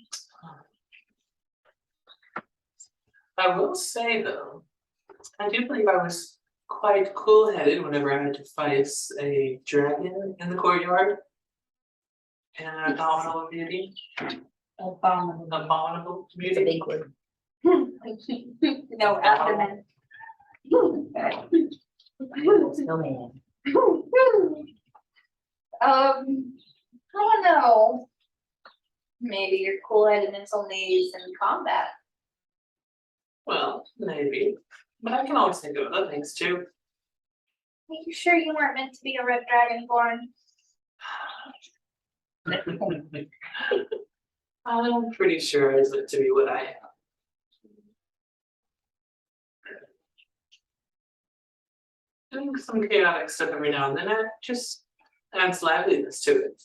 I will say though, I do believe I was quite cool-headed whenever I had to face a dragon in the courtyard. And an abominable beauty. Abominable It's a beauty. big word. No abdomen. No man. I don't know. Maybe your cool-headedness only used in combat. Well, maybe. But I can always think of other things too. Are you sure you weren't meant to be a red dragonborn? I'm pretty sure I was meant to be what I am. Doing some chaotic stuff every now and then, it just adds liveliness to it.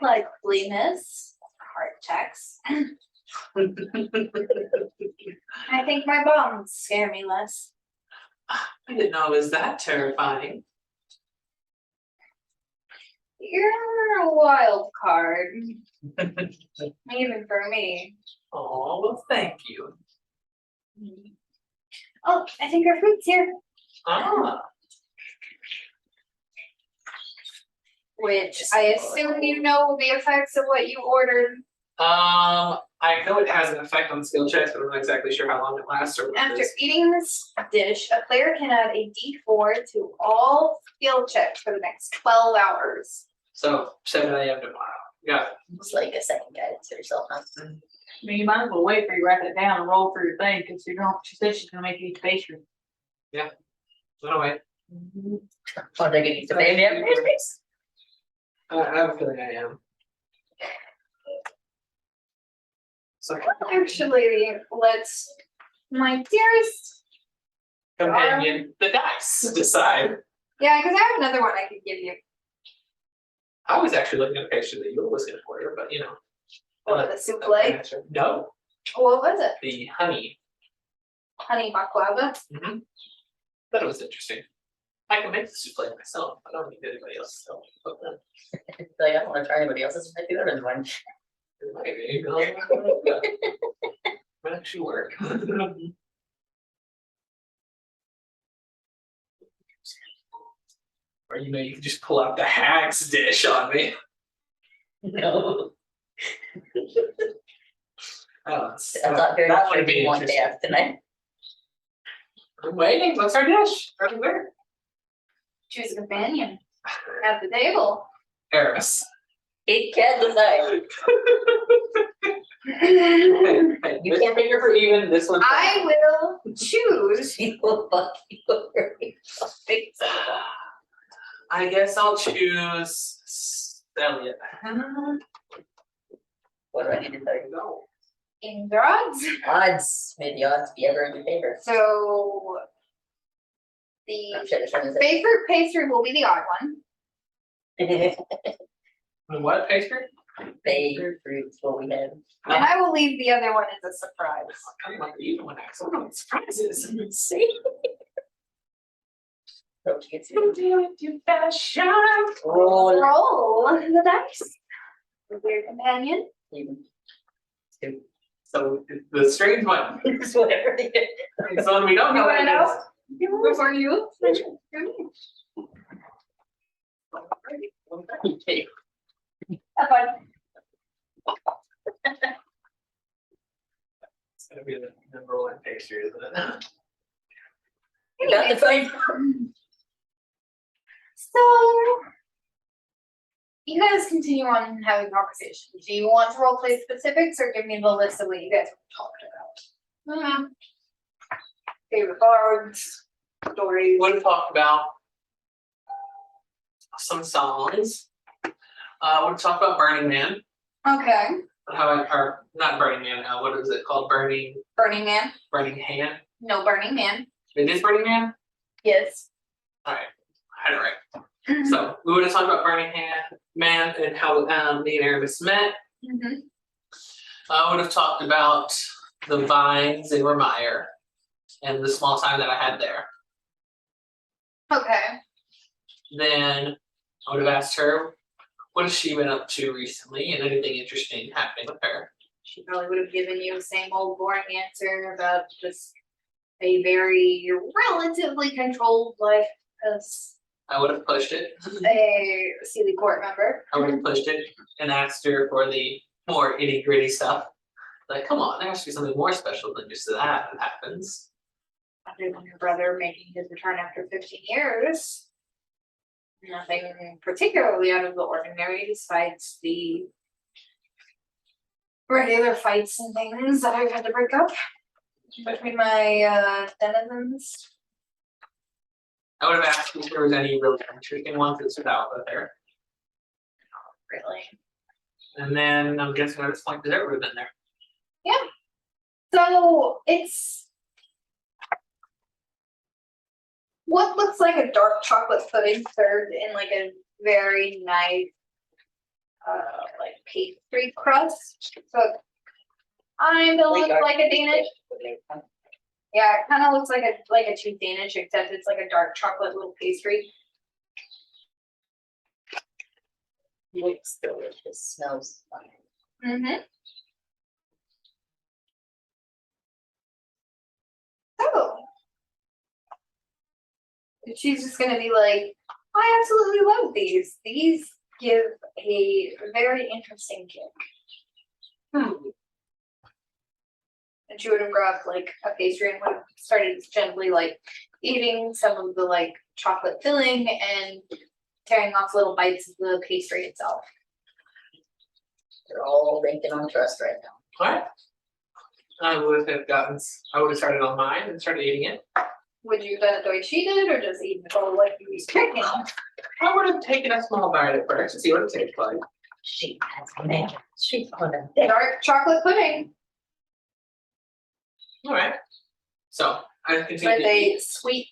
Likeliness, heart checks. I think my bombs scare me less. I didn't know it was that terrifying. You're a wild card, even for me. Oh, well, thank you. Oh, I think our food's here. Ah, Which I assume you know the effects of what you ordered. I know it has an effect on skill checks, but I'm not exactly sure how long it lasts or what it After is. eating this dish, a player can add a d4 to all skill checks for the next 12 hours. So 7 a.m. tomorrow. Got it. It's like a second guidance to yourself, huh? I mean, you might as well wait for you to write it down and roll for your thing, because you don't, she said she's gonna make you eat pastry. Anyway, Are they getting to pay them? I have a feeling I am. So Actually, let's, my dearest, companion, the dice decide. yeah, because I have another one I could give you. I was actually looking at a picture that you was gonna order, but you know. What, the souffle? No, What was it? the honey. Honey baklava? Mm-hmm. Thought it was interesting. I can make the souffle myself. I don't need anybody else's help. But Like, I don't wanna try anybody else's, I do it in one. maybe. Might actually work. Or you know, you can just pull out the hag's dish on me. No. Oh, I'm not very that sure would be you want to interesting. ask tonight. I'm waiting. What's our dish? Everywhere. Choose a companion at the table. Eris. It can't decide. Hey, You can't take her for even this one. I will choose. She will fuck you over. I guess I'll choose Elliot. What do I need to tell you? No. In the odds. Odds, may the odds be ever in your favor. So I'm the sure this one is favorite pastry will be the odd one. What pastry? favorite fruits, what we have. And I will leave the other one as a surprise. Kind of like the even one, actually. I don't know what surprises. See? Don't you get to Do fashion. roll Roll the dice. With your companion. even. Two. So the strange one. It's whatever they get. It's the one we don't know. You what wanna it know? is. Before you. Okay. Have fun. It's gonna be the number one pastry, isn't it? About Anyway, the time. so you guys continue on having conversations. Do you want to role play specifics or give me the list of what you guys talked about? Favorite cards, stories. Would have talked about some songs. Would have talked about Burning Man. Okay. Or not Burning Man. What is it called? Burning Burning Man. Hand. No, Burning Man. It is Burning Man. Yes. All right, I had it right. So we would have talked about Man and how me and Aramis met. Mhm. I would have talked about the vines in Vermeer and the small time that I had there. Okay. Then I would have asked her, what has she been up to recently and anything interesting happening with her? She probably would have given you the same old boring answer about just a very relatively controlled life as I would have pushed it. a Sealy Court member. I would have pushed it and asked her for the more itty gritty stuff. Like, come on, there has to be something more special than just that happens. Other than your brother making his return after 15 years. Nothing particularly out of the ordinary besides the regular fights and things that I've had to break up between my denizens. I would have asked if there was any really interesting ones that stood out with her. Really. And then I'm guessing at this point, dessert would have been there. So it's what looks like a dark chocolate pudding served in like a very nice like pastry crust. So it kind of looks like a Danish. Yeah, it kind of looks like a cheap Danish, except it's like a dark chocolate little pastry. Looks delicious, smells fine. Mm-hmm. So she's just gonna be like, I absolutely love these. These give a very interesting kick. And she would have grabbed like a pastry and would have started gently like eating some of the like chocolate filling and tearing off little bites of the pastry itself. They're all banking on trust right now. What? I would have started on mine and started eating it. Would you have done it the way she did, or just eat it all like you was picking? I would have taken a small bite at first to see what it tastes like. She has made she's on a day. Dark chocolate pudding All right. So I with continue. to a eat. sweet,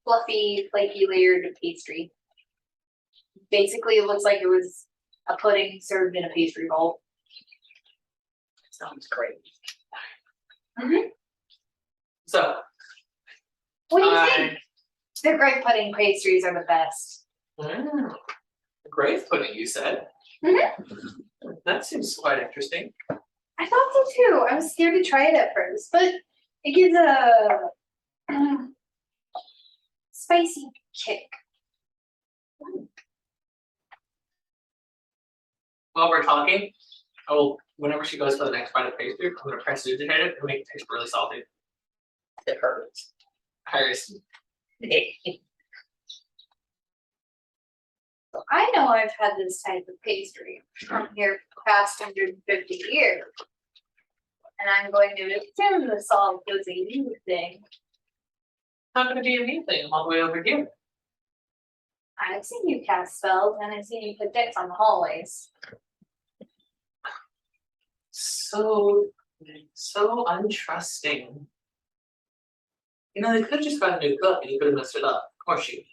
fluffy, flaky layered pastry. Basically, it looks like it was a pudding served in a pastry bowl. Sounds great. So What do you I think? The grape pudding pastries are the best. grape pudding, you said. That seems quite interesting. I thought so too. I was scared to try it at first, but it gives a spicy kick. While we're talking, whenever she goes for the next bite of pastry, I'm gonna press it to hit it and make it taste really salty. It hurts. Hers. I know I've had this type of pastry from here for the past 150 years. And I'm going to assume the salt was a new thing. Not gonna be anything. I'm all the way over here. I've seen you cast spells and I've seen you put decks on the hallways. So untrusting. You know, they could have just got a new cook and you could have messed it up. Of course you.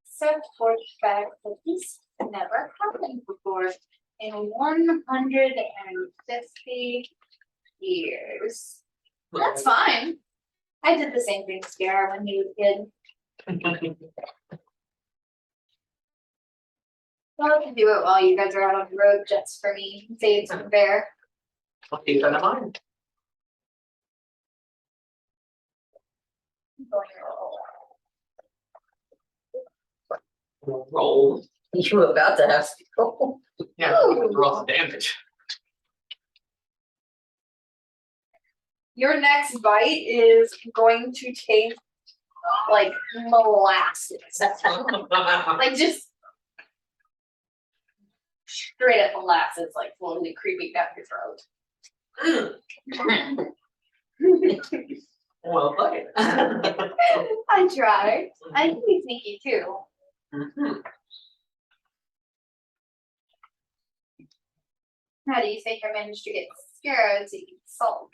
Except for the fact that this never happened before in 150 years. That's fine. I did the same thing to Sierra when he was a kid. Well, I can do it while you guys are out on the road just for me. Say it's fair. I'll keep that in mind. Roll. You were about to have to go. Yeah, roll some damage. Your next bite is going to taste like molasses. Like just straight up molasses, like slowly creeping down your throat. Well played. I tried. I can be sneaky too. How do you think I managed to get Scarrow to eat salt?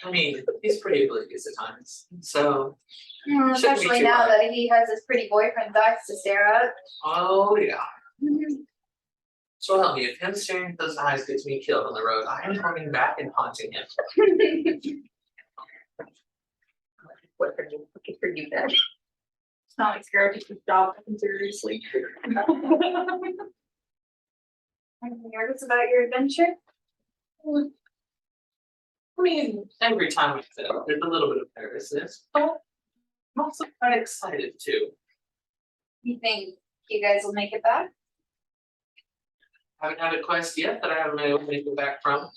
I mean, he's pretty oblivious at times. So, Especially too now hard. that he has his pretty boyfriend's eyes to stare at. oh yeah. So help me, if him staring at those eyes gets me killed on the road, I am coming back and haunting him. What are you looking for you then? It's not like Scarab took his job taken seriously. I'm nervous about your adventure. I mean, every time we fail, there's a little bit of nervousness, but I'm also quite excited too. You think you guys will make it back? I haven't had a quest yet that I haven't been able to make it back from.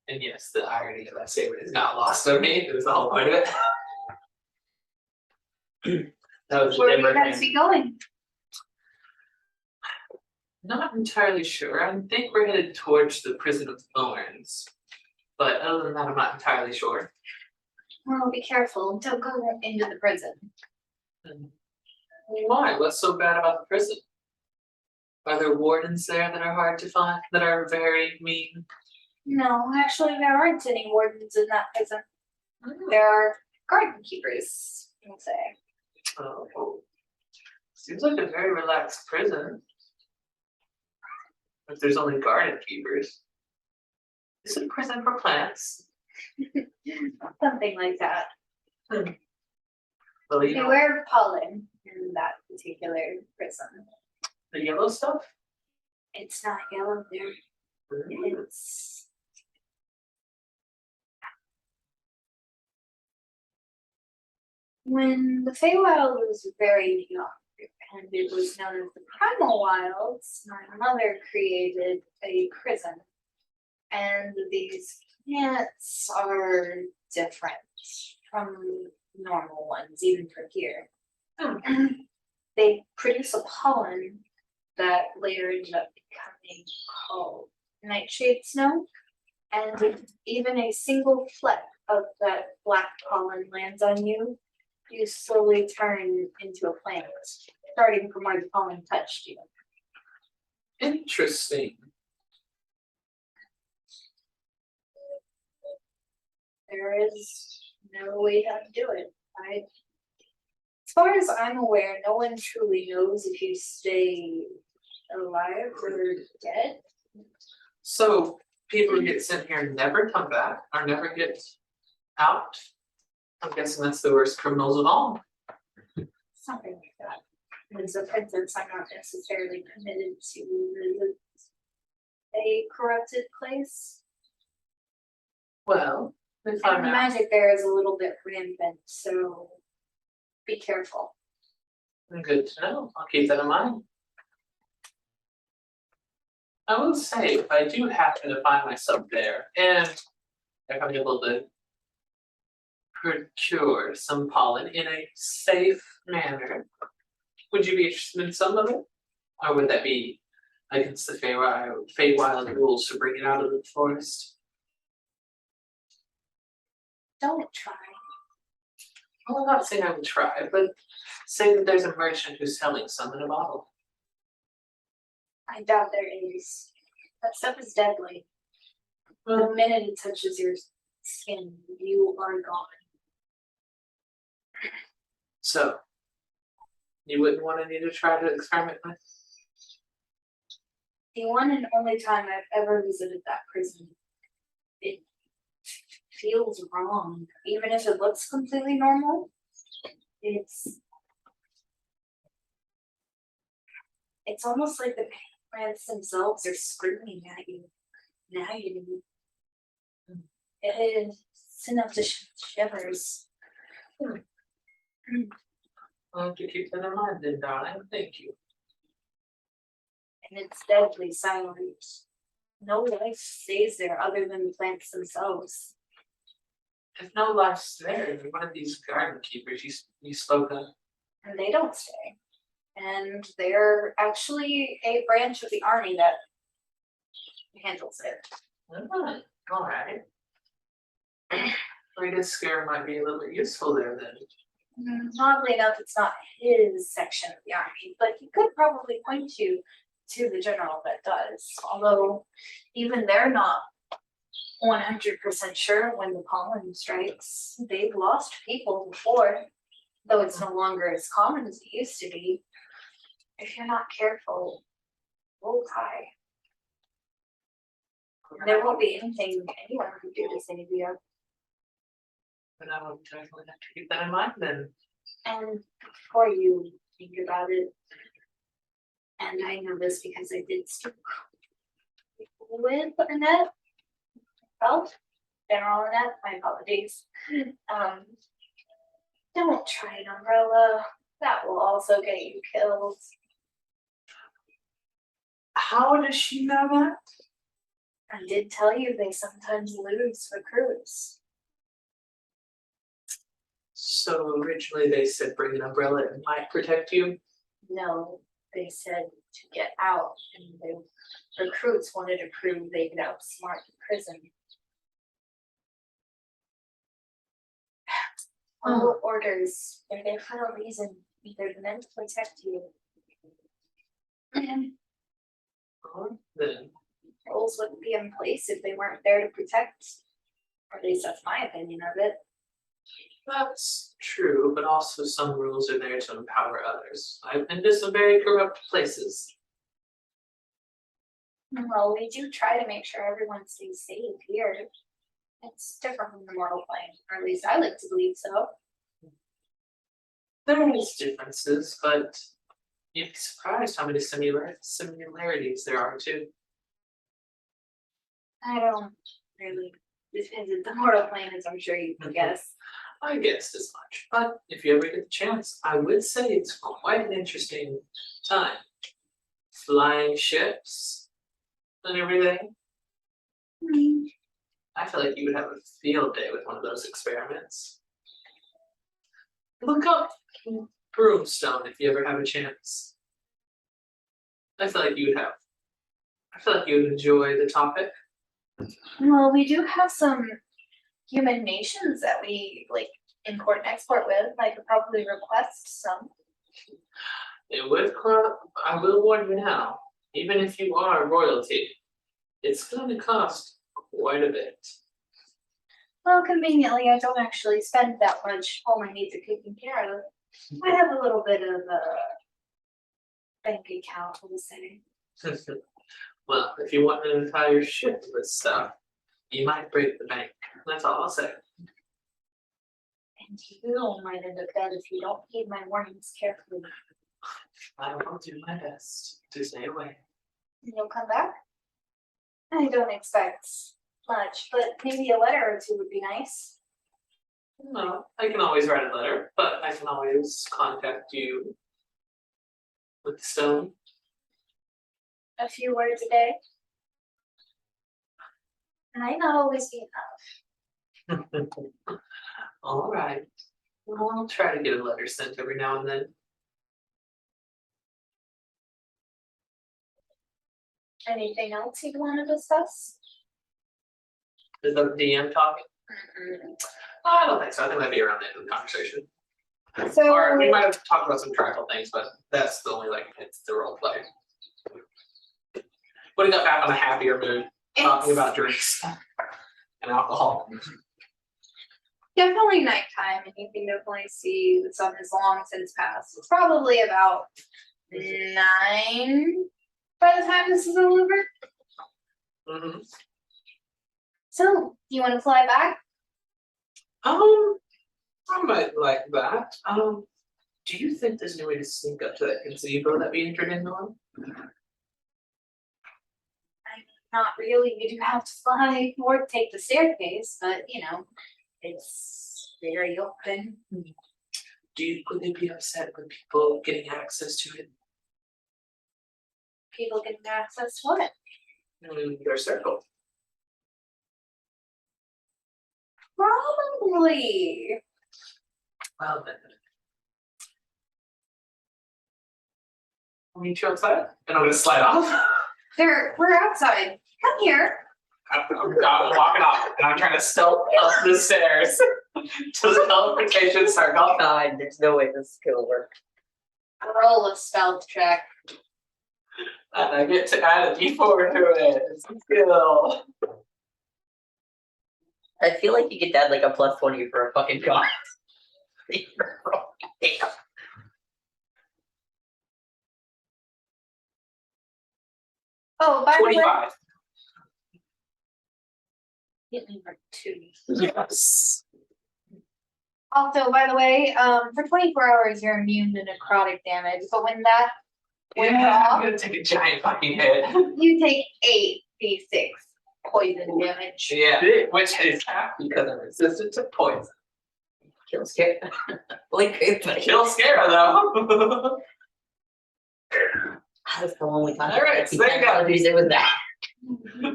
And yes, the irony of that statement is not lost on me. It was the whole point of it. That was Where will you never guys be going? Not entirely sure. I think we're headed towards the Prison of Thorns. But other than that, I'm not entirely sure. Well, be careful. Don't go into the prison. Why? What's so bad about the prison? Are there wardens there that are hard to find, that are very mean? No, actually, there aren't any wardens in that prison. There are garden keepers, you say. Oh. Seems like a very relaxed prison. If there's only garden keepers. Is it a prison for plants? Something like that. Well, you They know, wear pollen in that particular prison. the yellow stuff? It's not yellow there. It's when the Feywild was very young, and it was known as the Primal Wilds, my mother created a prison. And these plants are different from normal ones, even from here. They produce a pollen that later ended up becoming called nightshade snow, and if even a single fleck of that black pollen lands on you, you slowly turn into a plant, starting from where the pollen touched you. Interesting. There is no way how to do it. As far as I'm aware, no one truly knows if you stay alive or dead. So people who get sent here never come back or never get out. I'm guessing that's the worst criminals of all. Something like that. As a princess, I'm not necessarily committed to visit a corrupted place. Well, if And I'm the out. magic there is a little bit rampant, so be careful. Good to know. I'll keep that in mind. I will say, if I do happen to find myself there, and if I'm able to procure some pollen in a safe manner, would you be interested in some of it? Or would that be against the Feywild rules to bring it out of the forest? Don't try. Well, I'm not saying I would try, but say that there's a merchant who's selling some in a bottle. I doubt there is. That stuff is deadly. Well, The minute it touches your skin, you are gone. so, you wouldn't want any to try to experiment with? The one and only time I've ever visited that prison, it feels wrong. Even if it looks completely normal, it's almost like the plants themselves are screaming at you. Now you it's enough to shivers. I'll have to keep that in mind then, darling. Thank you. And it's deadly silent. No life stays there other than the plants themselves. If no life's there, then one of these garden keepers you spoke of. And they don't stay. And they're actually a branch of the army that handles it. All right. I guess Scare might be a little bit useful there then. Oddly enough, it's not his section of the army, but he could probably point you to the general that does. Although even they're not 100% sure when the pollen strikes. They've lost people before, though it's no longer as common as it used to be. If you're not careful, we'll die. And there won't be anything anyone can do to save you. But I will definitely have to keep that in mind then. And before you think about it, and I know this because I did speak with Annette, General Annette, my apologies. Don't try an umbrella. That will also get you killed. How does she know that? I did tell you they sometimes lose recruits. So originally they said bring an umbrella, it might protect you. No, they said to get out, and the recruits wanted to prove they could outsmart the prison. All orders, they're there for a reason. They're meant to protect you. And Well, then, rules wouldn't be in place if they weren't there to protect. Or at least that's my opinion of it. that's true, but also some rules are there to empower others. I've been to some very corrupt places. Well, we do try to make sure everyone stays safe here. It's different from the mortal plane, or at least I like to believe so. There is differences, but you'd be surprised how many similarities there are too. I don't really visit the mortal plane, as I'm sure you can guess. I guessed as much, but if you ever get the chance, I would say it's quite an interesting time. Flying ships and everything. I feel like you would have a field day with one of those experiments. Look up Broomstone if you ever have a chance. I feel like you would have I feel like you would enjoy the topic. Well, we do have some human nations that we like import and export with. I could probably request some. It would cost, I will warn you now, even if you are royalty, it's going to cost quite a bit. Well, conveniently, I don't actually spend that much. All my needs are taken care of. I have a little bit of a bank account, we'll say. Well, if you want an entire ship with stuff, you might break the bank. That's all I'll say. And you might end up dead if you don't heed my warnings carefully. I will do my best to stay away. And you'll come back? I don't expect much, but maybe a letter or two would be nice. No, I can always write a letter, but I can always contact you with the stone. A few words a day. Might not always be enough. All right. Well, I'll try to get a letter sent every now and then. Anything else you'd want to discuss? Is the DM talking? I don't think so. I think that'd be around the end of the conversation. So, Or we might have talked about some tribal things, but that's the only like it's the role play. Putting up back on a happier mood, talking about drinks and alcohol. definitely nighttime, and you can definitely see the sun has long since passed. It's probably about 9 by the time this is all over. Mm-hmm. So, do you want to fly back? I might like that. Do you think there's any way to sneak up to that gazebo that we entered into? Not really. You do have to fly or take the staircase, but you know, it's very open. Would they be upset with people getting access to it? People getting access to it. Their circle. Probably. Well then. I'll meet you outside, and I'm gonna slide off. We're outside. Come here. I'm walking off, and I'm trying to stealth up the stairs to the teleportation circle. God, there's no way this skill work. Roll a stealth check. And I get to add a D4 to it. It's a skill. I feel like you could add like a +20 for a fucking god. Damn. Oh, by the way, 25. get number 2. Yes. Also, by the way, for 24 hours you're immune to necrotic damage, but when that wears Yeah, I'm off, gonna take a giant fucking hit. you take 8d6 poison damage. Yeah, which is half because I'm resistant to poison. Kill scare. Like it's like Kill scare though. that's the only time. All right, so there you go. It was that.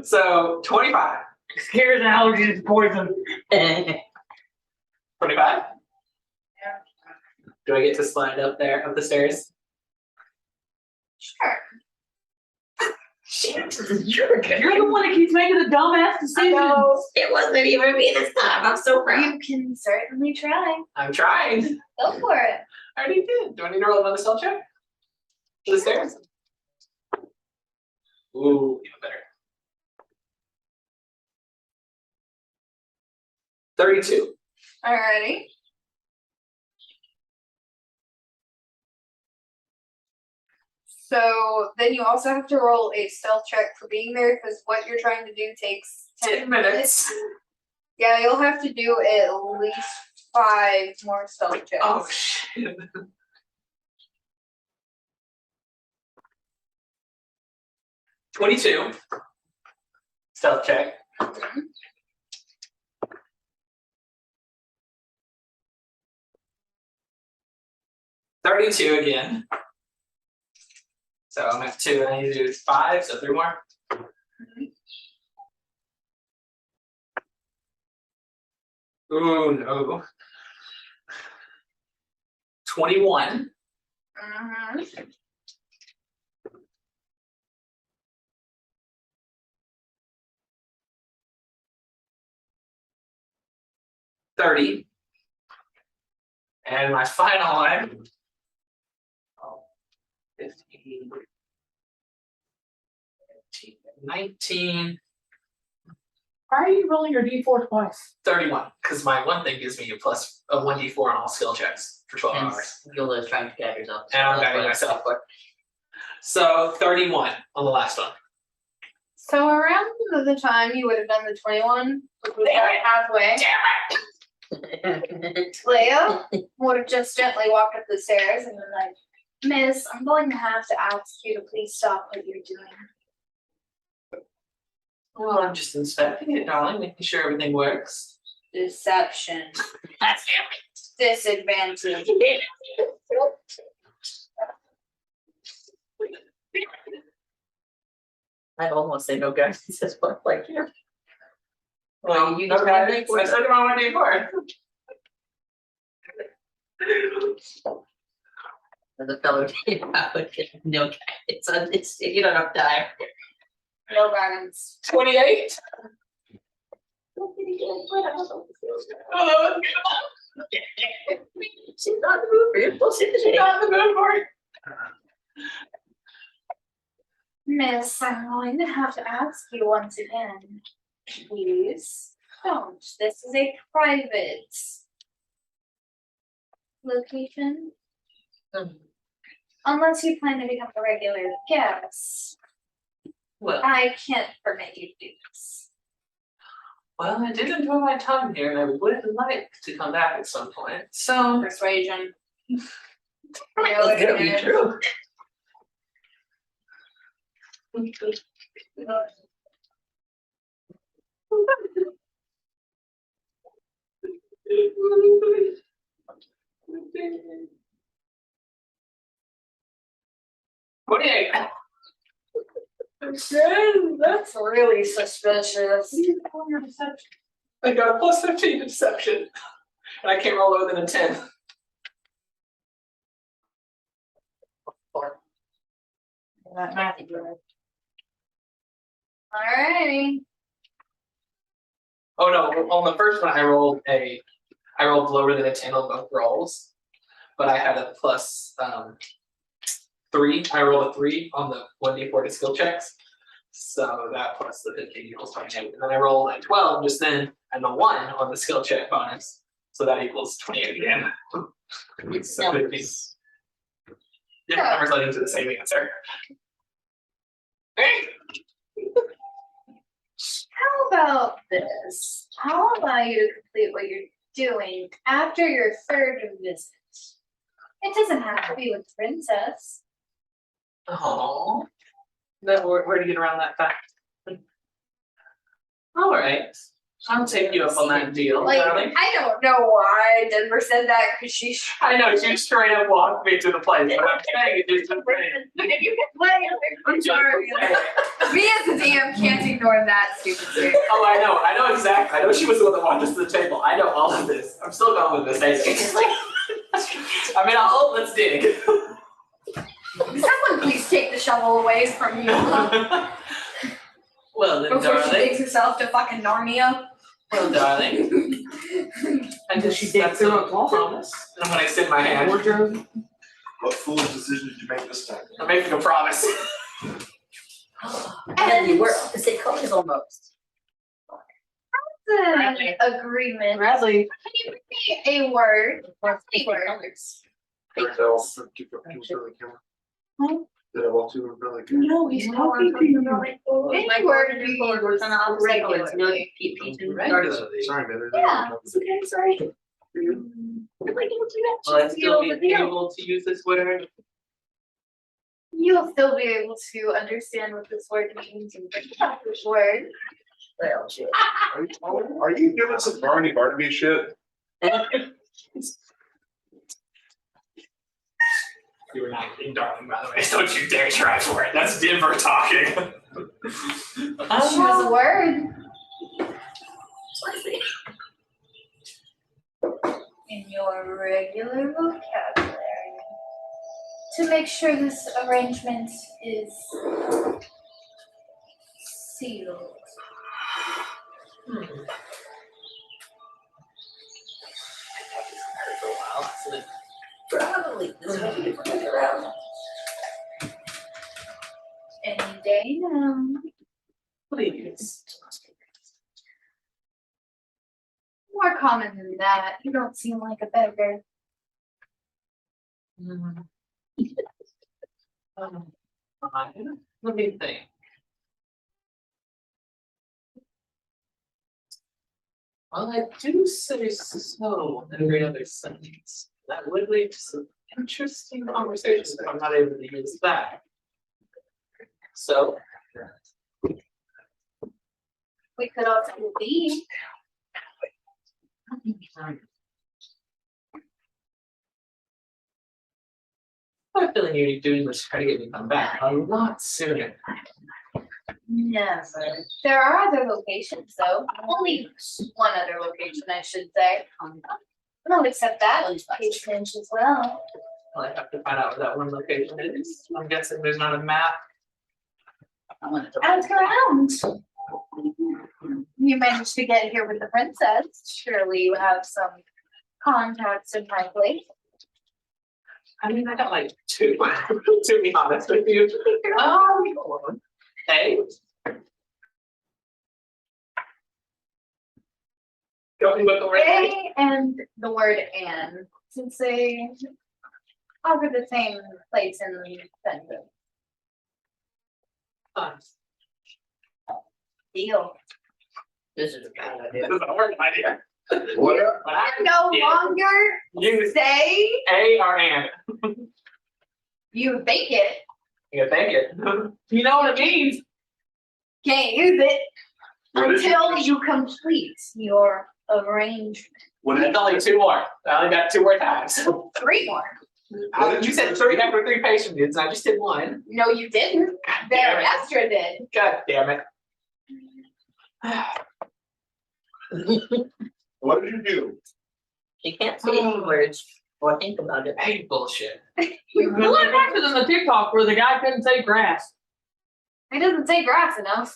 So 25. Scares and allergies to poison. 25? Yeah. Do I get to slide up there, up the stairs? Sure. Shit, you're good. You're the one that keeps making the dumbass decisions. It wasn't even me this time. I'm so proud. You can certainly try. I'm trying. Go for it. I already did. Do I need to roll another stealth check? To the stairs? Ooh, even better. 32. Alrighty. So then you also have to roll a stealth check for being there because what you're trying to do takes 10 minutes. Yeah, you'll have to do at least 5 more stealth checks. Oh shit. $22. Stealth check. 32 again. So I'm at 2, and I need to do 5, so 3 more. Ooh, no. 21. Mhm. 30. And my final one. 15, 19, Why are you rolling your D4 twice? 31. Because my one thing gives me a plus a 1d4 on all skill checks for 12 And hours. Yola's trying to grab yourself. And I'm That's grabbing what- myself. So 31 on the last one. So around the time you would have done the 21, which was about halfway, Leia would have just gently walked up the stairs and been like, Miss, I'm going to have to ask you to please stop what you're doing. Well, I'm just inspecting it, darling, making sure everything works. Deception. Disadvantage. I'd almost say no guidance as well, like here. Well, you no just guidance. have I said I'm on 1d4. The fellow no guidance. It's you don't have time. No guidance. 28. Oh, She's not the mood for it. We'll sit she's not in the mood for it. Miss, I'm going to have to ask you once again. Please don't. This is a private location. Unless you plan to become a regular guest, Well, I can't permit you to do this. I did enjoy my time here, and I would like to come back at some point. So, Persuasion. That's gonna be true. That's really suspicious. I got a plus 15 to deception, and I can't roll lower than a 10. Alrighty. Oh no! On the first one, I rolled lower than a 10 on both rolls, but I had a plus 3. I rolled a 3 on the 1d4 to skill checks, so that plus the 15 equals 28. And then I rolled a 12 just then, and a 1 on the skill check bonus, so that equals 28 again. So it means different numbers leading to the same answer. Hey! How about this? I'll allow you to complete what you're doing after your third visit. It doesn't have to be with Princess. Oh, where to get around that fact? All right, I'll take you up on that deal, Like, darling. I don't know why Denver said that because she's. I know she straight up walked me to the place, but I'm saying it just If you can play, I'm sorry. Me as a DM can't ignore that stupid shit. Oh, I know exactly. I know she was the one that walked us to the table. I know all of this. I'm still going with this. I mean, let's dig. Someone please take the shovel away from you Well then, before she darling. takes herself to fucking Narnia. Well, darling. I guess She digs that's through a a closet? promise. And I'm gonna extend my hand. Wardrobe. What foolish decision did you make this time? I'm making a promise. And we're opposite colors almost. The agreement. Bradley. Can you repeat a word? Keywords. Did I walk too in front of the camera? Huh? Did I walk too in front of the camera? No, he's talking to you. Any word do you use regularly? Regularly. Sorry, man. Yeah, it's okay, sorry. Will I still be able to use this word? You'll still be able to understand what this word means and bring up this word. Well, shit. Are you doing some Barnaby shit? You were not being darling, by the way. Don't you dare try for it. That's Denver talking. Choose a word. In your regular vocabulary. To make sure this arrangement is sealed. Probably. Around. Any day now. Please. More common than that. You don't seem like a beggar. Fine. Let me think. Well, I do say so in every other sentence. That would lead to some interesting conversations if I'm not able to use that. So, We could also leave. I have a feeling you're doing this to try to get me to come back a lot sooner. Never. There are other locations though. Only one other location, I should say. No, except that location as well. Well, I have to find out where that one location is. I'm guessing there's not a map. I wanted to. Ask around. You managed to get here with the princess. Surely you have some contacts in high place. I mean, I got like two, to be honest with you. Hold on. Hey. Don't look over at me. A and the word and, since they offer the same place in the center. Deal. This is a bad idea. This is a work idea. What? But I No yeah. longer You say A or and. you think it, You think it. You know what it means. can't use it What did until you complete your arrangement. What It's did only two more. I only got two more times. 3 more. What did You you said say? 3 after 3 patient needs, and I just did one. No, you didn't. God There, damn it. Esther did. God damn it. What did you do? You can't say any words or think about it. Hey, bullshit. We went back to the TikTok where the guy couldn't say grass. It doesn't say grass enough.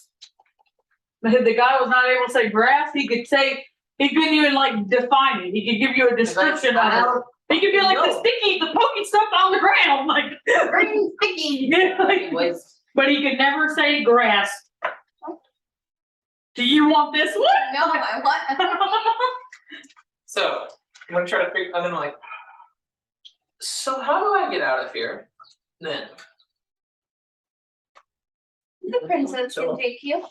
The guy was not able to say grass. He couldn't even like define it. He could give you a description of it. He could be like the sticky, the pokey stuff on the ground, like Green sticky. yeah, like, Anyways, but he could never say grass. Do you want this one? No, I want. So, I'm gonna try to figure, and then I'm like, so how do I get out of here? Then, The princess can take you.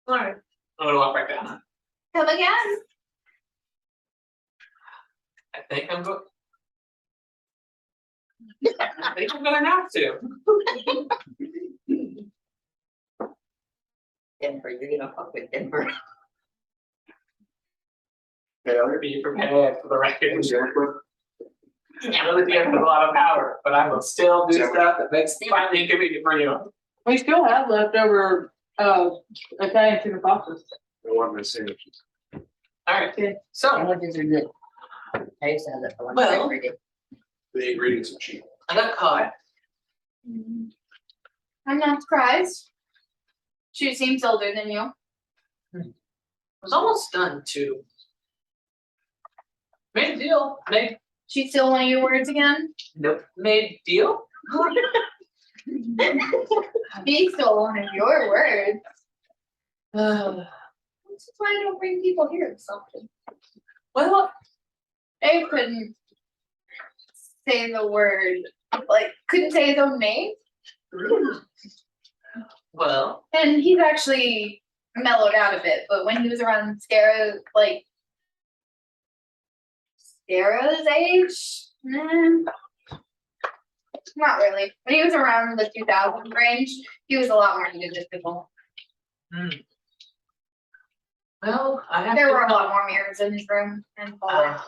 alright. I'm gonna walk back down. Come again. I think I'm going. I think I'm gonna have to. Denver, you're gonna fuck with Denver. Taylor? Be prepared for the record. Jennifer? I really do have a lot of power, but I will still do stuff that makes it slightly inconvenient for you. We still have leftover Italian chicken pastas. I want my sandwiches. Alright, so Sandwiches are good. I used to have that for lunch Well- every day. The ingredients are cheap. I got caught. I'm not surprised. She seems older than you. I was almost done too. Made deal. She still one of your words again? Nope. Made deal. She stole one of your words. Uh, This is why I don't bring people here this often. well, They couldn't say the word, like, couldn't say his own name. well, And he's actually mellowed out a bit, but when he was around Scara's age, not really. When he was around the 2000 range, he was a lot more egotistical. well, I have There to were a come. lot more mirrors in his room and forward.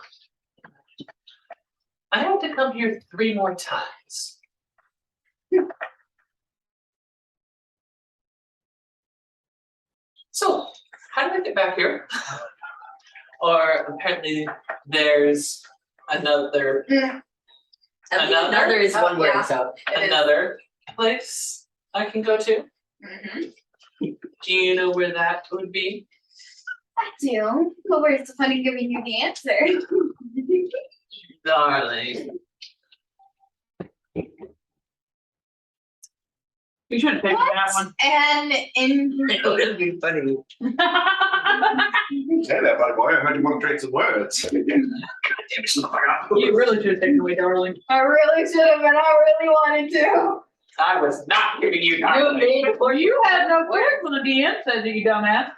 I have to come here 3 more times. So, how do I get back here? Or apparently there's another Another is one word, Yeah. so. It is. another place I can go to. Mhm. Do you know where that would be? I do, but where's the fun in giving you the answer? Darling. You should have picked that one. And in It would be funny. Say that, buddy boy. I heard you want to trade some words. You really should have taken away, darling. I really should have, and I really wanted to. I was not giving you darling. Well, you had no clue when the DM said that, you dumbass.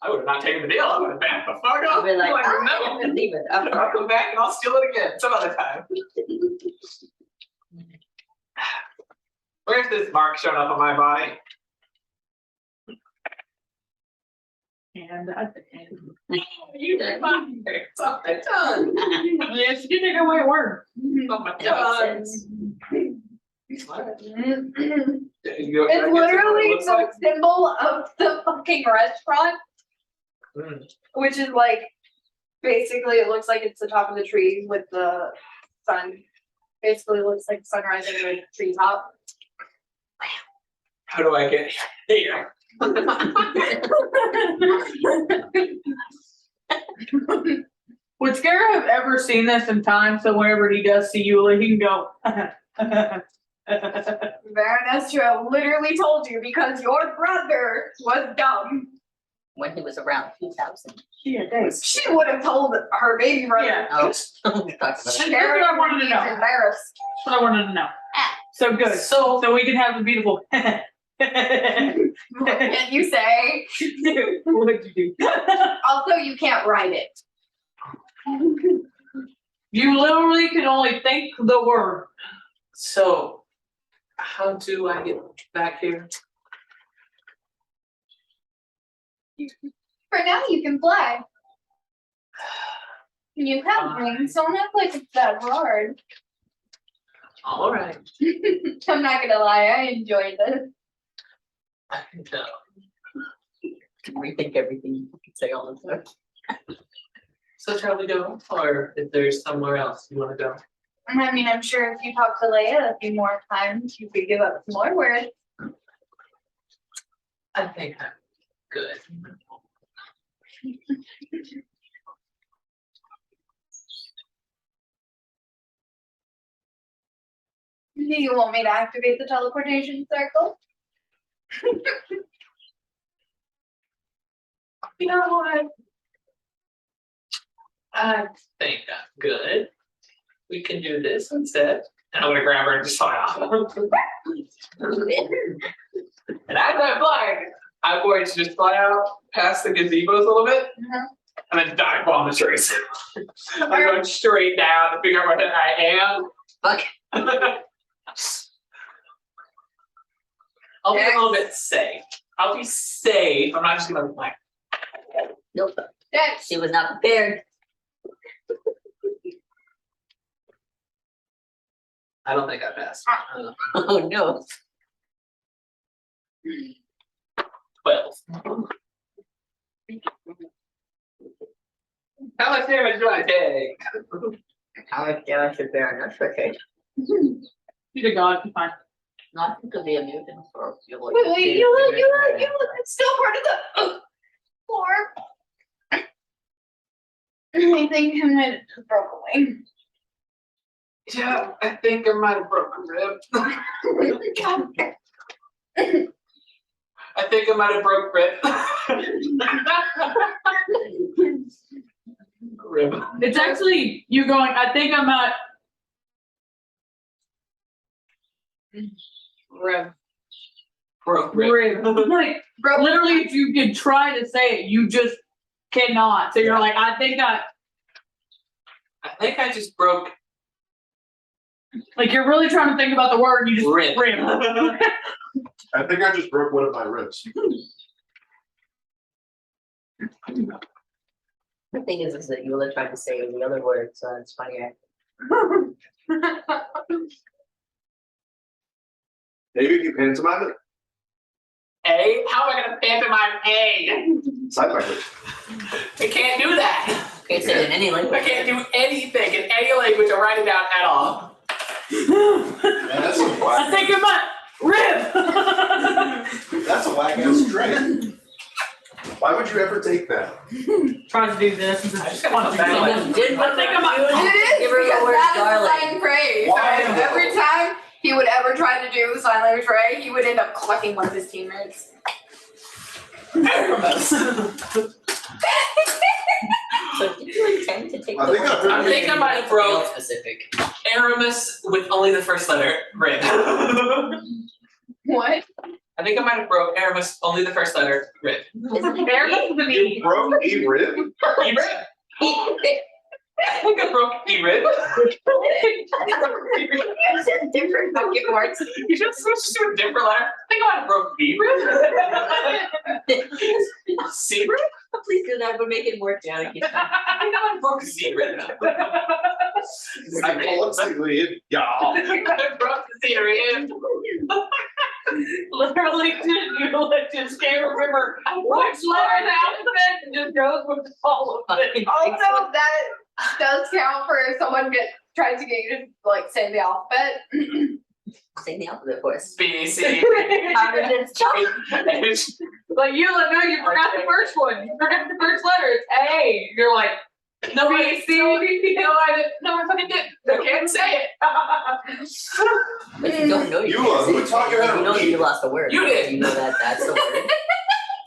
I would have not taken the deal. I would have backed the fuck I'll up. be like, Like, I'm no. gonna leave it. I'm I'll come back and I'll steal it again some other time. Where's this mark showing up on my body? And I You did fine. It's on my tongue. yes, you take away a word. It's on my That tongue. makes sense. It's literally the symbol of the fucking restaurant, which is like, basically it looks like it's the top of the tree with the sun. Basically it looks like sunrise over the treetop. How do I get here? Would Scarab have ever seen this in time, so whenever he does see Eula, he can go. Varanestro literally told you because your brother was dumb. When he was around 2000. Yeah, thanks. She would have told her baby brother. Yeah. Oh, that's what That's what I wanted to know. He's embarrassed. That's what I wanted to know. So good. So we can have a beautiful. What can you say? What'd you do? Also, you can't write it. You literally can only think the word. So, how do I get back here? For now, you can fly. You have wings, so don't act like it's that hard. All right. I'm not gonna lie, I enjoyed this. I can tell. Rethink everything you can say all the time. So shall we go, or if there's somewhere else you want to go? I mean, I'm sure if you talk to Leia a few more times, you could give up some more words. I think I'm good. Do you want me to activate the teleportation circle? You know what? I think I'm good. We can do this instead. And I'm gonna grab her and just fly off. And as I'm flying, I'm going to just fly out past the gazebos a little bit. And then dive bomb the trees. I'm going straight down to figure out where I am. Fuck. I'll be a little bit safe. I'll be safe. I'm not just gonna like. Nope. Dex. She was not prepared. I don't think I passed. Oh no. 12. How much damage do I take? How much damage should bear? That's okay. He's a god, he's fine. Not to be a mutant or you look. Wait, you look, it's still part of the floor. I think I might have just broke a wing. Yeah, I think I might have broken a rib. I think I might have broke rib. Rib. It's actually you going, I think I'm at Rib. Broke rib. rib. Like, literally, if you could try to say it, you just cannot. So you're like, I think I just broke like you're really trying to think about the word, you just rib. I think I just broke one of my ribs. The thing is that Eula tried to say the other word, so it's funny. Maybe if you pantomime it. A? How am I gonna pantomime A? Sign language. I can't do that. Can't say it in any I language. can't do anything in any language or write it down at all. Man, that's a I whack. think I'm at rib. That's a whack ass string. Why would you ever take that? Try to do this. I just gotta come back. I didn't I think I'm It Give is her the because word that is darling. sign praise. Why And though? every time he would ever try to do sign language right, he would end up clucking one of his teammates. So did you intend to take I the think word I heard I think I might have broke specific. Aramis with only the first letter, red. What? I think I might have broke Aramis only the first letter, red. Isn't it Aramis with an You E. broke E-rib? E-red. I think I broke E-red. You said different bucket words. You just switched to a different letter. I think I might have broke E-red. C-red? Please do that, but make it more challenging. I think I might have broke Z-red. Psychologically, yeah. I broke the Z-red. Literally, you just can't remember which letter in the alphabet and just goes with all of it. Also, that does count for if someone tries to get you to like say the alphabet. Say the alphabet for us. B, C, How did it start? H. Like you, no, you forgot the first one. You forgot the first letter. It's A. You're like, no, B, C, no, no, I fucking did. I can't say it. But you don't know you You, can't say who it. taught you how to You know that read? you lost a word. You did. You know that that's the word.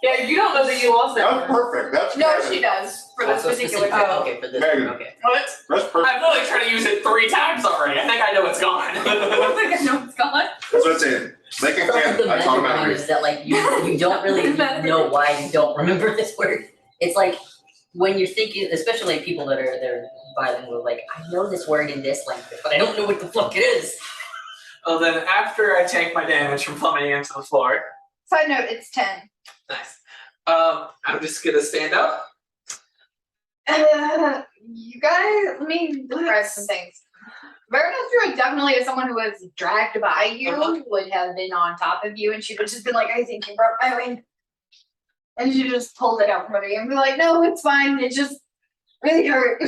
Yeah, you don't know that you lost that. That's perfect. That's No, perfect. she does for this Also particular specific. time. Okay, for this Megan. one, okay. What? That's perfect. I've literally tried to use it 3 times already. I think I know it's gone. I think I know it's gone. That's what I'm saying. Megan That's can. the I taught him magic how to one read. is that like you don't really know why you don't remember this word. It's like when you're thinking, especially like people that are they're bilingual, like I know this word in this language, but I don't know what the fuck it is. Well, then after I take my damage from plummeting into the floor, Side note, it's 10. nice. I'm just gonna stand up. You guys, let me describe some things. Verno's definitely is someone who was dragged by you, Uh-huh. would have been on top of you, and she would just been like, I think you broke my wing. And she just pulled it out from under you and be like, no, it's fine, it just really hurt.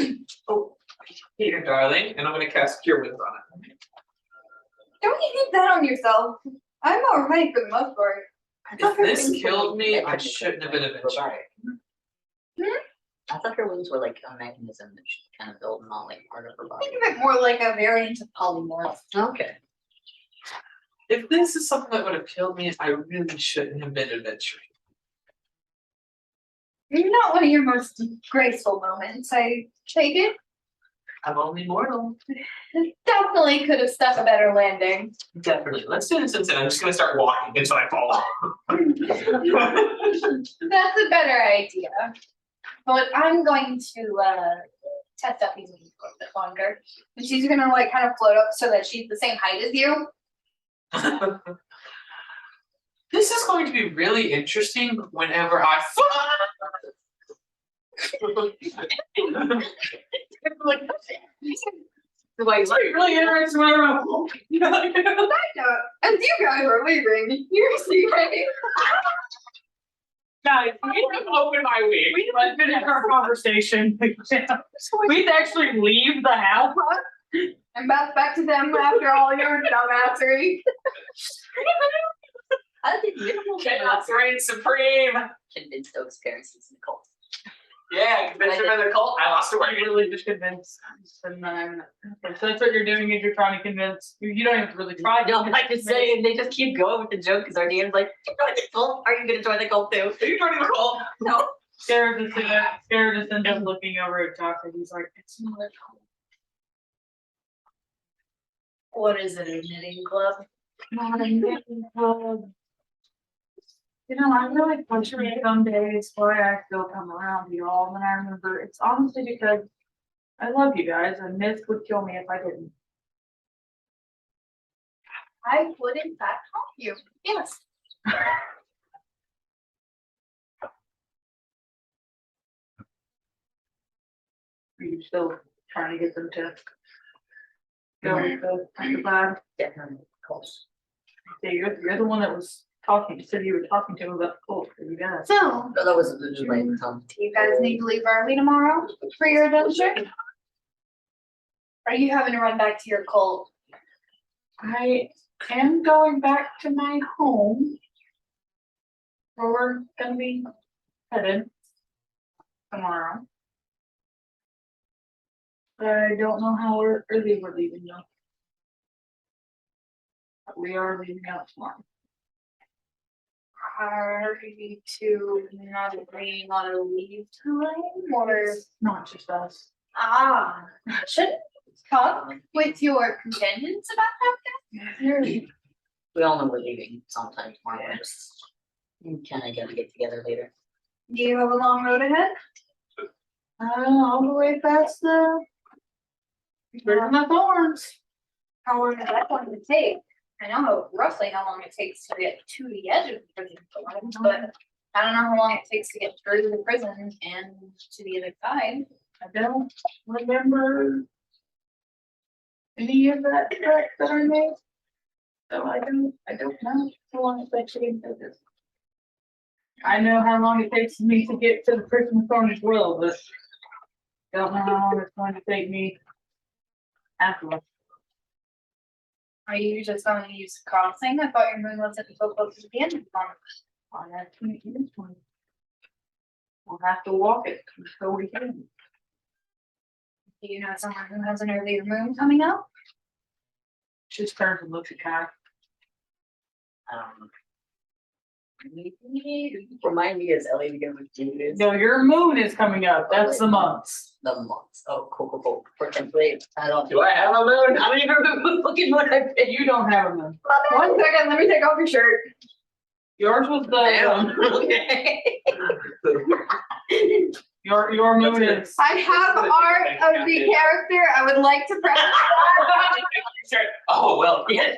Here, darling, and I'm gonna cast Cure Wounds on it. Don't you get that on yourself? I'm alright for the most part. If this killed me, I shouldn't have been a bitch. I thought her wings were like a mechanism that she kind of built and all like part of her body. Think of it more like a variant of polymorph. Okay. If this is something that would have killed me, I really shouldn't have been adventuring. Not one of your most graceful moments, I take it. I'm only mortal. Definitely could have stuck a better landing. Definitely. Let's do this instead. I'm just gonna start walking until I fall. That's a better idea. But I'm going to test out these wings for a bit longer. And she's gonna like kind of float up so that she's the same height as you. This is going to be really interesting whenever I Like, it's really interesting. Side note, as you guys are leaving, you're sleeping. Guys, we didn't open my wig. We didn't finish our conversation. We'd actually leave the house. And back to them after all your dumbassery. I think minimal Chaos reigns supreme. convinced Oak's parents he's in the cult. Yeah, convinced him in the cult. I lost a You're word. really just convinced. And then, okay, so that's what you're doing is you're trying to convince. You don't have to really try. No, I'm just saying they just keep going with the joke because our DM's like, "You join the cult? Are you gonna join the cult too?" Are you joining the cult? No. Sarah just ends up looking over at Doc and he's like, it's not a cult. What is it, a knitting club? Not a knitting club. You know, I really frustrated some days why I still come around you all, and I remember it's honestly because I love you guys, and Myth would kill me if I didn't. I would in fact help you. Yes. Are you still trying to get them to go with the vibe? Definitely cult. Yeah, you're the one that was talking. You said you were talking to him about the cult for you guys. So, No, that was just like do you guys need to leave early tomorrow for your adventure? Are you having to run back to your cult? I am going back to my home. Where we're gonna be headed tomorrow. I don't know how early we're leaving though. But we are leaving out tomorrow. Are you two not agreeing on a leave time or? Not just us. Should talk with your companions about that. We all know we're leaving sometime tomorrow. We're just kind of gonna get together later. Do you have a long road ahead? All the way past the. There's my thorns. How long is that going to take? I know roughly how long it takes to get to the edge of the prison, but I don't know how long it takes to get through the prison and to the other side. I don't remember any of that trek that I made. So I don't know how long it takes to get to this. I know how long it takes me to get to the prison farm as well, but don't know how long it's going to take me afterwards. Are you just going to use crossing? I thought your moon wasn't so close to the end of the month. I'll have to meet this one. We'll have to walk it until we can. Do you know someone who has an earlier moon coming up? Just turns and looks at Kai. Remind me, is Ellie gonna do this? No, your moon is coming up. That's the months. The months. Oh, cool. For template, I don't. Do I have a moon? I don't even remember the fucking one I picked. You don't have a moon. 1 second, let me take off your shirt. Yours was the Okay. your moon is. I have art of the character. I would like to press Sure. Oh, well, yeah.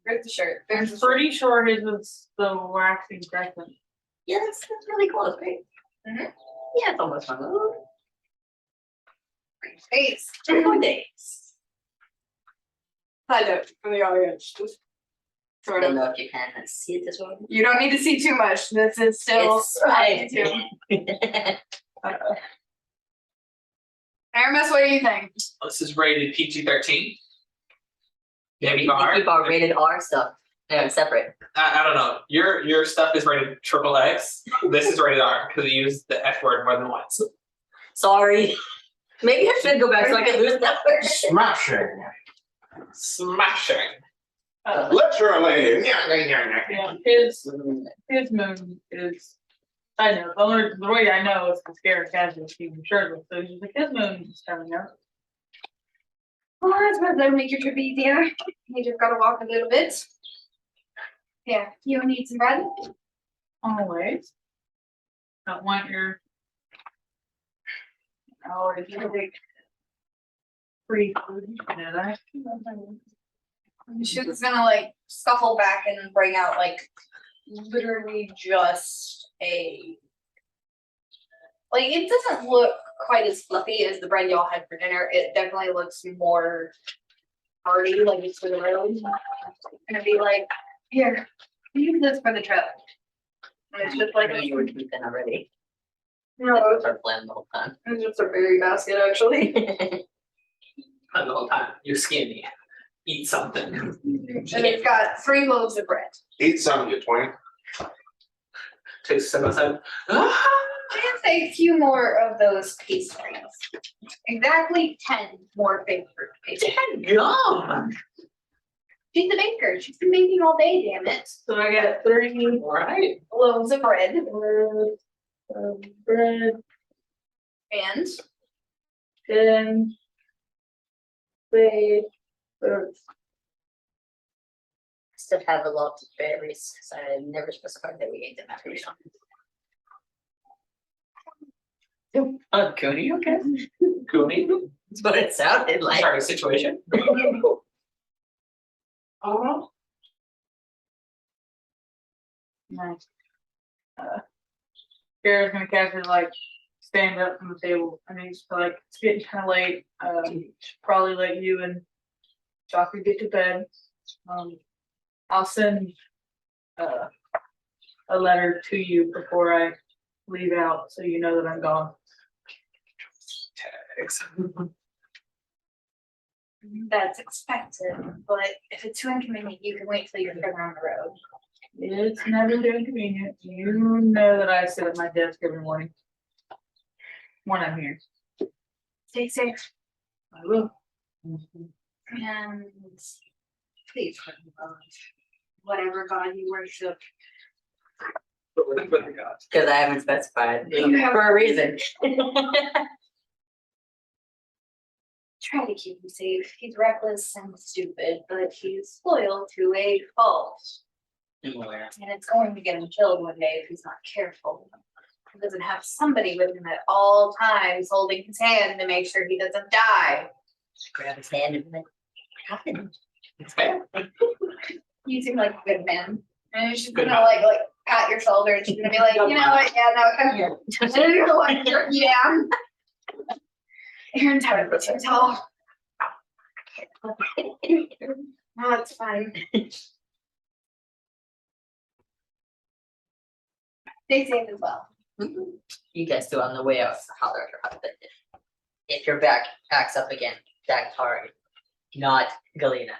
Where's the shirt? I'm pretty sure his is the waxing crescent. Yeah, that's really close, right? Mhm. Yeah, it's almost fun. Face. 4 days. I know, for the audience, just I sort don't of. know if you can see it this way. You don't need to see too much. This is still. Aramis, what do you think? This is rated PG-13. Maybe We R. keep our rated R stuff separate. I don't know. Your stuff is rated XXX. This is rated R because you use the F word more than once. Sorry. Maybe I should go back so I can lose that word. Smashing. Smashing. Literally. Yeah, his moon is. I know the way I know is the scary casual Steven shirtless. So he's like his moon is coming up. Well, I suppose that would make your trip easier. You just gotta walk a little bit. Yeah, you need some bread? Always. Don't want your. Always take free food. You know that. She's gonna like scuffle back and bring out like literally just a. Like it doesn't look quite as fluffy as the bread y'all had for dinner. It definitely looks more hearty, like it's for the road. It's gonna be like, here, use this for the trip. And it's just like I knew you were keeping already. no, That's our plan the whole time. it's just a berry basket actually. Not the whole time. You're skinny. Eat something. And it's got 3 loaves of bread. Eat some, you 20. Take a sip outside. And a few more of those pastries. Exactly 10 more baked fruit pastries. Yum. She's the baker. She's been baking all day, damn it. So I got 3 All right. Loaves of bread. loaves of bread, And 10 baked fruits. Still have a lot of berries, so I never specified that we ate them after we shot. Cooney, okay. Cooney. That's what it sounded like. Sorry, situation. Oh. Nice. Kara's gonna casually like stand up from the table and he's like, it's getting kind of late. Should probably let you and Joffrey get to bed. I'll send a letter to you before I leave out so you know that I'm gone. Tags. that's expected. But if it's too inconvenient, you can wait till you're further on the road. It's never been convenient. You know that I sit at my desk every morning. When I'm here. Stay safe. I will. And please put me on whatever God you worship. Cause I haven't specified You have- for a reason. Try to keep him safe. He's reckless and stupid, but he's loyal to a fault. I'm aware. And it's going to get him killed one day if he's not careful. He doesn't have somebody with him at all times holding his hand to make sure he doesn't die. Grab his hand and be like, what happened? It's fair. You seem like a good man. And she's Good gonna man. like pat your shoulder and she's gonna be like, you know what, yeah, no, come here. And then you're the one to jerk you down. You're entirely too tall. No, it's fine. Stay safe as well. You guys do on the way out, holler at her. If your back acts up again, that's hard. Not Galena.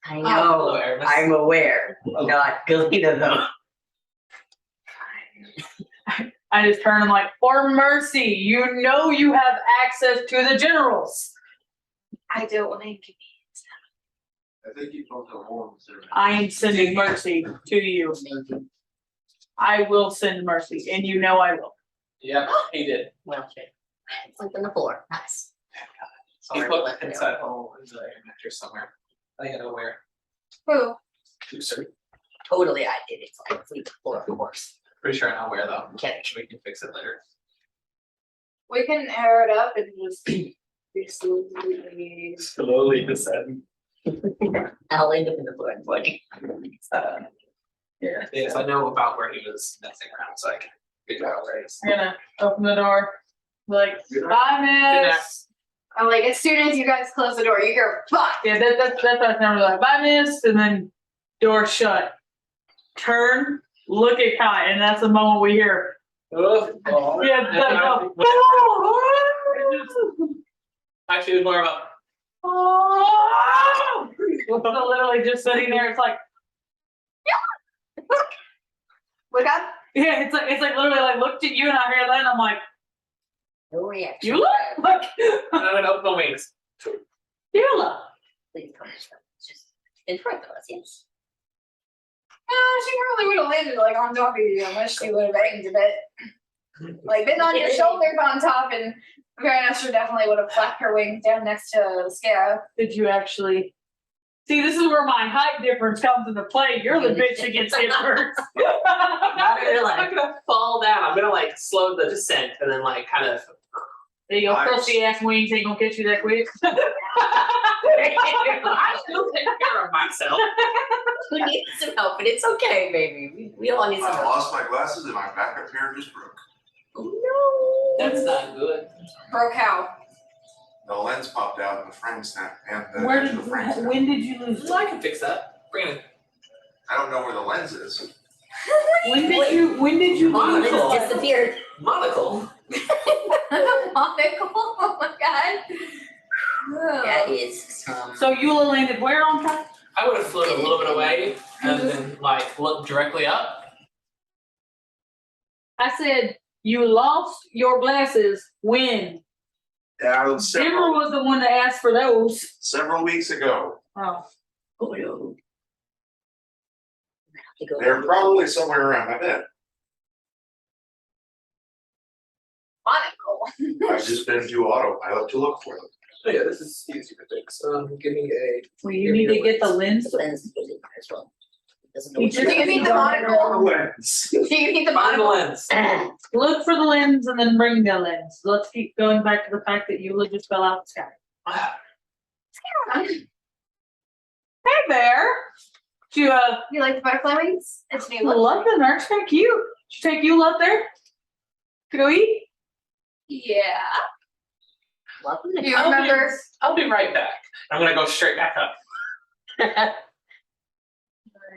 I know, awareness. I'm aware. Not Galena though. I just turn and like, for mercy, you know you have access to the generals. I don't want to inconvenience I think you both are warm. I am sending mercy to you. Maybe. I will send mercy, and you know I will. Yep, he did. Well, okay. Sleep on the floor. Nice. He Sorry, put left the it inside hole in the air mattress somewhere. I don't know where. Who? Too soon. Totally, I did it. So I sleep on the floor, of course. Pretty sure I know where though. Okay. We can fix it later. We can air it up and just be slowly. Slowly descend. I'll end up in the floor and body. Yeah. Yes, I know about where he was messing around, so I can figure out where he's. I'm gonna open the door. Like, bye, miss. I'm like, as soon as you guys close the door, you hear fuck. Yeah, that's what I remember. Like, bye, miss, and then door shut. Turn, look at Kai, and that's the moment we hear. Oh, Yeah, Actually, it was more of a. oh, so literally just sitting there. It's like, Wake up. yeah, it's like literally like looked at you, and I hear that, and I'm like, No reaction. you look like I'm gonna open my wings. you look. Please come. It's just in front of us, yes. She probably would have landed like on top of you unless she would have aimed a bit. Like been on your shoulders on top, and Grandmaster definitely would have flapped her wings down next to the scarab. Did you actually? See, this is where my height difference comes into play. You're the bitch that gets hit first. I'm not gonna fall down. I'm gonna like slow the descent and then like kind of. There you go, Nice. crusty ass wings ain't gonna catch you that quick. I still take care of myself. We need some help, but it's okay, baby. We all need some I help. lost my glasses and my backup pair just broke. Oh That's not good. Broke how? The lens popped out and the frame snapped and the Where edge did of the frame snapped. when did you lose So I it? can fix that. Bring it. I don't know where the lens is. When did you no! lose It Monocle. it? disappeared. Monocle. Monocle. Oh my god. That is some. So Eula landed where on top? I would have floated a little bit away and then like looked directly up. I said you lost your glasses when? Yeah, Denver was the one that asked for those. several weeks ago. Oh. Oh no. They're probably somewhere around my bed. Monocle. I've just been to autopilot to look for them. Oh yeah, this is easy to fix. Give me a. Well, you need to get the lens. The lens was in there as well. Doesn't know You what just Do you need the monocle? Lens. Do you need the Find the monocle? lens. Look for the lens and then bring the lens. Let's keep going back to the fact that Eula just fell out the sky. Hey there. Did you You like the butterfly wings? It's new. love them? Aren't kind of cute? Should take Eula up there to go eat? Yeah. Welcome Do to you remember? I'll be right back. I'm gonna go straight back up. Wanna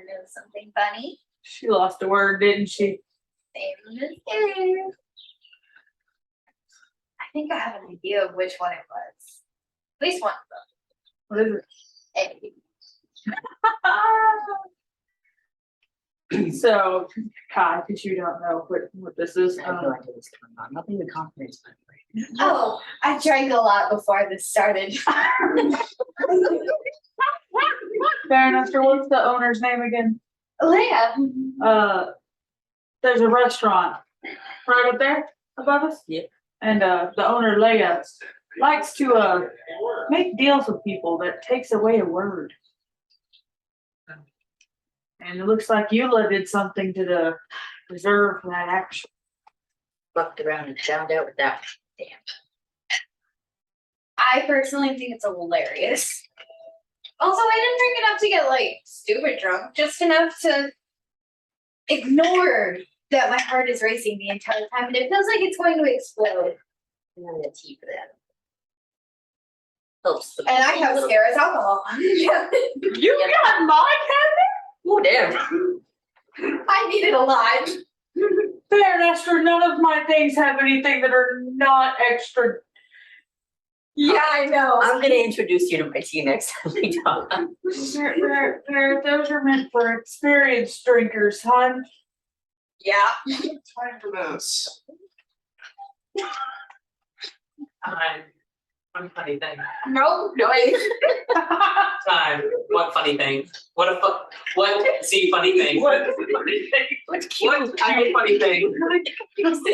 do something funny? She lost a word, didn't she? Same as you. I think I have an idea of which one it was. At least one of What is it? them. A. So, Kai, because you don't know what this is. I have no idea what's going on. Nothing in confidence, by the way. Oh, I drank a lot before this started. Baron Esther, what's the owner's name again? Leia. There's a restaurant right up there above us. Yeah. And the owner, Leia, likes to make deals with people that takes away a word. And it looks like Eula did something to the reserve for that action. Fucked around and found out with that. Damn. I personally think it's hilarious. Also, I didn't drink enough to get like stupid drunk, just enough to ignore that my heart is racing the entire time and it feels like it's going to explode. And then the tea for that. Helps. And I have scare as alcohol. Yeah. You got mine, Oh, damn. I needed a lot. Baron Esther, none of my things have anything that are not extra. Yeah, I know. I'm gonna introduce you to my tea next time we talk. Those are meant for experienced drinkers, hon. Yeah. Time for this. One funny thing. Nope. No. Time. One funny thing. What see funny thing? What funny thing? What cute funny thing?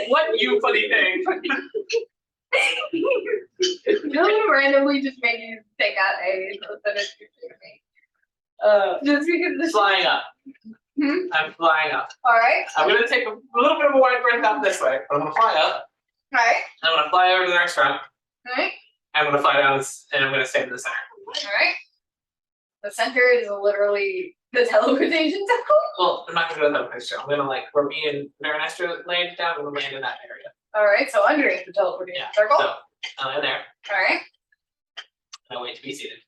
What you funny thing? Really randomly just made you take out A instead of me. Just because this. Flying up. Hmm? I'm flying up. All right. I'm gonna take a little bit of a wide breath out this way. I'm gonna fly up. All right. I'm gonna fly over to the restaurant. All right. I'm gonna fly down and I'm gonna stay in the center. All right. The center is literally the teleportation zone. Well, I'm not gonna go to that picture. I'm gonna where me and Baron Esther landed down, I'm gonna land in that area. All right. So underneath the teleportation Yeah. circle. So I'm in there. All right. And I wait to be seated.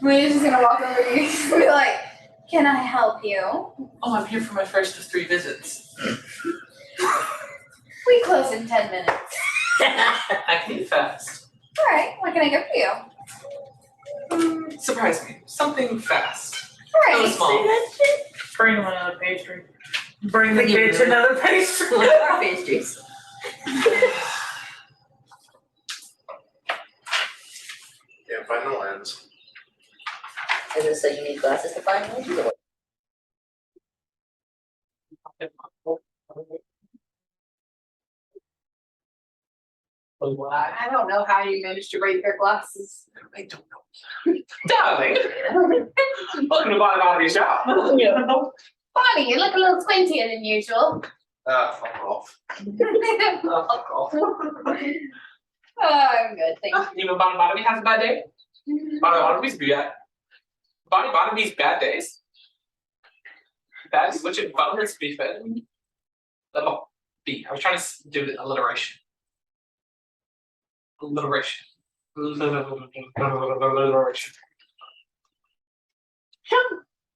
We're just gonna walk over to you and be like, "Can I help you?" Oh, I'm here for my first of 3 visits. We close in 10 minutes. I can eat fast. All right. What can I get for you? Surprise me. Something fast. All Really right. small. Bring him another pastry. Bring the kids another pastry. Our pastries. Can't find the lens. Is it so you need glasses to find one? I don't know how you managed to break your glasses. I don't know. Darling! Welcome to Bobby's shop. Bonnie, you look a little squintier than usual. Fuck off. Oh, I'm good, thank you. You know Bobby has a bad day? Bobby's Bobby's bad days. Bad which Bobby's be fed. Little B. I was trying to do the alliteration. Alliteration.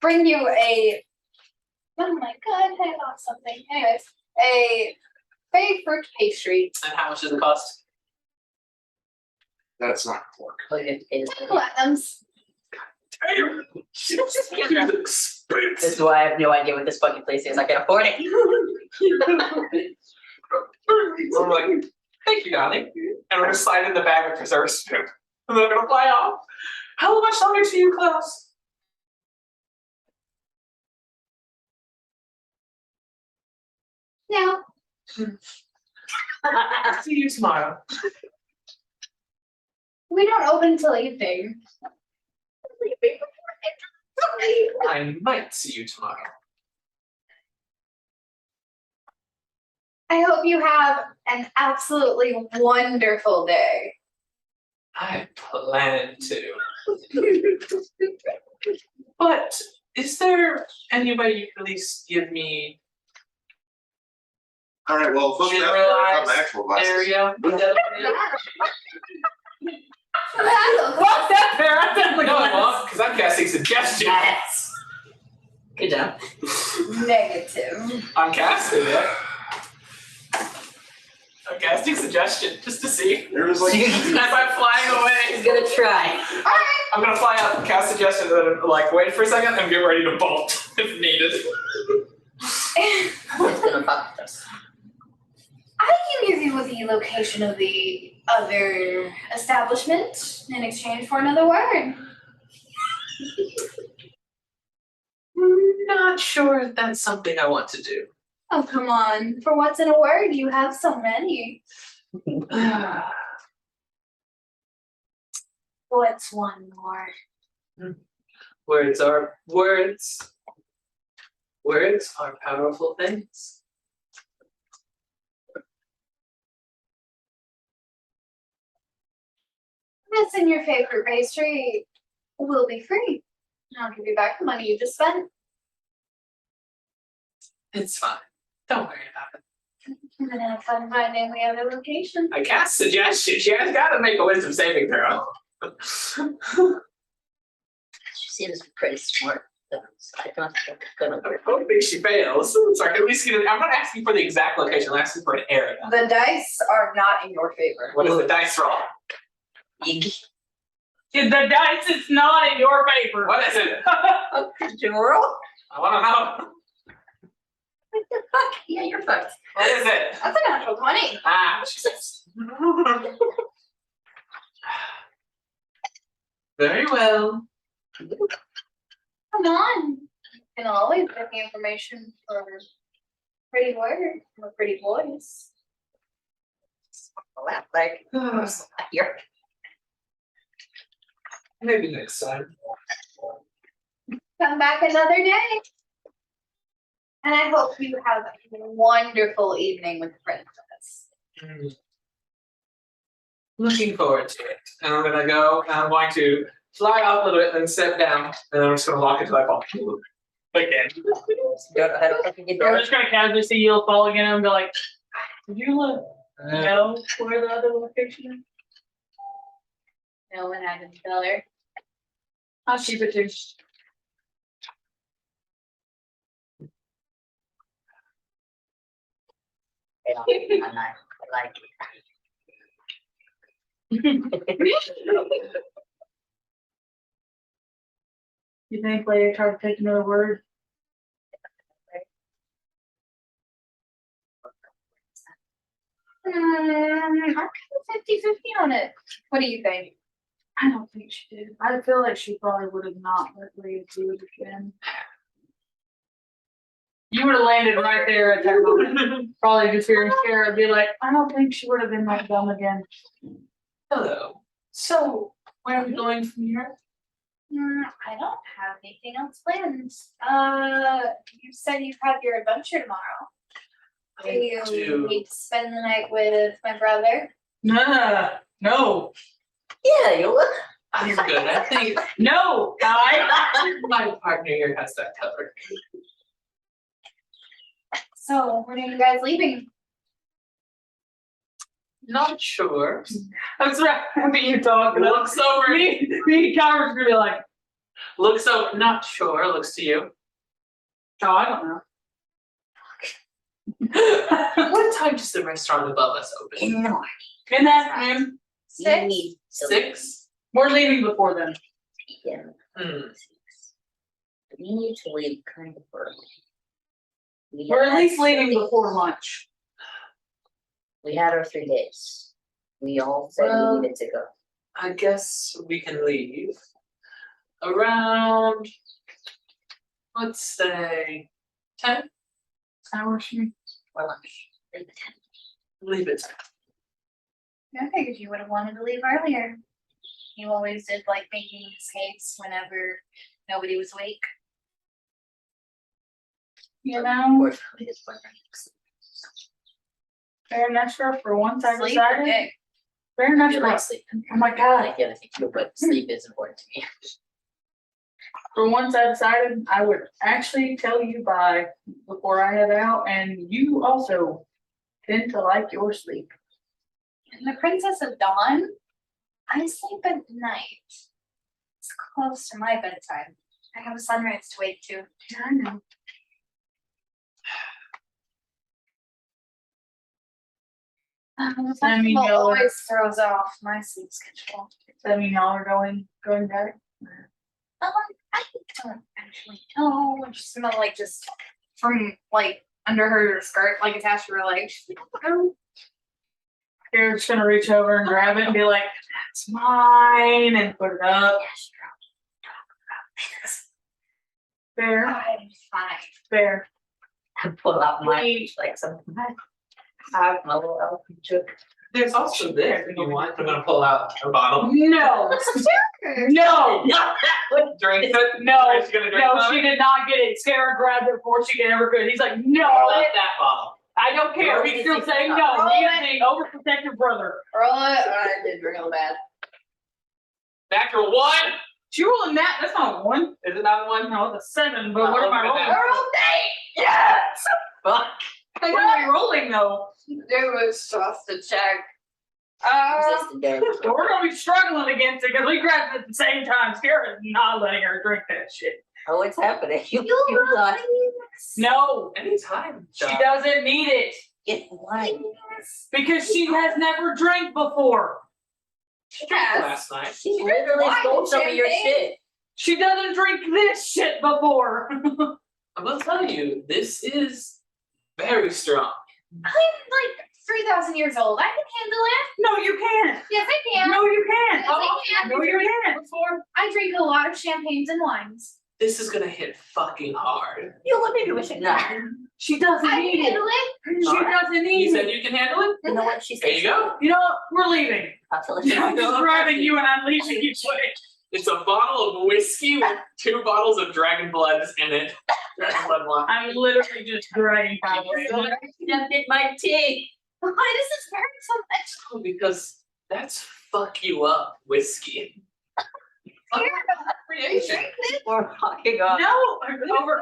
Bring you a. Oh my god, I lost something. Anyways, a fake fruit pastry. And how much does it cost? That's not pork. Oh, you have to pay this. Platinums. Damn! This is why I have no idea what this fucking place is. I can afford it. I'm like, thank you, darling. And we're gonna slide in the bag of preserves. And they're gonna fly off. How much longer to you, Klaus? No. See you tomorrow. We don't open till evening. I might see you tomorrow. I hope you have an absolutely wonderful day. I plan to. But is there any way you can at least give me Alright, well, fuck that. Generalized I'm actual glasses. area? Fuck that pair. I definitely No, I want won't, because I'm casting suggestion. Yes. Good job. Negative. I'm casting it. casting suggestion just to see. There was like, As I'm flying He's away, gonna try. I'm gonna fly up, cast suggestion, and then like wait for a second and get ready to bolt if needed. It's gonna fuck with us. I can give you the location of the other establishment in exchange for another word. Not sure if that's something I want to do. Oh, come on. For what's in a word, you have so many. What's one more? Words are words. Words are powerful things. What's in your favorite pastry will be free. I'll give you back the money you just spent. It's fine. Don't worry about it. And then have fun finding the other location. I cast suggestion. She has got to make a wisdom saving throw. She seems pretty smart. So I don't think it's gonna I work. don't think she fails. So I can at least get it. I'm not asking for the exact location. I'm asking for an area. The dice are not in your favor. What is the dice roll? You The dice is not in your favor. What is it? did you roll? I want to know. What the fuck? Yeah, you're fucked. What is it? That's a natural 20. Ah, Jesus. Very well. Come on. You can always get the information for pretty word from a pretty voice. Laugh like you're Maybe next time. Come back another day. And I hope you have a wonderful evening with the princess. Looking forward to it. And I'm gonna go. And I'm going to fly off a little bit, then step down, and I'm just gonna walk into my ball. Again. don't know how to fucking get I'm down. just gonna casually see you fall again and be like, did you know where the other location is? No one had to tell her. I'll keep it too. I'm not like You think later try to take another word? I'm kind of 50-50 on it. What do you think? I don't think she did. I feel like she probably would have not let Leah do it again. You would have landed right there at that moment. Probably just hearing Kara be like, I don't think she would have been that dumb again. Hello. So, where are we going from here? I don't have anything else planned. You said you have your adventure tomorrow. Do you need to spend the night with my brother? No. yeah, you'll I'm good. I think No, my partner here has that covered. So when are you guys leaving? Not sure. That's right. I mean, you talking. Looks over. Me and Kyra's gonna be like, Looks over. Not sure. Looks to you. oh, I don't know. What time does the restaurant above us open? in the morning. In the afternoon, You 6? need to 6? we're leaving before then. PM. Hmm. We need to leave kind of early. We We're had at least leaving 3 days. before lunch. We had our 3 days. We all said Well- we needed to go. I guess we can leave around, let's say, 10. Hours for me. For lunch. Leave at 10. Leave it. I figured you would have wanted to leave earlier. You always did like making escapes whenever nobody was awake. You know, Unfortunately, his boyfriend. fair extra for once I Sleep or decided. dick? Fair I enough. do like sleeping. Oh my I god. like everything too, but sleep is important to me. For once I decided I would actually tell you bye before I head out, and you also tend to like your sleep. In the Princess of Dawn, I sleep at night. It's close to my bedtime. I have a sunrise to wake to. Yeah, I know. I mean, Festival y'all are- always throws off my sleep schedule. Does that mean y'all are going back? I don't actually know. I just smell like just from like under her skirt, like attached to her leg. She's like, oh, You're just gonna reach over and grab it and be like, "That's mine," and put it up. Fair, I'm fine. fair. I pull out my, Wait. like something. I have my little elephant joke. There's also this if you want. I'm gonna pull out a bottle. No, no, Drink it. no, Is she gonna drink no, some? she did not get it. Sarah grabbed it before she ever could. He's like, Not no, that bottle. I don't care. No, He's still it's- saying no. He is the overprotective brother. Roll it. I did real bad. Natural one. She rolling that. That's not a 1. Is it not one? No, it's a 7. But what am I look at rolling? that. Roll Yes. Fuck. What am I rolling though? It was just a check. Existed there. So we're gonna be struggling against it because we grabbed it at the same time. Sarah is not letting her drink that shit. Oh, it's happening. You lost. No, Anytime. she doesn't need it Get wine. because she has never drank before. Yes. Last night. She literally wine stole and some of your champagne. shit. She doesn't drink this shit before. I will tell you, this is very strong. I'm like 3,000 years old. I can handle it. No, you can't. Yes, I can. No, you can't. Yes, I can. No, you can't. Before, I drink a lot of champagnes and wines. this is gonna hit fucking hard. You look into it. No. She doesn't I need can it. handle it. She doesn't need You it. said you can handle it? You know what she said? There you go. You know what? We're leaving. I'll tell her. I'm just driving you and I'm leaving you. It's a bottle of whiskey with 2 bottles of dragon bloods in it. Dragon blood wine. I'm literally just dragging you. Jumped in my tea. Why does this hurt so much? Because that's fuck you up whiskey. Creation. We're fucking off. No, over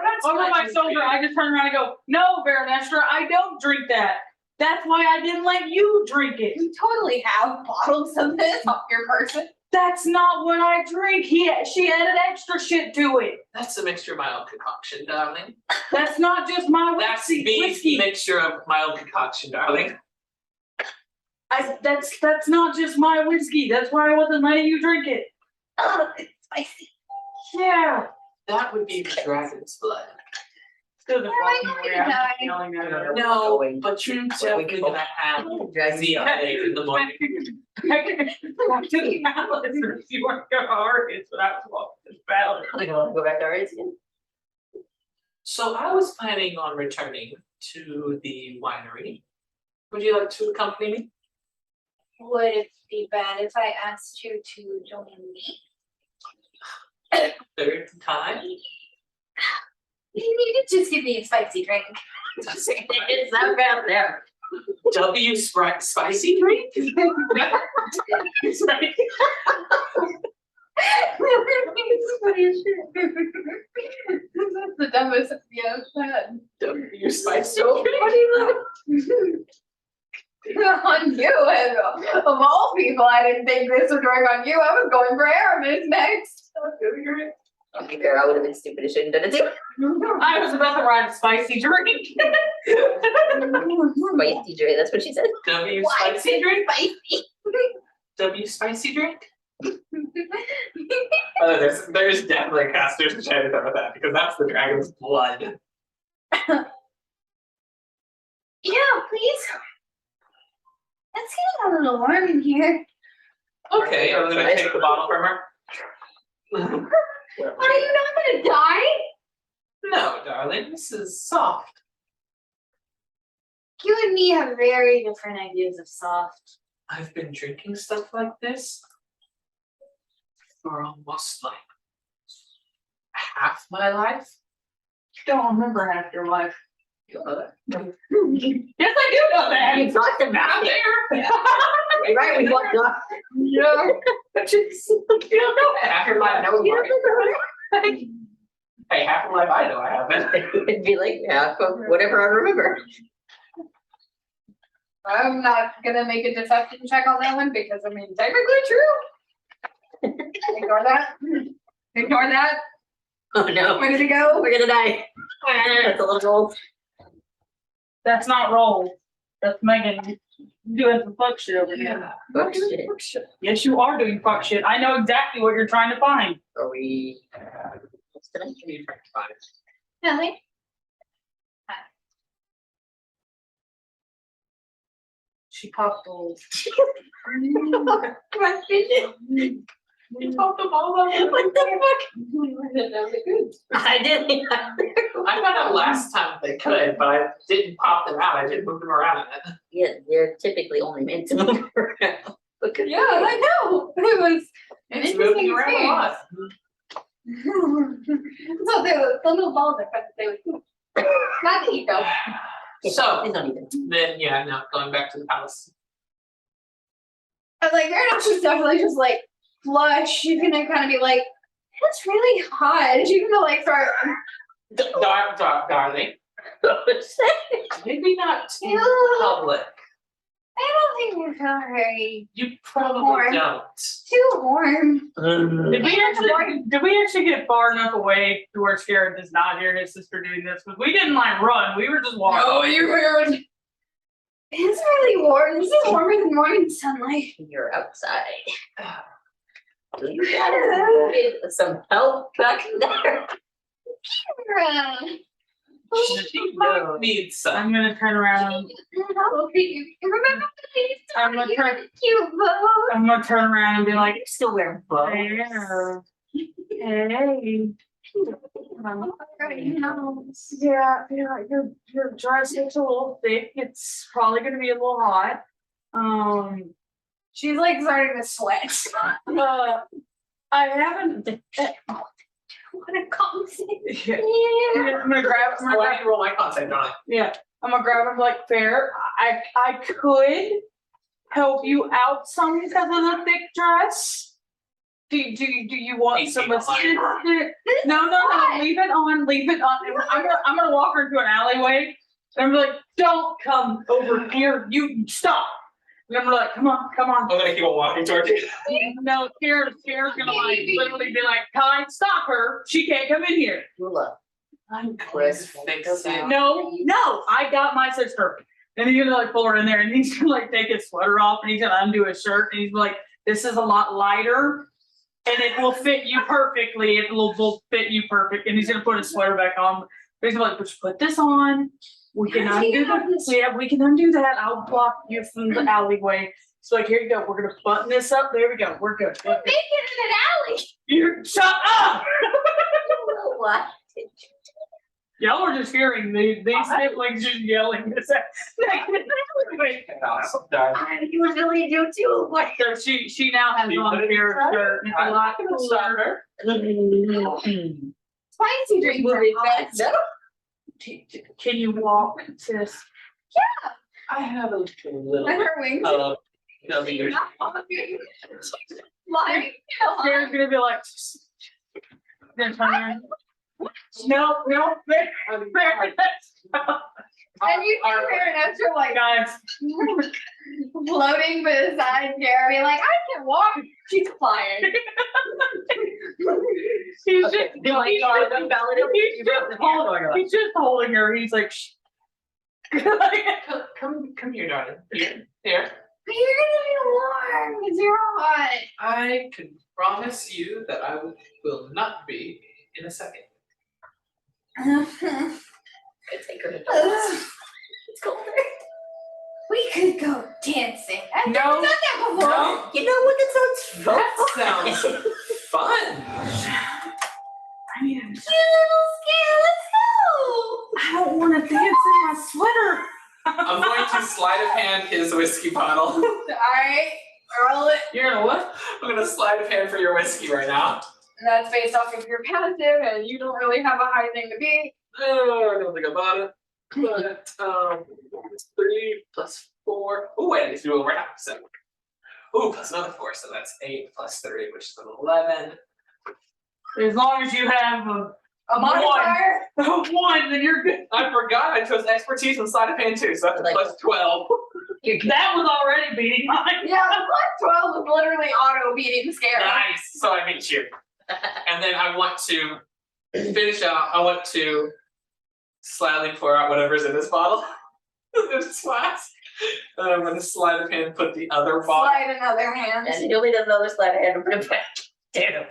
my shoulder, I just turn around and go, no, Baronestra, I don't drink that. That's why I didn't let you drink it. You totally have bottles of this off your person. That's not what I drink. She added extra shit to it. That's a mixture of my own concoction, darling. That's not just my That's whiskey. the whiskey. mixture of my own concoction, darling. That's not just my whiskey. That's why I wasn't letting you drink it. Oh, it's spicy. Yeah. That would be the dragon's blood. Still the I fucking going way I'm die? yelling at her. No, but you're definitely gonna have Dragon the update in the morning. I can go to the palace if you want to go to Argus, but I was walking to the palace. I don't go back to ours again. So I was planning on returning to the winery. Would you like to accompany me? Would it be bad if I asked you to join me? Third time? You could just give me a spicy drink. It's not bad there. W Sprite spicy drink? That's the dumbest thing I've said. W spicy What drink? do you on you, and of all people, I didn't think this would work on you. I was going for Aramis next. Okay, girl, I would have been stupid. I shouldn't have done it too. I was about to write a spicy drink. Spicy Dre, that's what she said. W Why spicy is it drink? spicy? W spicy drink? There's definitely a casters to try to cover that because that's the dragon's blood. Yeah, please. It's getting a little warm in here. Okay, I'm gonna take the bottle from her. Are you not gonna die? No, darling, this is soft. You and me have very different ideas of soft. I've been drinking stuff like this for almost like half my life. Don't remember half your life. You know that? Yes, I do know that. You talked Out about it. there. You're right, we walked off. No. You don't know half your life. No, hey, half my life I know I haven't. It'd be like half of whatever I remember. I'm not gonna make a deception check on that one because I mean technically true. Ignore that. Ignore that. Oh no, Where did it go? we're gonna die. That's a little old. That's not roll. That's Megan. doing some fuck shit over here. Yeah. Fuck shit. Yes, you are doing fuck shit. I know exactly what you're trying to find. Are we? What's the What are you trying to find? Nothing. She popped those. My fidget. You popped them all over. What the fuck? I didn't. I found out last time they could, but I didn't pop them out. I just moved them around in it. Yeah, they're typically only meant to move around. Look at Yeah, I know. It was an It's moving interesting around a lot. experience. So the little balls are fun to play with. Not to eat though. So Please don't even. then, yeah, no, going back to the palace. I was like, they're not just definitely just like flush. You can kind of be like, it's really hot. You can like start. Darling, maybe not in Ew. public. I don't think we feel very You probably Warm. don't. too warm. Did we actually get far enough away to where Scarab does not hear his sister doing this? Because we didn't like run. We were just walking. No, you heard. It's really warm. This is warmer than morning sunlight. You're outside. Do you gotta get some help back there? She might need some. I'm gonna turn around. Remember the I'm gonna turn. cute bow? I'm gonna turn around and be like, Still wearing clothes. hey. Yeah, your dress looks a little thick. It's probably gonna be a little hot. She's like starting to sweat. I haven't. What a concept. Yeah. I'm gonna grab. Oh, I need to roll my contact, don't I? Yeah, I'm gonna grab him like fair. I could help you out some because of the thick dress. Do you want 18 some on assistance? mine. No, leave it on, leave it on. I'm gonna walk her into an alleyway and I'm like, don't come over here, you stop. And I'm like, come on. I'm gonna keep on walking towards you. No, Kara's gonna like literally be like, Kai, stop her. She can't come in here. Lula. I'm going to fix it. No, I got my sister. And he's gonna like pull her in there and he's gonna like take his sweater off and he's gonna undo his shirt and he's like, this is a lot lighter and it will fit you perfectly. It will fit you perfect. And he's gonna put his sweater back on. He's gonna like, put this on. We can undo that. Yeah, we can undo that. I'll block you from the alleyway. So like, here you go. We're gonna button this up. There we go. We're good. Make it in an alley. You shut up. What did you Y'all are just hearing these siblings just yelling this at I usually do too. What? So she now has You on put a it pair of inside? shirt and it's a lot cooler. Spicy drinks are hot. No. Can you walk, sis? I have a little And her wings. W. Lying. Sarah's gonna be like, then turn around. No, there. And you can hear an extra like Guys, floating beside Jeremy, like, I can walk. She's flying. he's Okay, just, do I he's start just- to validate he's you just wrote the holding- he's just holding her. He's like, shh. Come here, darling. Here. But you're gonna be warm because you're hot. I can promise you that I will not be in a second. I take her to dance. It's colder. We could go dancing. I've No. never done that before. No. You know what? That sounds so That sounds fun. I mean, Cute little skin, let's go. I don't want to dance in my sweater. I'm going to sleight of hand his whiskey bottle. Alright, roll it. You're gonna what? I'm gonna sleight of hand for your whiskey right now. And that's based off of your passive, and you don't really have a high thing to be. Oh, I don't think I bought it. But 3 plus 4. Oh, wait, I need to do it over half. So, plus another 4, so that's 8 plus 3, which is 11. As long as you have A modifier. one, then you're good. I forgot I chose expertise in sleight of hand too, so that's Like- plus 12. That was already beating mine. Yeah, plus 12 was literally auto beating scare. Nice. So I beat you. And then I want to finish out. I want to slightly pour out whatever's in this bottle. This flask. And I'm gonna sleight of hand put the other ball. Slide another hand. And he only does another slide ahead and put it back. Damn.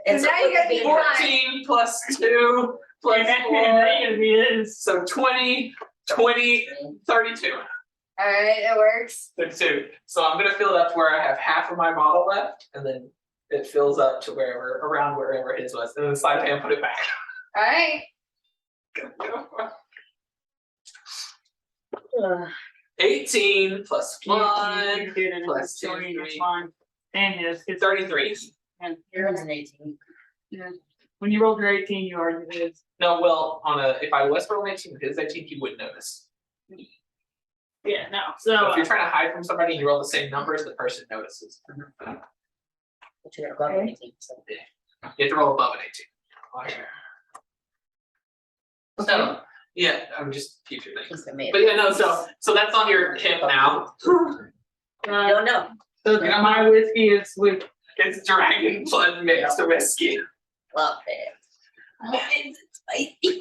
And now you gotta be blind. 14 plus 2 plus 4. So 20, 20, 32. Alright, it works. 32. So I'm gonna fill it up to where I have half of my bottle left, and then it fills up to around wherever his was, and then slide of hand, put it back. Alright. 18 plus You 1 did it, plus it's 2, sorry, it's 3. fine. And yes, it's 33. and Yours an 18. when you rolled your 18, you already did. No, well, if I was rolling 18 with his 18, he wouldn't notice. Yeah, no. So So if you're trying to hide from somebody and you roll the same numbers, the person notices. But you're above 18, so. You have to roll above an 18. So, yeah, I'm just future things. He's amazing. But yeah, no, so that's on your hip now. Don't know. so my whiskey is with It's dragon blood mixed whiskey. Love it. It's spicy.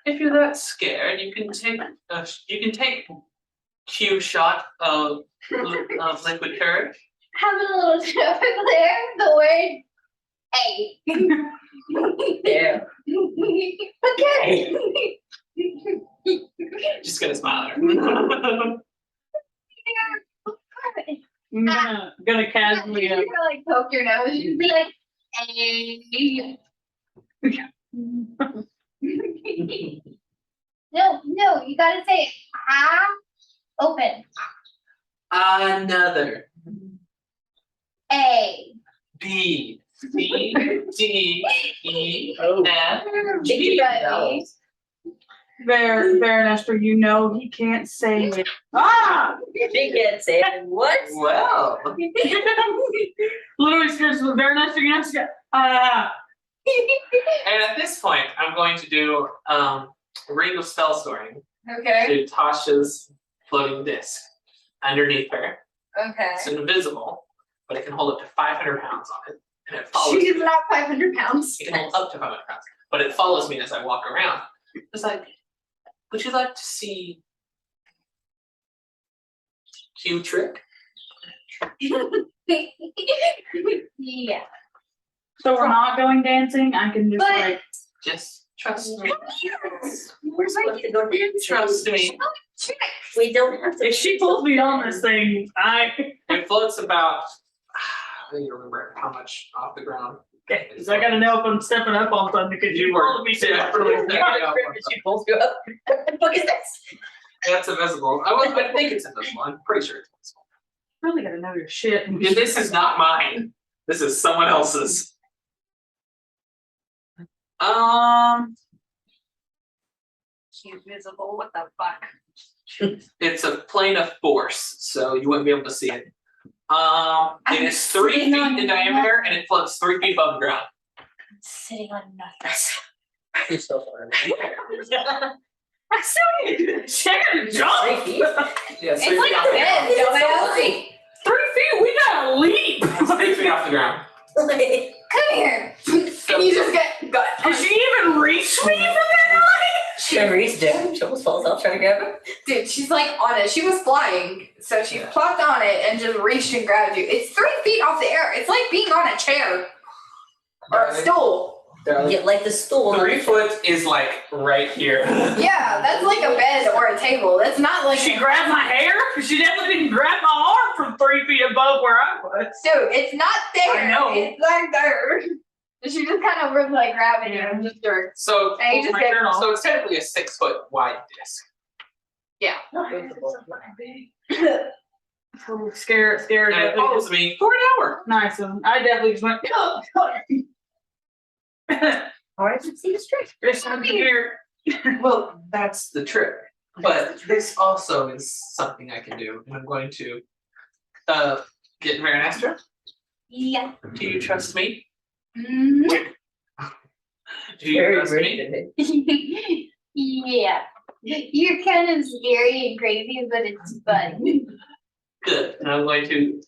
If you're that scared, you can take Q shot of liquid courage. Having a little trip there, the word A. Yeah. Okay. Just gonna smile at her. I'm gonna casually You're gonna like poke your nose, you'd be like, A. No, you gotta say open. Another A. B C D E Oh. F G. G. Ready? Baronester, you know he can't say it. Ah! She can't say it. What? Well, Literally scares the Baronester, you know, and at this point, I'm going to do ring of spell storing Okay. to Tasha's floating disc underneath her. Okay. It's invisible, but it can hold up to 500 pounds on it, and it follows She's me. not 500 pounds. It can hold up to 500 pounds, but it follows me as I walk around. It's like, would you like to see Q trick? Yeah. So we're not going dancing. I can just But- like Just trust me. We're supposed to go dancing. Trust me. We don't have to. if she pulls me on this thing, It floats about. I don't even remember how much off the ground. okay, 'cause I gotta know if I'm stepping up on something because you told me definitely to. stepping up. She pulls you up. What the fuck is this? That's invisible. I think it's invisible. I'm pretty sure it's invisible. Really gotta know your shit. Yeah, this is not mine. This is someone else's. She's visible, what the fuck? It's a plane of force, so you wouldn't be able to see it. It is 3 sitting feet on in diameter and it floats 3 feet above the ground. Sitting on nothing. You're so far. I still need to do this. I gotta jump. 3 feet? Yeah, It's like a bed, dumbass. 3 feet, we gotta leap. It's 3 feet off the ground. Like, Come here. And you just get gut. Did she even reach me from that height? she reached down. She almost falls off trying to grab it. Dude, she's like on it. She was flying, so she Yeah. plopped on it and just reached and grabbed you. It's 3 feet off the air. It's like being on a chair or a stool. Get like the stool. 3 foot is like right here. Yeah, that's like a bed or a table. That's not like She grabbed my hair? She definitely didn't grab my arm from 3 feet above where I was. Dude, it's not there. I know. It's like there. She just kind of was like grabbing you and just jerked. So, And you just my get turn off. so it's technically a 6 foot wide disc. Scared. And it definitely follows just- me for an hour. Nice one. I definitely just went. Or I can see the strip. This time here. Well, that's the trick. But this also is something I can do, and I'm going to get Marinastra. Yeah. Do you trust me? Mhm. Do you trust me? Yeah. You're kind of scary and crazy, but it's fun. Good. And I'm going to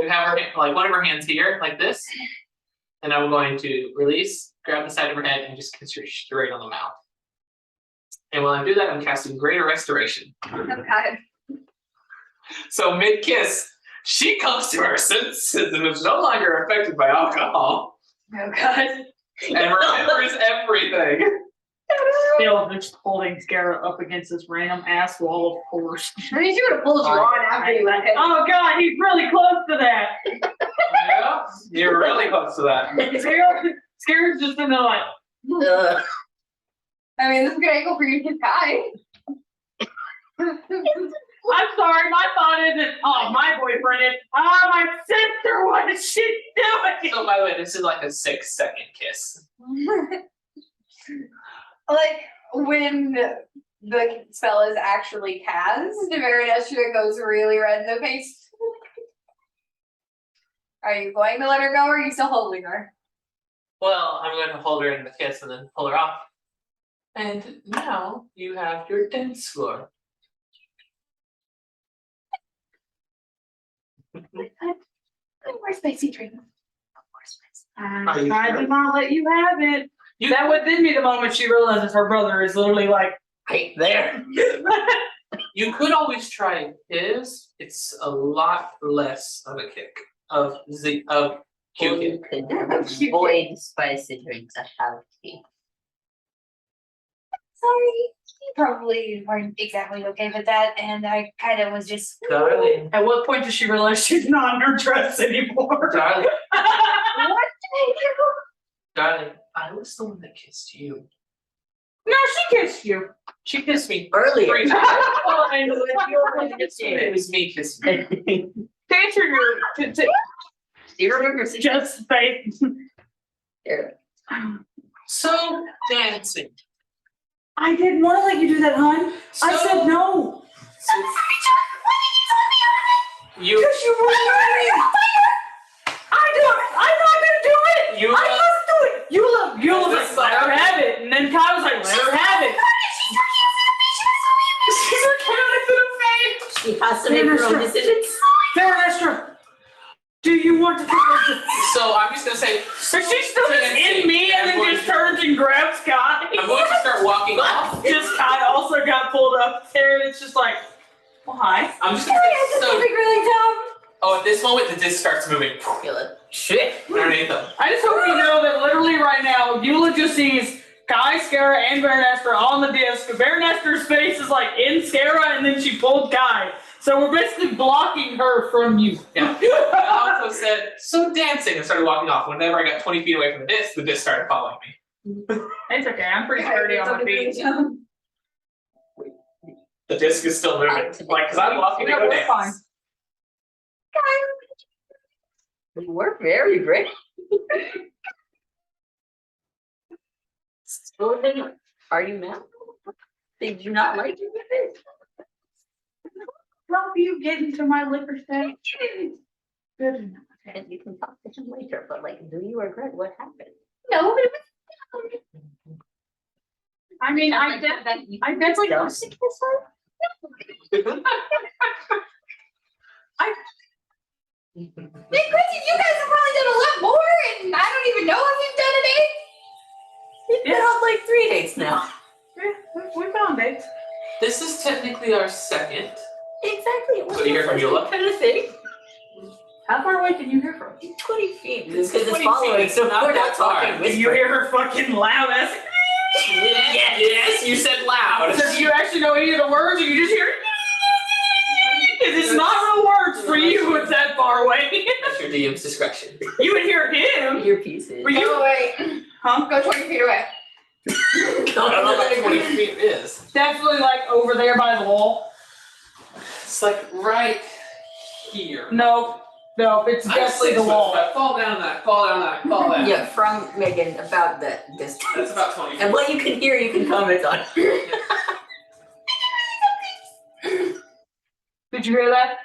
have her like one of her hands here, like this, and I'm going to release, grab the side of her head, and just kiss her straight on the mouth. And while I do that, I'm casting Greater Restoration. Oh god. So mid-kiss, she comes to her senses and is no longer affected by alcohol Oh god. and remembers everything. Still just holding Scarra up against this random ass wall of force. I mean, she would have pulled you on after you went ahead. Oh god, he's really close to that. Yeah, you're really close to that. Scarra's just in there like, Ugh. I mean, this is a good angle for you to kiss Kai. I'm sorry, my thought isn't, oh, my boyfriend is, oh, my sister, what is she doing? So by the way, this is like a 6-second kiss. Like when the spell is actually cast, Veridestra goes really red in the face. Are you going to let her go or are you still holding her? Well, I'm going to hold her in the kiss and then pull her off. And now you have your dance floor. More spicy drink. More spicy. Are you I sure? did not let you have it. You- That within me the moment she realizes her brother is literally like, Right there. You could always try his. It's a lot less of a kick of Q Or kick. you could avoid spicy drinks. I have tea. Sorry. You probably weren't exactly okay with that, and I kind of was just. Darling, at what point does she realize she's not in her dress anymore? darling, What did I do? darling, I was the one that kissed you. No, she kissed you. She kissed me Earlier. 3 times. Fine. It was me kissing you. To answer your, Do you remember seeing just face. here? So dancing. I didn't want to let you do that, hon. I So- said no. You Because you wouldn't let me. I'm not gonna do it. You, I must do it. You look This like, is let her like- have it. And then Kai was like, let her have it. She's looking at it in the face. She has to make her own decisions. Veridestra, do you want to take her? so I'm just gonna say. So she still just in me and then just turns and grabs Kai. I'm going to start walking off. Just Kai also got pulled up there and it's just like, why? I'm just gonna say, so, really dumb. at this moment the disc starts moving. Feel it. Shit. Underneath them. I just hope you know that literally right now, Eula just sees Kai, Scara, and Veridestra on the disc. Veridestra's face is like in Scara and then she pulled Kai. So we're basically blocking her from you. Yeah. I also said, so dancing, and started walking off. Whenever I got 20 feet away from the disc started following me. It's okay, I'm pretty sturdy on my feet. The disc is still moving. Like, because I'm walking to Yeah, go we're dance. fine. You were very brave. So then, are you mad? Did you not like you with it? Help you get into my liquor stand. Good enough. And you can talk to him later, but like, do you regret what happened? No, but it was. I mean, I Like, did. that you I definitely don't was- think this one? Hey, granted, you guys have probably done a lot more, and I don't even know if you've done a date. We've been on like 3 dates now. We found it. This is technically our second. Exactly. So you hear from Eula? Kind of thing. How far away can you hear from? 20 feet. It's Because it's 20 following, feet, so it's not we're that not far. talking Can you whisper. hear her fucking loud ass? Yes, you said loud. So do you actually know any of the words, or you just hear? Because it's not real words for you. It's that far away. That's your DM's discretion. You would hear him. Your pieces. Were you? Go away. Huh? Go 20 feet away. I don't know what 20 feet is. Definitely like over there by the wall. It's like right here. No, it's I'm definitely 6 the foot, wall. but fall down that, fall down that, fall down. Yeah, from Megan about that distance. That's about 20 feet. And what you can hear, you can comment on. Did you hear that?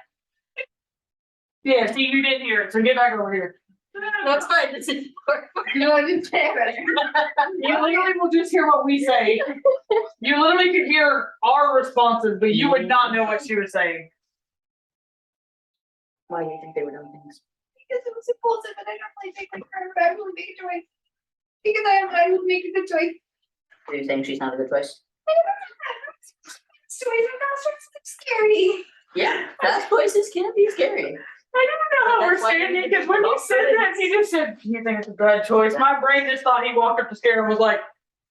Yeah, see, you didn't hear it, so get back over here. That's fine. It's important. No, I didn't say it. You literally will just hear what we say. You literally could hear our responses, but you would not know what she was saying. Why do you think they would know things? Because it was impulsive, and I don't really think like her, but I really make a choice. Because I would make a good choice. Are you saying she's not a good choice? Stories are not scary. Yeah, fast voices can be scary. I don't know how we're That's why standing you because when he said that, he just said, "Do you think it's a bad choice?" My brain just thought he walked up to scare and was like,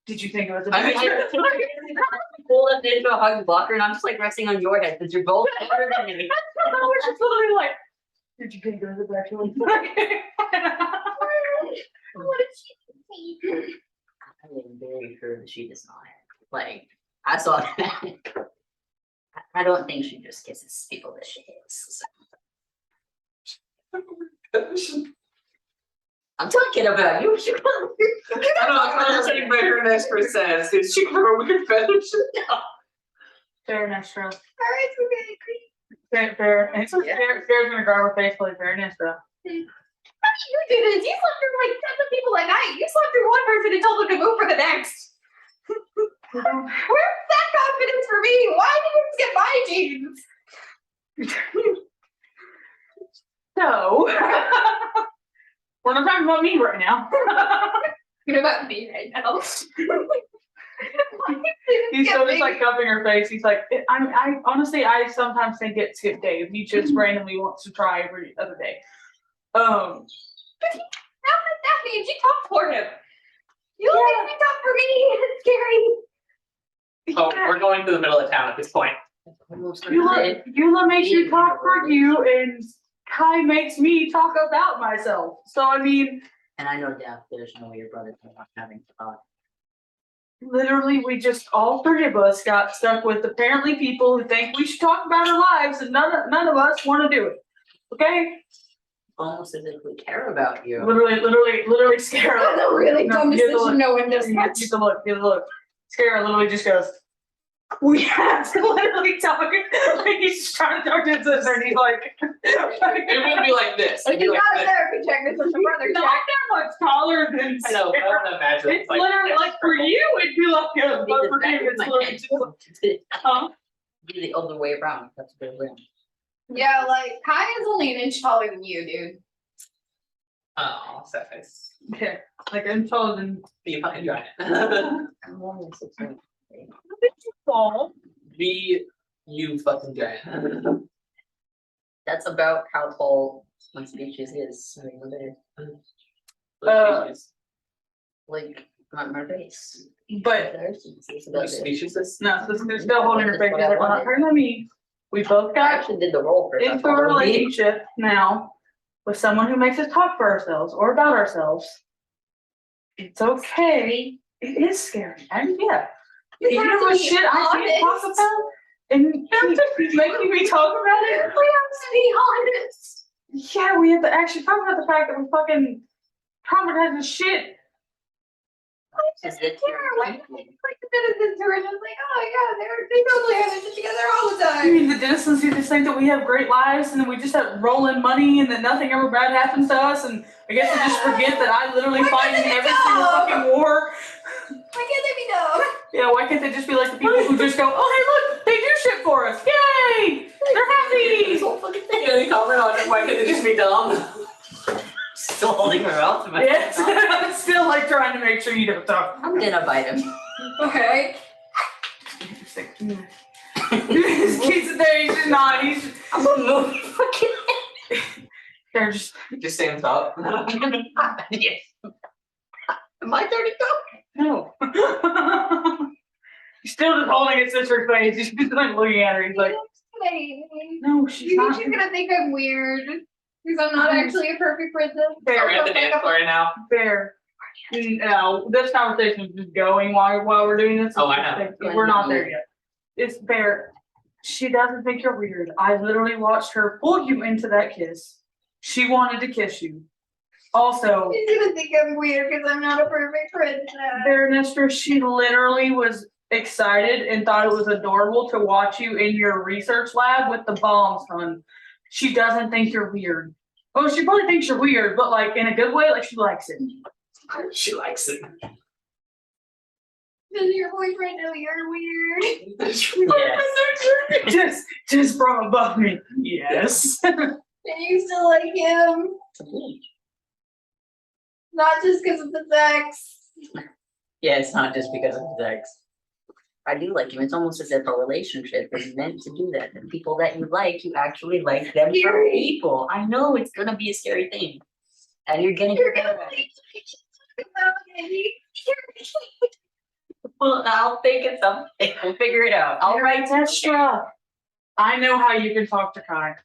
"Did you think it was a I bad mean, choice?" I pull up into a hug blocker and I'm just like resting on your head because you're both older than me. We're just literally like, "Did you think it was a bad choice?" What did she think? I am very sure that she does not. Like, I saw that. I don't think she just kisses people that she hates. I'm talking about you. I don't know, I'm saying better than Esther says, is she for a weird fetish? Fair enough, bro. Alright, we're gonna agree. Fair. And so Fair's gonna grab her face like fair enough, bro. How do you do this? You slept through like tons of people a night. You slept through one person and told them to move for the next. Where's that confidence for me? Why did you get my jeans? So, we're not talking about me right now. What about me right now? He's still just like cupping her face. He's like, I honestly, I sometimes think it's Skip Dave. He just randomly wants to try every other day. Now let Daphne and she talked for him. You don't make me talk for me. It's scary. Oh, we're going to the middle of town at this point. Eula makes you talk for you, and Kai makes me talk about myself. So I mean, And I know Daph, there's no way your brother not having thought. literally, we just all three of us got stuck with apparently people who think we should talk about our lives, and none of us want to do it. Okay? Almost as if we care about you. Literally, Scarra. That's a really No, dumb get the decision. look. No one does that. Get the look. Scarra literally just goes, "We have to literally talk." Like he's just trying to talk to his sister, and he's like, It would be like this. Like, It'd be it's like not a this. therapy check. This is a brother not check. that much taller than I know, but I Scarra. want to imagine. It's literally like for you, it'd be like a, but for him, it's literally just like, huh? Be the other way around. That's the way around. Yeah, like Kai is only an inch taller than you, dude. Oh, sad face. Okay, like I'm taller than Be a fucking giant. I'm only 6'1". tall. Be you fucking giant. That's about how tall my species is. I mean, like my face. But There's it's What about it. species is? no, they're still holding her face. They're like, "Well, not hurting on me." We both I got actually did the roll for into a relationship now with someone who makes us talk for ourselves or about ourselves. It's okay. It is scary. And yeah. You have know to what be shit I can't talk honest. about? And he's making me talk about it? We have to be honest. Yeah, we have to actually talk about the fact that we fucking traumatized the shit. Is it Like the citizens who are just like, oh yeah, they totally have it together all the I time. mean, the citizens who just think that we have great lives and then we just have rolling money and that nothing ever bad happens to us. And I guess they just forget that I literally Why fight in can't they every be single dumb? fucking war. Why can't they be dumb? Yeah, why can't they just be like the people who just go, "Oh, hey, look, they do shit for us. Yay! They're happy." This whole fucking thing. Any comment on it? Why can't they just be dumb? Still holding her out to my Yes, I'm still like trying to make sure you don't talk. I'm gonna bite him. Okay. Interesting. This kid's there, he's just not, he's I'm gonna move. Fucking. they're just Just stands up. Yes. Am I turn to go? no. He's still just holding his sister's face. He's just like looking at her. He's like, Hey, no, she's you not. think she's gonna think I'm weird because I'm not actually a perfect princess? Are we at the dance floor right now? Fair. No, this conversation is just going while we're doing this. Oh, I know. We're not there yet. It's fair. She doesn't think you're weird. I literally watched her pull you into that kiss. She wanted to kiss you. Also, She's gonna think I'm weird because I'm not a perfect princess. Baronester, she literally was excited and thought it was adorable to watch you in your research lab with the bombs, hon. She doesn't think you're weird. Oh, she probably thinks you're weird, but like in a good way, like she likes it. She likes it. Does your boyfriend know you're weird? Yes. Just from above me. Yes. And you still like him? Not just because of the sex. Yeah, it's not just because of sex. I do like him. It's almost as if a relationship is meant to do that. The people that you like, you actually like them for Scary. people. I know it's gonna be a scary thing. And you're gonna You're get gonna better at it. Well, I'll think of something. We'll figure it out. I'll write Extra. I know how you can talk to Kai.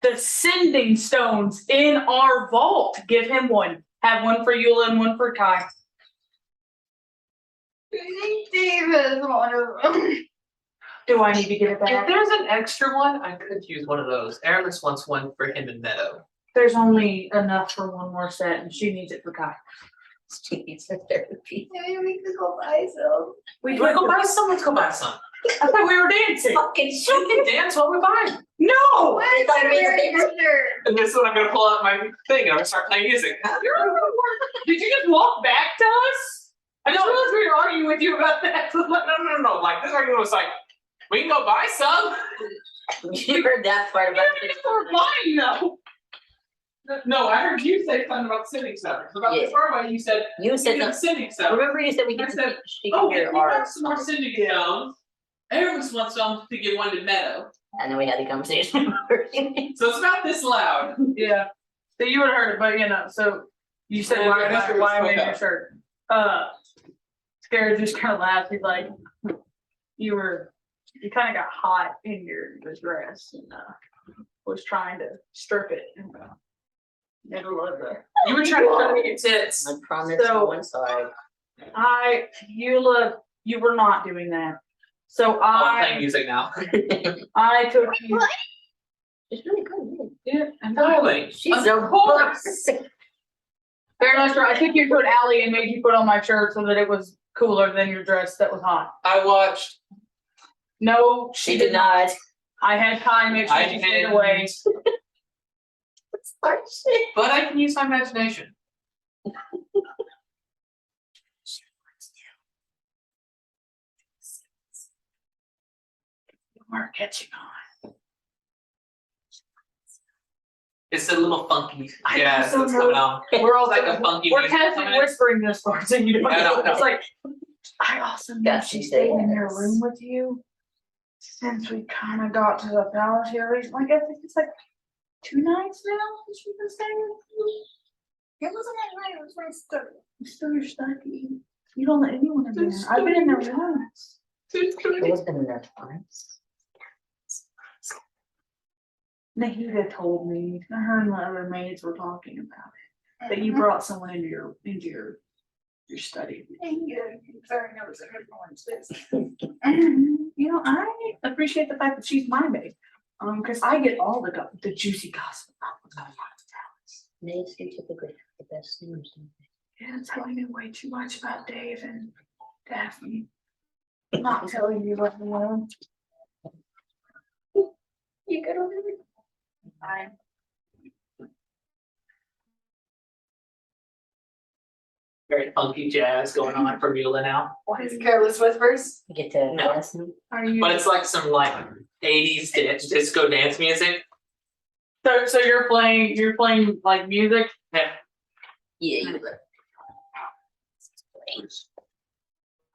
The sending stones in our vault. Give him one. Have one for Eula and one for Kai. Dave is one of them. Do I need to get it If back? there's an extra one, I could use one of those. Aramis wants one for him and Meadow. There's only enough for one more set, and she needs it for Kai. She needs her therapy. Maybe we could go buy some. You wanna go buy some? Let's go buy some. I thought we were dancing. Fucking We shit. can dance while we buy them. No. When's thought your it was a wearing big- shirt? And this is when I'm gonna pull out my thing and I'm gonna start playing music. Did you just walk back to us? I just realized we were arguing with you about that. No. Like this argument was like, we can go buy some. You heard that part about You were buying though. No, I heard you say something about sending stuff. About Yeah. the far away, you said You said "Give me that. sending I stuff. remember you said we I get said, to she Oh, can we hear our have some more sending stones. Everyone wants some to give one to Meadow. and then we had the conversation. So it's about this loud. Yeah. So you would have heard it, but you know, so you said Yeah, why that's why what why we made spoke your of. shirt? Scared just kind of laughed. He's like, you kind of got hot in your dress and was trying to strip it in the middle of the. You were trying to show me your tits. I promise So- no one saw Eula, you were not doing that. So I'm playing I music now. it. I took you. It's really good. Yeah, and Darling. She's so course. Very nice. I took you to an alley and made you put on my shirt so that it was cooler than your dress that was hot. I watched. No, She did not. I had time make sure I she stayed didn't. away. Start shit. But I can use my imagination. You weren't catching on. It's a little funky I jazz know, that's so coming on. We're all It's like a funky we're music casually coming in. whispering this part so you don't I know. know. It's like I also know Yeah, she she stayed in says. your room with you since we kind of got to the palace here recently. I think it's like 2 nights now that she's been staying with you. It wasn't that night, it was my story. You still your study. You don't let anyone in there. I've been in there once. It's been in there twice. Nahida told me, her and the other maids were talking about it, that you brought someone into your study. Thank you. Sorry, I was at everyone's business. You know, I appreciate the fact that she's my maid, because I get all the juicy gossip about what's going on in the palace. Maids do typically have the best news, don't they? Yeah, telling me way too much about Dave and Daphne. Not telling you what you know. You good over there? Fine. Very funky jazz going on for Eula now. What is Careless Whispers? You get to No. dance me? Are you? But it's like some like 80s disco dance music. So you're playing like music. Yeah. Yeah, you look.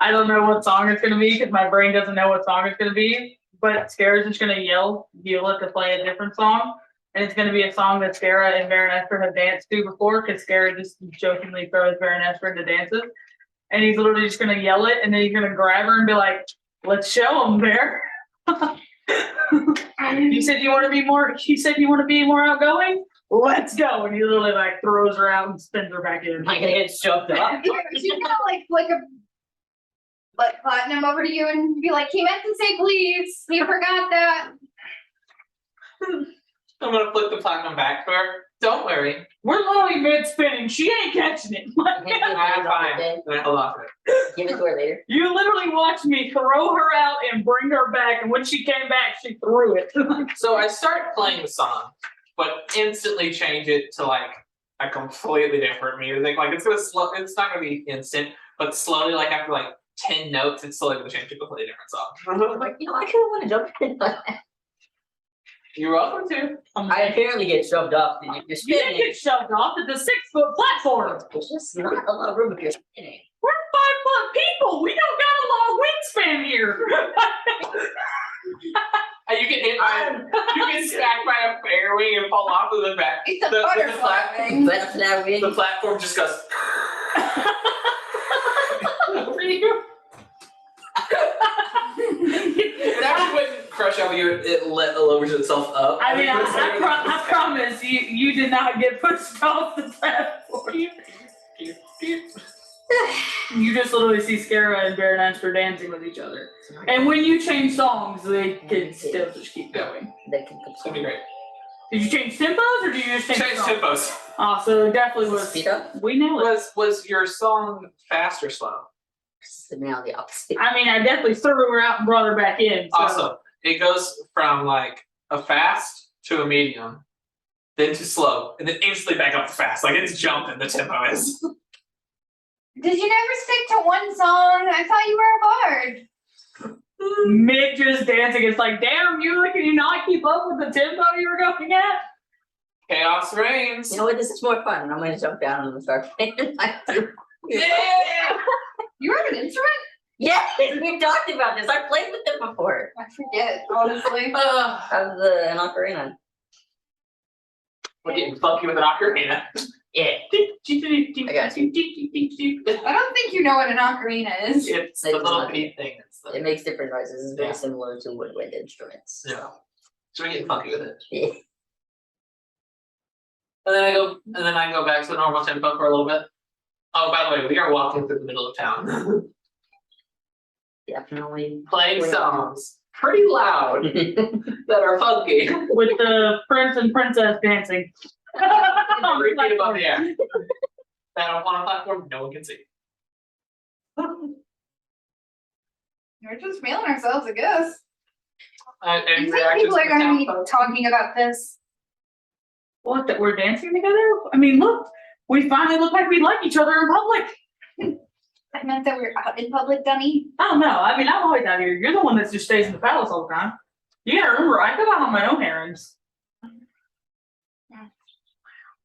I don't know what song it's gonna be because my brain doesn't know what song it's gonna be. But Scara's just gonna yell Eula to play a different song, and it's gonna be a song that Scara and Baron Esper have danced to before. Because Scara just jokingly throws Baron Esper into dances, and he's literally just gonna yell it, and then he's gonna grab her and be like, "Let's show him, Bear." You said you want to be more. She said you want to be more outgoing. Let's go, and he literally like throws her out and spins her back in. Am I gonna get shoved up? She's gonna like a platinum over to you and be like, he meant to say please. You forgot that. I'm gonna flip the platinum back to her. Don't worry. We're literally mid spinning. She ain't catching it. I'm fine. Then I hold off it. Give it to her later. You literally watched me throw her out and bring her back, and when she came back, she threw it. So I start playing the song, but instantly change it to like a completely different music. Like it's not gonna be instant, but slowly, like after like 10 notes, it's slowly gonna change to a completely different song. I'm like, I kind of want to jump in. You're welcome to. I apparently get shoved up and you're You didn't spinning. get shoved off. It's a 6-foot platform. There's just not a lot of room if you're spinning. We're 5 foot people. We don't got a long wingspan here. You get hit by you get smacked by a fair wing and fall off of the back. It's a The butterfly wing. But that wing, The platform just goes over you. It actually wouldn't crush over you, it lowers itself up. I mean, I promise you did not get pushed off the platform. You just literally see Scara and Baronester dancing with each other. And when you change songs, they can still just keep going. they can It's gonna be great. Did you change tempos or did you just change songs? Tempos. Oh, so it definitely was. speed up. We nailed it. Was your song fast or slow? Now the opposite. I mean, I definitely threw her out and brought her back in. So. Awesome. It goes from like a fast to a medium, then to slow, and then instantly back up to fast. Like it's jumping, the tempo is. Did you never stick to one song? I thought you were a bard. Mick just dancing. It's like, damn, can you not keep up with the tempo you were going at? Chaos reigns. You know what? This is more fun. I'm going to jump down and start playing. Yeah. You have an instrument? Yeah, we talked about this. I played with them before. I forget, honestly. Of an ocarina. We're getting funky with an ocarina. Yeah. I don't think you know what an ocarina is. It's the It's little not. beat thing. It's the, It makes different noises. It's very Yeah. similar to woodwind instruments. yeah. So we're getting funky with it. Yeah. And then I go back to the normal tempo for a little bit. Oh, by the way, we are walking through the middle of town. Definitely. Playing songs pretty loud that are funky. With the prince and princess dancing. 3 feet above the air. That on a platform no one can see. We're just feeling ourselves, I guess. And You think reactions people are from the gonna be town folks. talking about this? What, that we're dancing together? I mean, look, we finally look like we like each other in public. I meant that we're out in public, dummy. I don't know. I mean, I'm always out here. You're the one that just stays in the palace all the time. You gotta remember, I go out on my own errands.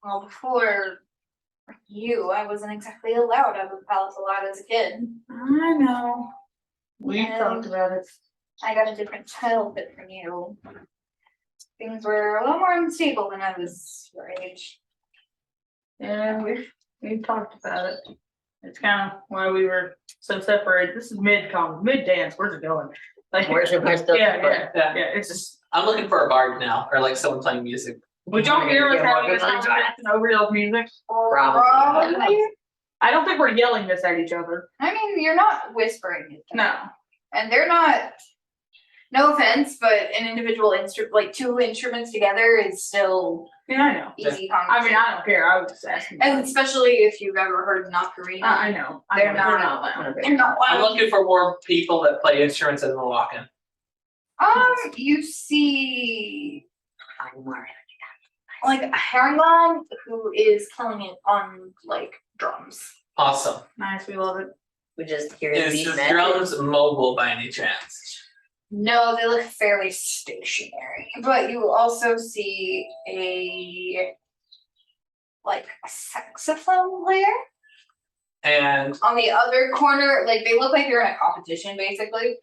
Well, before you, I wasn't exactly allowed out of the palace a lot as a kid. I know. We Yeah. talked about it. I got a different childhood from you. Things were a little more unstable when I was your age. Yeah, we talked about it. It's kind of why we were so separated. This is mid dance. Where's it going? Like, We're still. yeah. Yeah. It's just. I'm looking for a bard now, or like someone playing music. Would y'all hear us Yeah, having well, this conversation over y'all's music? Probably. I don't think we're yelling this at each other. I mean, you're not whispering it. No. And they're not, no offense, but an individual instrument, like 2 instruments together is still Yeah, I know. easy I mean, conversation. I don't care. I was just asking. And especially if you've ever heard an ocarina. I know. They're know. We're not- loud. They're not I'm loud. looking for more people that play instruments as we're walking. You see like a herringbone who is killing it on like drums. Awesome. Nice, we love it. We just hear it Is beat the magic. drums mobile by any chance? No, they look fairly stationary. But you also see a like a saxophone player And on the other corner. Like they look like they're in a competition basically.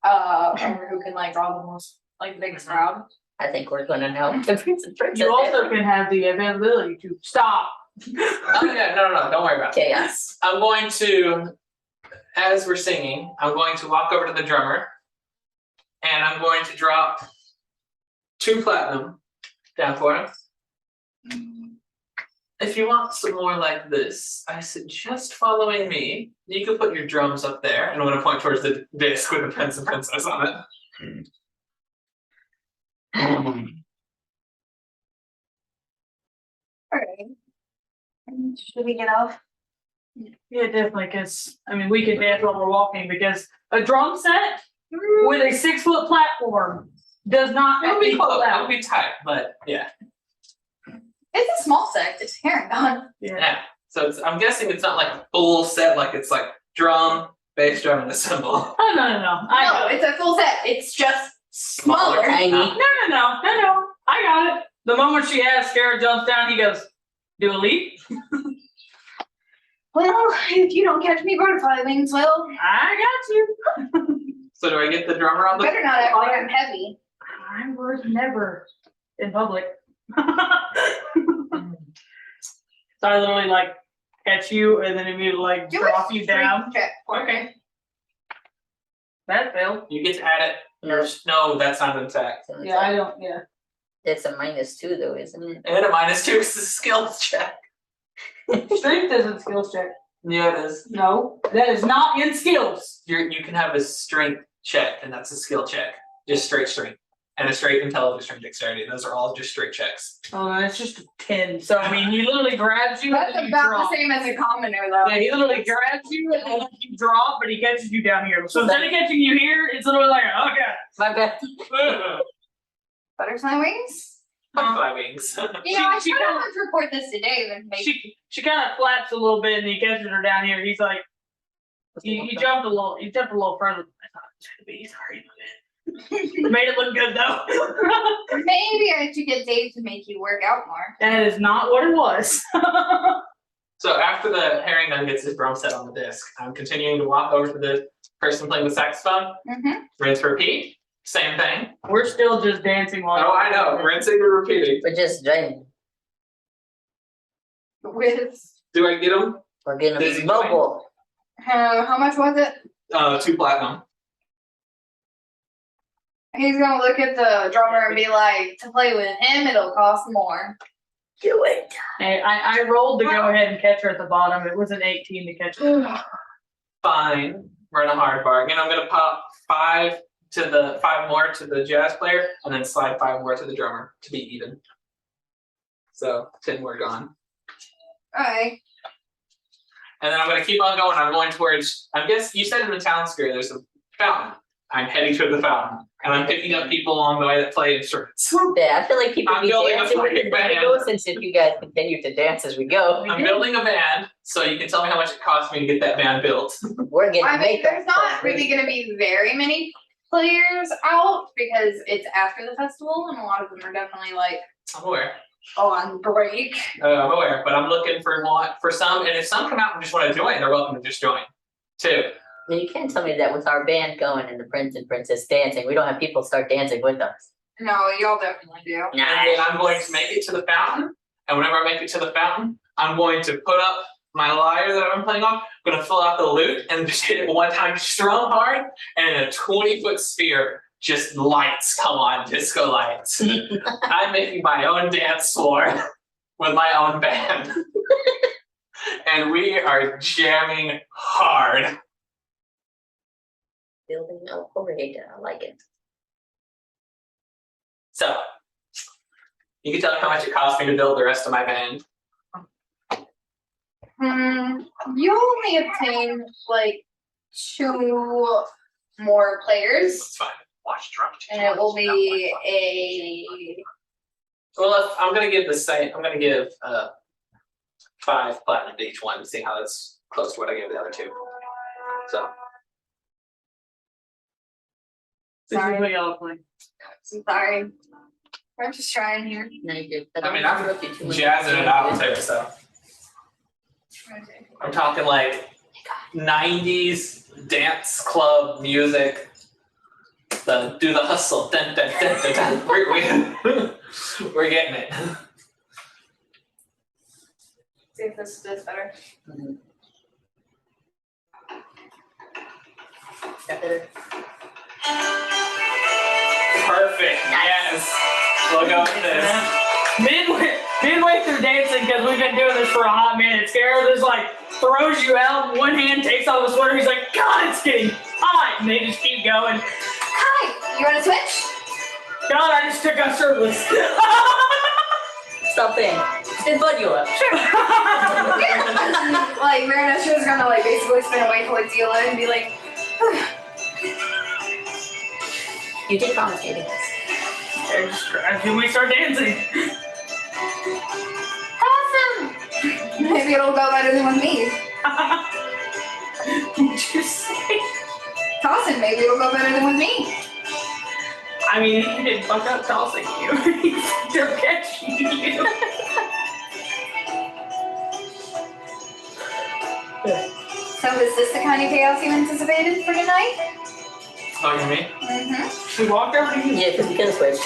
Over who can like draw the most like the biggest crowd. I think we're gonna know. The Prince and Princess. You also can have the availability to stop. oh yeah, no, don't worry about it. Chaos. I'm going to, as we're singing, I'm going to walk over to the drummer, and I'm going to drop 2 platinum down for him. If you want some more like this, I suggest following me. You can put your drums up there, and I'm going to point towards the disc with the Prince and Princess on it. Alright. Should we get off? Yeah, definitely, because, I mean, we can dance while we're walking, because a drum set with a 6-foot platform does not It'll be equal close, it'll out. be tight, but yeah. It's a small set, it's herringbone. Yeah. So it's, I'm guessing it's not like a full set, like it's like drum, bass drum, and a cymbal. Oh, no. No, I it's a full set, it's just smaller. Tiny. No. I got it. The moment she asks, Scara jumps down, he goes, do a leap? Well, if you don't catch me, butterfly wings will. I got you. So do I get the drummer on the? Better not act like I'm heavy. I would never in public. So I literally like catch you and then immediately like Do drop a you down. Check for me. Okay. That failed. You get to add it. No, No, that's not an attack. Yeah, I don't. Yeah. It's a -2 though, isn't it? And a -2 is the skills check. Strength isn't skills check. Yeah, it is. No, that is not in skills. You can have a strength check, and that's a skill check. Just straight strength. And a straight intelligence strength dexterity. Those are all just straight checks. Oh, that's just a 10. So I mean, he literally grabs you That's and you about drop. the same as a commoner, though. Yeah, he literally grabs you and then you drop, but he catches you down here. So instead of catching you here, it's literally like, okay. My bad. Butterfly wings? Butterfly wings. You know, I She should kinda- have to report this to Dave and make. She kind of flaps a little bit and he catches her down here. He's like, you jumped a little further than I thought it was gonna be. Sorry. Made it look good though. Maybe I should get Dave to make you work out more. That is not what it was. So after the herring gun gets his drum set on the disc, I'm continuing to walk over to the person playing the saxophone. Mm-hmm. Rinse, repeat. Same thing. We're still just dancing while. Oh, I know. Rinsing and repeating. We're just joining. With Do I get them? We're gonna Does be he mobile. how much was it? 2 platinum. He's gonna look at the drummer and be like, to play with him, it'll cost more. Do it. Hey, I rolled to go ahead and catch her at the bottom. It was an 18 to catch her. Fine. We're in a hard bargain. I'm gonna pop 5 more to the jazz player, and then slide 5 more to the drummer to be even. So 10 more gone. Alright. And then I'm gonna keep on going. I'm going towards. I guess you said in the town square there's a fountain. I'm heading to the fountain, and I'm picking up people along the way that play instruments. Yeah, I feel like people I'm be building a dancing with fucking it as we band. go, since if you guys continue to dance as we go, I'm building a band, so you can tell me how much it cost me to get that band built. we're getting I mean, makeup. there's not really gonna be very many players out because it's after the festival and a lot of them are definitely like I'm aware. on break. I'm aware, but I'm looking for some, and if some come out and just want to join, they're welcome to just join, too. Now, you can't tell me that with our band going and the prince and princess dancing, we don't have people start dancing with us. No, y'all definitely do. And then I'm going to make it to the fountain, and whenever I make it to the fountain, I'm going to put up my lyre that I'm playing on. I'm going to fill out the lute and just hit it one time, strum hard, and a 20-foot sphere. Just lights come on, disco lights. I'm making my own dance floor with my own band. And we are jamming hard. Building a parade, I like it. So, you can tell me how much it cost me to build the rest of my band. You only obtain like 2 more players, It's fine. Watch drum. and it will be a. Well, I'm gonna give the same. I'm gonna give 5 platinum to each one and see how that's close to what I gave the other 2. So This is Sorry. what y'all are playing. Sorry, I'm just trying here. No, you did. I mean, I'm jazzing it out too. So I'm talking like 90s dance club music. Do the hustle. Dun, dun, dun, dun, dun. We're getting it. See if this does better. Perfect. Yes. We'll go with this. Midway through dancing, because we've been doing this for a hot minute, Scarab just like throws you out, one hand takes off the sweater, he's like, God, it's getting hot, and they just keep going. Hi, you wanna switch? God, I just took out shirtless. Stop saying. Spin Budula. Like Marinette is gonna like basically spin away towards Zila and be like, You did promise me this. And just grabs you and we start dancing. awesome! Maybe it'll go better than with me. What'd you say? Tossing, maybe it'll go better than with me. I mean, he didn't fuck up tossing you. He's still catching you. So is this the kind of chaos you anticipated for tonight? Oh, you mean? Mm-hmm. She walked over to you. Yeah, because we can switch.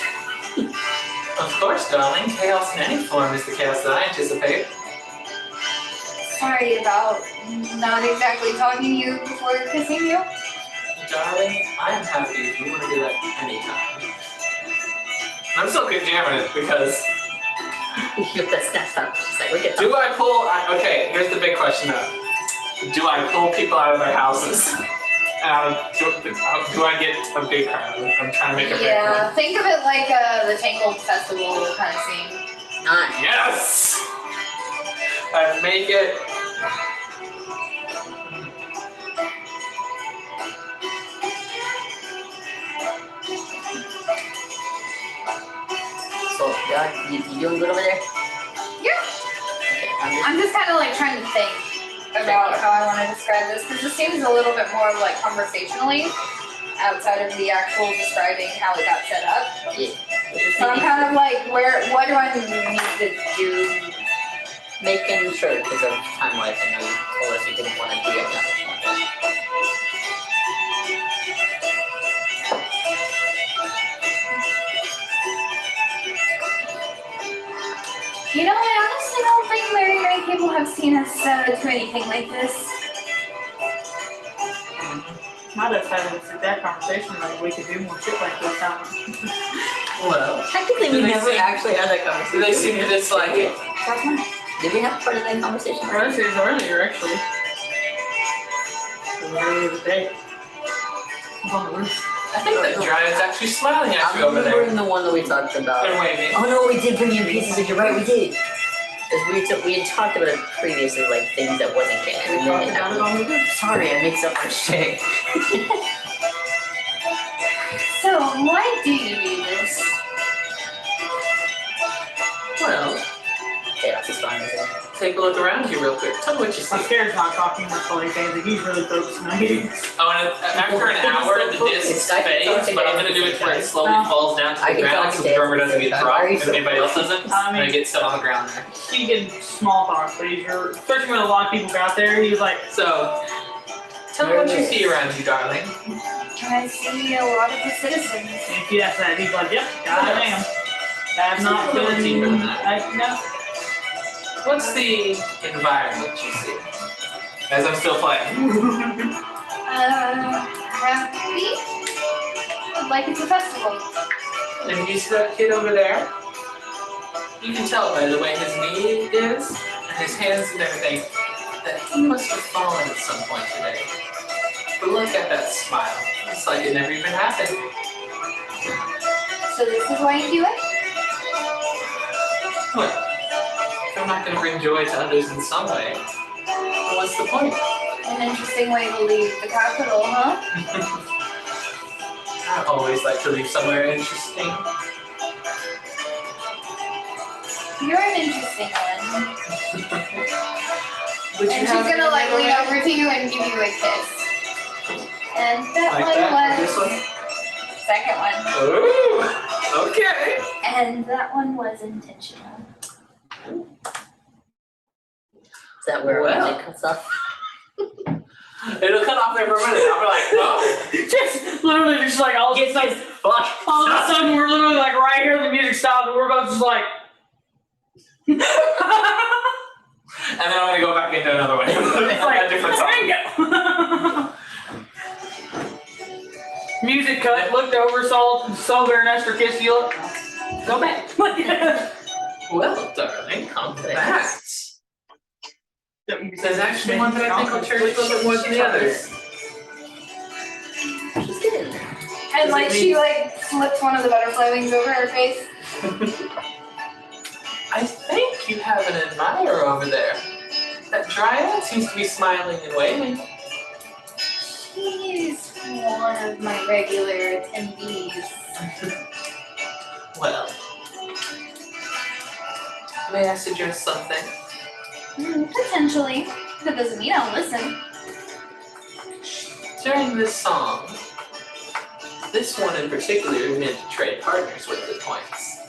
Of course, darling. Chaos in any form is the chaos that I anticipate. Sorry about not exactly talking to you before kissing you. Darling, I'm happy if you want to do that anytime. I'm still jamming it because Stop. She's like, look at do I pull? Okay, here's the big question though. Do I pull people out of their houses? Do I get a big crowd? I'm trying to make a big Yeah, one. think of it like the Tangled Festival kind of scene. Nice. Yes! I make it. So, yeah, you doing good over there? Yeah. Okay, I'm just kind of like trying to think about how I want to describe this because this seems a little bit more like conversationally outside of the actual describing how it got set up. So I'm kind of like, what do I need to do? making sure because of time-wise. I know you told us you didn't want to do it now. You know, I honestly don't think very many people have seen us do anything like this. Might have had that conversation, like we could do more shit like this, huh? Well, Technically, we Did they never see- actually had that do conversation. they seem to dislike it? Did we have part of that conversation? Well, this is earlier, actually. It was earlier today. I was on the roof. I think that Dry is actually smiling at I'm you over there. remembering the one that we talked about. They're waving. Oh no, we did bring in pieces. You're right, we did. Because we had talked about it previously, like things that wasn't canon. We talked about it on the roof. Sorry, I mixed up my shit. So why do you do this? Well, Chaos is fine, isn't it? take a look around you real quick. Tell me what you see. My scared's not talking much like anything. He's really focused on it. Oh, and after an hour, the disc fades, but I'm gonna do it where it slowly falls down to I the can ground talk so to the drummer Dave. doesn't get Why dropped are you if so anybody else doesn't. I And mean- I get set on the ground there. He can small talk, but he's especially when a lot of people got there, he was like, So, tell me what you see around you, darling. I see a lot of the citizens. if you ask that, he's like, yep, goddamn. I've not It's a little deeper than been, that. no. What's the environment you see? As I'm still playing. Happy? Like it's a festival. And you see that kid over there? You can tell by the way his knee is, and his hands and everything, that he must have fallen at some point today. But look at that smile. It's like it never even happened. So this is why you do it? Well, if I'm not going to bring joy to others in some way, then what's the point? An interesting way to leave the capital, huh? I always like to leave somewhere interesting. You're an interesting one. Would you And she's have gonna like any lean other- over to you and give you a kiss. And that Like one that? was This one? second one. Ooh, okay. And that one was intentional. Is that where Well. it cuts off? It'll cut off there for a minute. I'll be like, oh, Just literally just like all of a sudden, Fuck. all of a sudden we're literally like right here, the music stopped, and we're both just like. and then I'm gonna go back into another one. It's like, a different song. there you go. Music cut, looked over, saw their Nestor kiss you, look, go back. Well, darling, come back. There's actually one that I think will cherish a little bit more than the others. She's good. And like she like flips one of the butterfly wings over her face. I think you have an admirer over there. That dryad seems to be smiling and waving. She's one of my regular attendees. Well, may I suggest something? Potentially. That doesn't mean I'll listen. During this song, this one in particular is meant to trade partners with the points.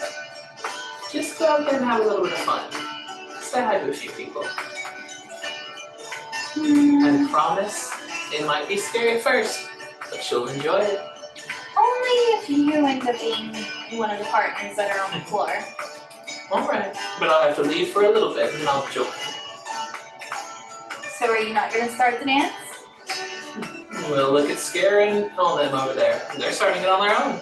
Just go out there and have a little bit of fun. Say hi to a few people. I promise it might be scary at first, but you'll enjoy it. Only if you end up being one of the partners that are on the floor. Alright, but I'll have to leave for a little bit and then I'll join. So are you not gonna start the dance? We'll look at Scare and all them over there. They're starting it on their own.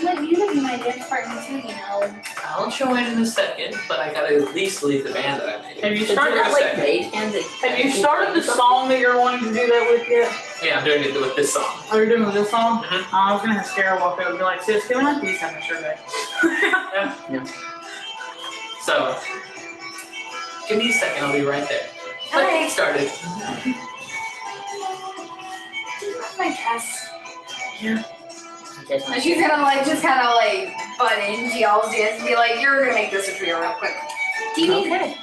Let you to be my dance partner too, you know. I'll join in a second, but I gotta at least leave the band that I made. Have you Did you started? have like mage hands? Have you started the song that you're wanting to do that with yet? Yeah, I'm doing it with this song. Oh, you're doing with this song? Mhm. I was gonna have Sarah walk over and be like, sis, can I please have a shirt back? So, give me a second, I'll be right there. Let's Okay. get started. My dress. Yes, And she's gonna like just kind of like butt into y'all's dance and be like, "You're gonna make this appear real quick." Do you need to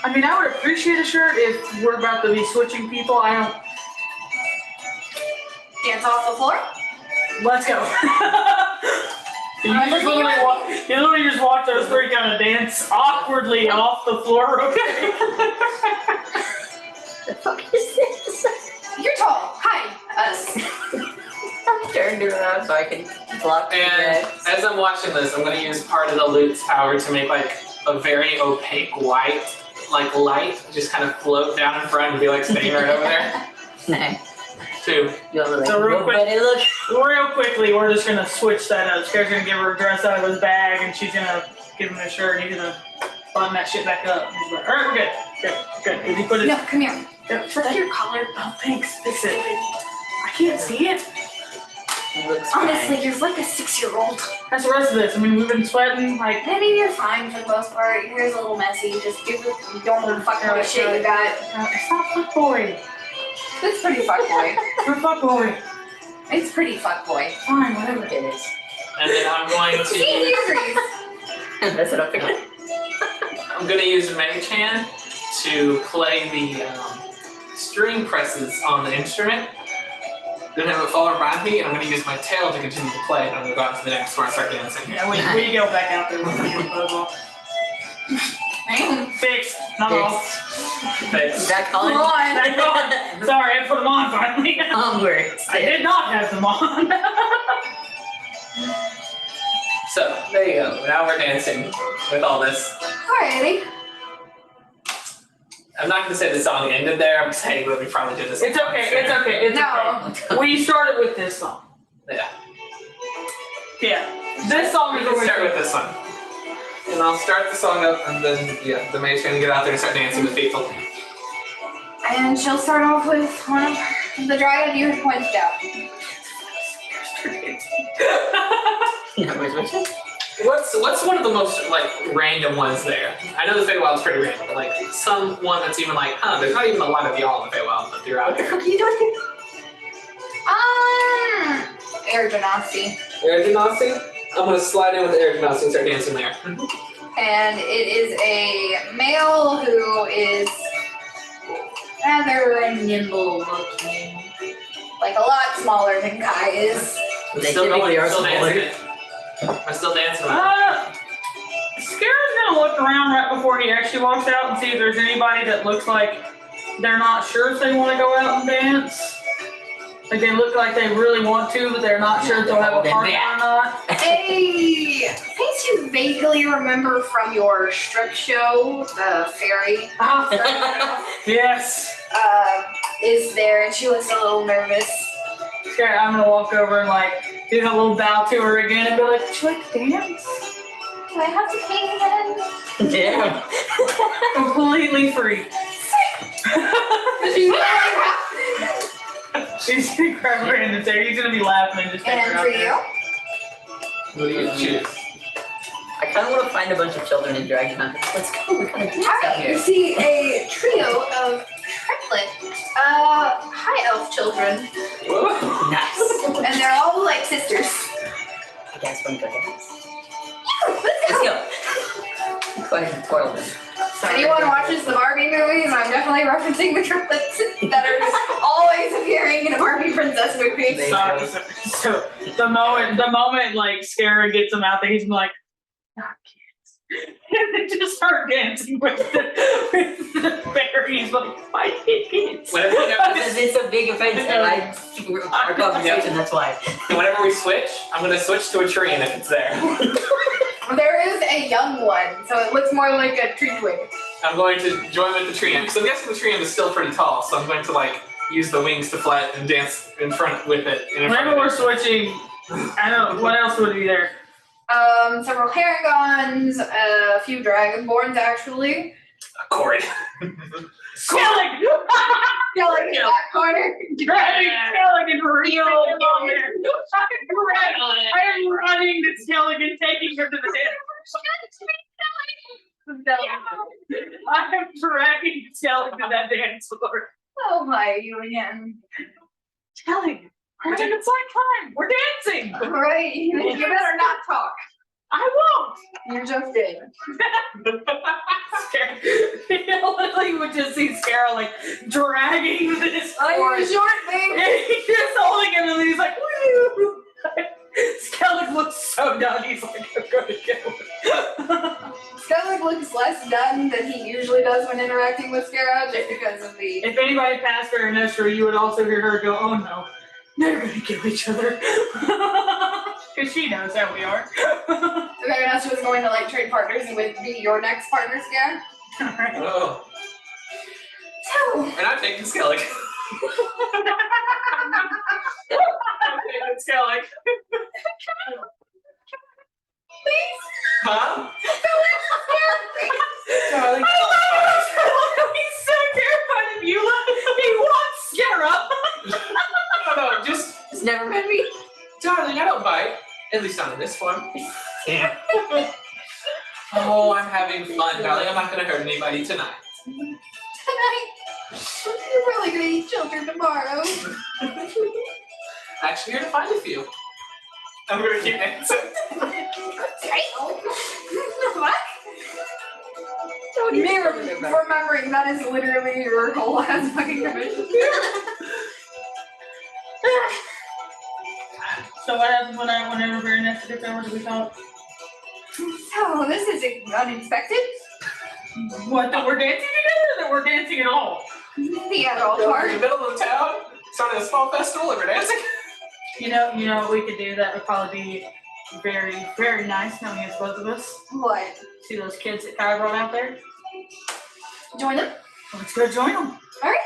I mean, I would appreciate a shirt if we're about to be switching people. I don't. dance off the floor? Let's go. You literally just watch those three kind of dance awkwardly off the floor, okay? The fuck is this? You're tall. Hi, us. I'm turned around so I can block the And guys. as I'm watching this, I'm gonna use part of the loot's power to make like a very opaque white, like light, just kind of float down in front and be like staying right over there. Nice. Two. So real quick- But it looks Real quickly, we're just gonna switch that up. Scare's gonna give her a dress out of his bag, and she's gonna give him a shirt, and he's gonna button that shit back up. He's like, all right, we're good. Good. Did he put it? No, come here. Check your collar. Oh, thanks. Fix it. I can't see it. it looks Honestly, fine. you're like a 6-year-old. That's the rest of this. I mean, we've been sweating, like, Maybe you're fine for the most part. Your hair's a little messy. Just do the normal fuckboy shit you got. it's not fuckboy. It's pretty fuckboy. We're fuckboy. It's pretty fuckboy. Fine, whatever. It is. And then I'm going See, to he agrees. That's what I'm thinking. I'm gonna use Mage Hand to play the string presses on the instrument. Then have it fall around me, and I'm gonna use my tail to continue to play, and I'm gonna go on to the next where I start dancing. Yeah, we go back out there with the puzzle. Fixed. Not all. Thanks. Is that Colin? Come on. Thank God. Sorry, I put them on finally. Hungry. I did not have them on. So, there you go. Now we're dancing with all this. Alrighty. I'm not gonna say the song ended there, I'm saying that we probably did this. It's okay. It's okay. It's No. okay. We started with this song. Yeah. Yeah. This song We is can always start with this one. And I'll start the song up, and then, yeah, the mage's gonna get out there and start dancing with people. And she'll start off with one of the dryad you had pointed out. What's one of the most, like, random ones there? I know the Feywild's pretty random, but, like, some one that's even like, huh, there's not even a lot of y'all in the Feywild, but you're out What the here. fuck are you doing here? Air Genasi. Air Genasi? I'm gonna slide in with Air Genasi and start dancing there. And it is a male who is rather nimble looking. Like a lot smaller than Kai is. They Still typically going, are still smaller. dancing it. I'm still dancing with it. Scare's gonna look around right before he actually walks out and see if there's anybody that looks like they're not sure if they want to go out and dance. Like they look like they really want to, but they're not sure if they'll have a partner or not. A place you vaguely remember from your strip show, the fairy, Yes. is there, and she looks a little nervous. Scare, I'm gonna walk over and like do a little bow to her again and be like, would you like to dance? Do I have to pay again? Yeah. Completely free. She's like, She's gonna grab her hand and say, he's gonna be laughing and just take her and out for there. you? What do you choose? I kind of want to find a bunch of children and drag them out. Let's go. We're kind of dance out Alright, you here. see a trio of triplet, high elf children, Whoa. Nice. and they're all like sisters. You guys want to go dance? Let's Let's go. go. Go ahead and spoil them. Anyone watches the Barbie movies, I'm definitely referencing the triplets that are just always appearing in a Barbie princess movie. They- So the moment like Scare gets him out there, he's like, not kids. And they just start dancing with the berries, like, my kids. Whenever, Because it's a big offense and our conversation, that's why. whenever we switch, I'm gonna switch to a tree, and if it's there, There is a young one, so it looks more like a tree twig. I'm going to join with the tree. So I'm guessing the tree is still pretty tall, so I'm going to like use the wings to fly and dance in front with it. Whenever we're switching, I don't know, what else would be there? Several herringons, a few dragonborns actually. A cord. Skellig! Skellig in that corner. Dragging Skellig and reeling him on there. I am running to Skellig and taking her to the dance. I am dragging Skellig to that dance floor. Oh my, you again. Skellig, we're having a fun time. We're dancing. Right, you better not talk. I won't. You're just in. You literally would just see Scarrow like dragging this Oh, horse. you're short thing. And he's just holding him and he's like, woo! Skellig looks so done, he's like, I'm gonna go. Skellig looks less done than he usually does when interacting with Scarab, just because of the. If anybody passed her in Estra, you would also hear her go, oh no, they're gonna kill each other. Because she knows how we are. Okay, now she was going to like trade partners and would be your next partner, Scarab. Alright. Oh, So. and I'm taking Skellig. Okay, Skellig. Please. Huh? I love Skellig. He's so terrified of you. He wants Scarab. No, just, It's never been me. darling, I don't bite. At least not in this form. Yeah. Oh, I'm having fun, darling. I'm not gonna hurt anybody tonight. Tonight. You're really gonna eat children tomorrow. Actually, here to find a few. I'm gonna keep dancing. What? Remembering that is literally your whole ass fucking commission. So what happens whenever we're next to the what do we call it? So this is unexpected. What, that we're dancing together or that we're dancing at all? The adult We're in part. the middle of town, starting a small festival, and we're dancing. You know what we could do that would probably be very, very nice knowing it's both of us. What? See those kids that Kai brought out there? Join them? Let's go join them. Alright,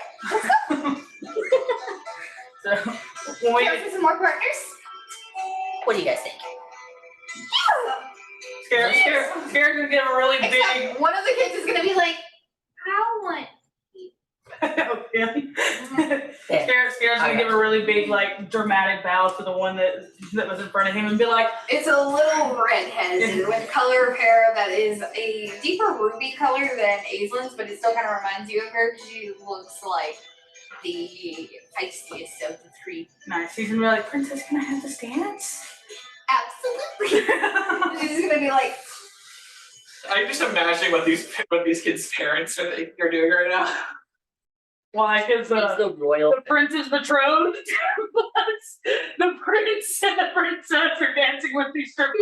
So, when we Care for some more partners? What do you guys think? Yeah. Scared's gonna give a really big. Except one of the kids is gonna be like, I want. Scared's gonna give a really big, like, dramatic bow to the one that was in front of him and be like, It's a little redhead with color of hair that is a deeper ruby color than Aislin's, but it still kind of reminds you of her because she looks like the feistiest of the three. nice. He's gonna be like, Princess, can I have this dance? Absolutely. She's gonna be like, I'm just imagining what these kids' parents are doing right now. Why? Because It's the royal. the prince is betrothed. The prince and the princess are dancing with these strippers.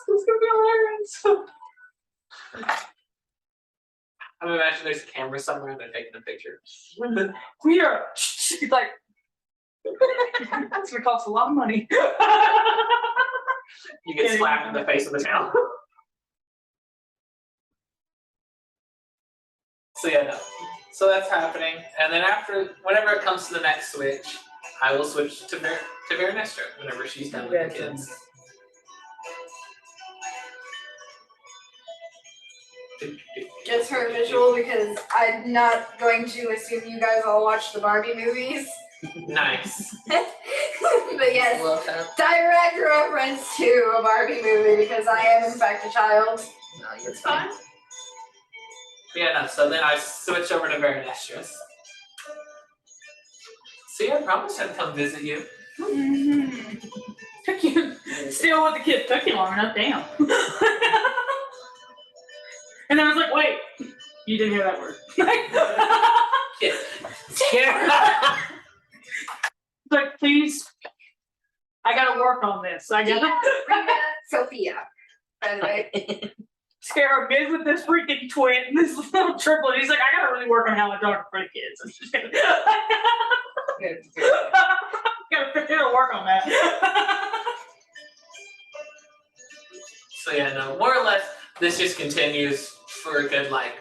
It's gonna be hilarious. I'm imagining there's a camera somewhere and they're taking a picture. We are. He's like, that's gonna cost a lot of money. You get slapped in the face with a tail. So yeah, no. So that's happening, and then whenever it comes to the next switch, I will switch to Veronestra whenever she's done with the kids. just for a visual, because I'm not going to assume you guys all watch the Barbie movies. Nice. But yes, Love that. direct reference to a Barbie movie because I am in fact a child. No, you're fine. Yeah, no. So then I switch over to Veronestra's. See, I promised I'd come visit you. Mm-hmm. Took you. Still with the kid. Took you long enough. Damn. And then I was like, wait, you didn't hear that word. Yeah. It's like, please, I gotta work on this. I gotta. Sophia, by the way. Scarab is with this freaking twin, this little triplet. He's like, I gotta really work on how I talk for the kids. Gotta work on that. So yeah, no, more or less, this just continues for a good like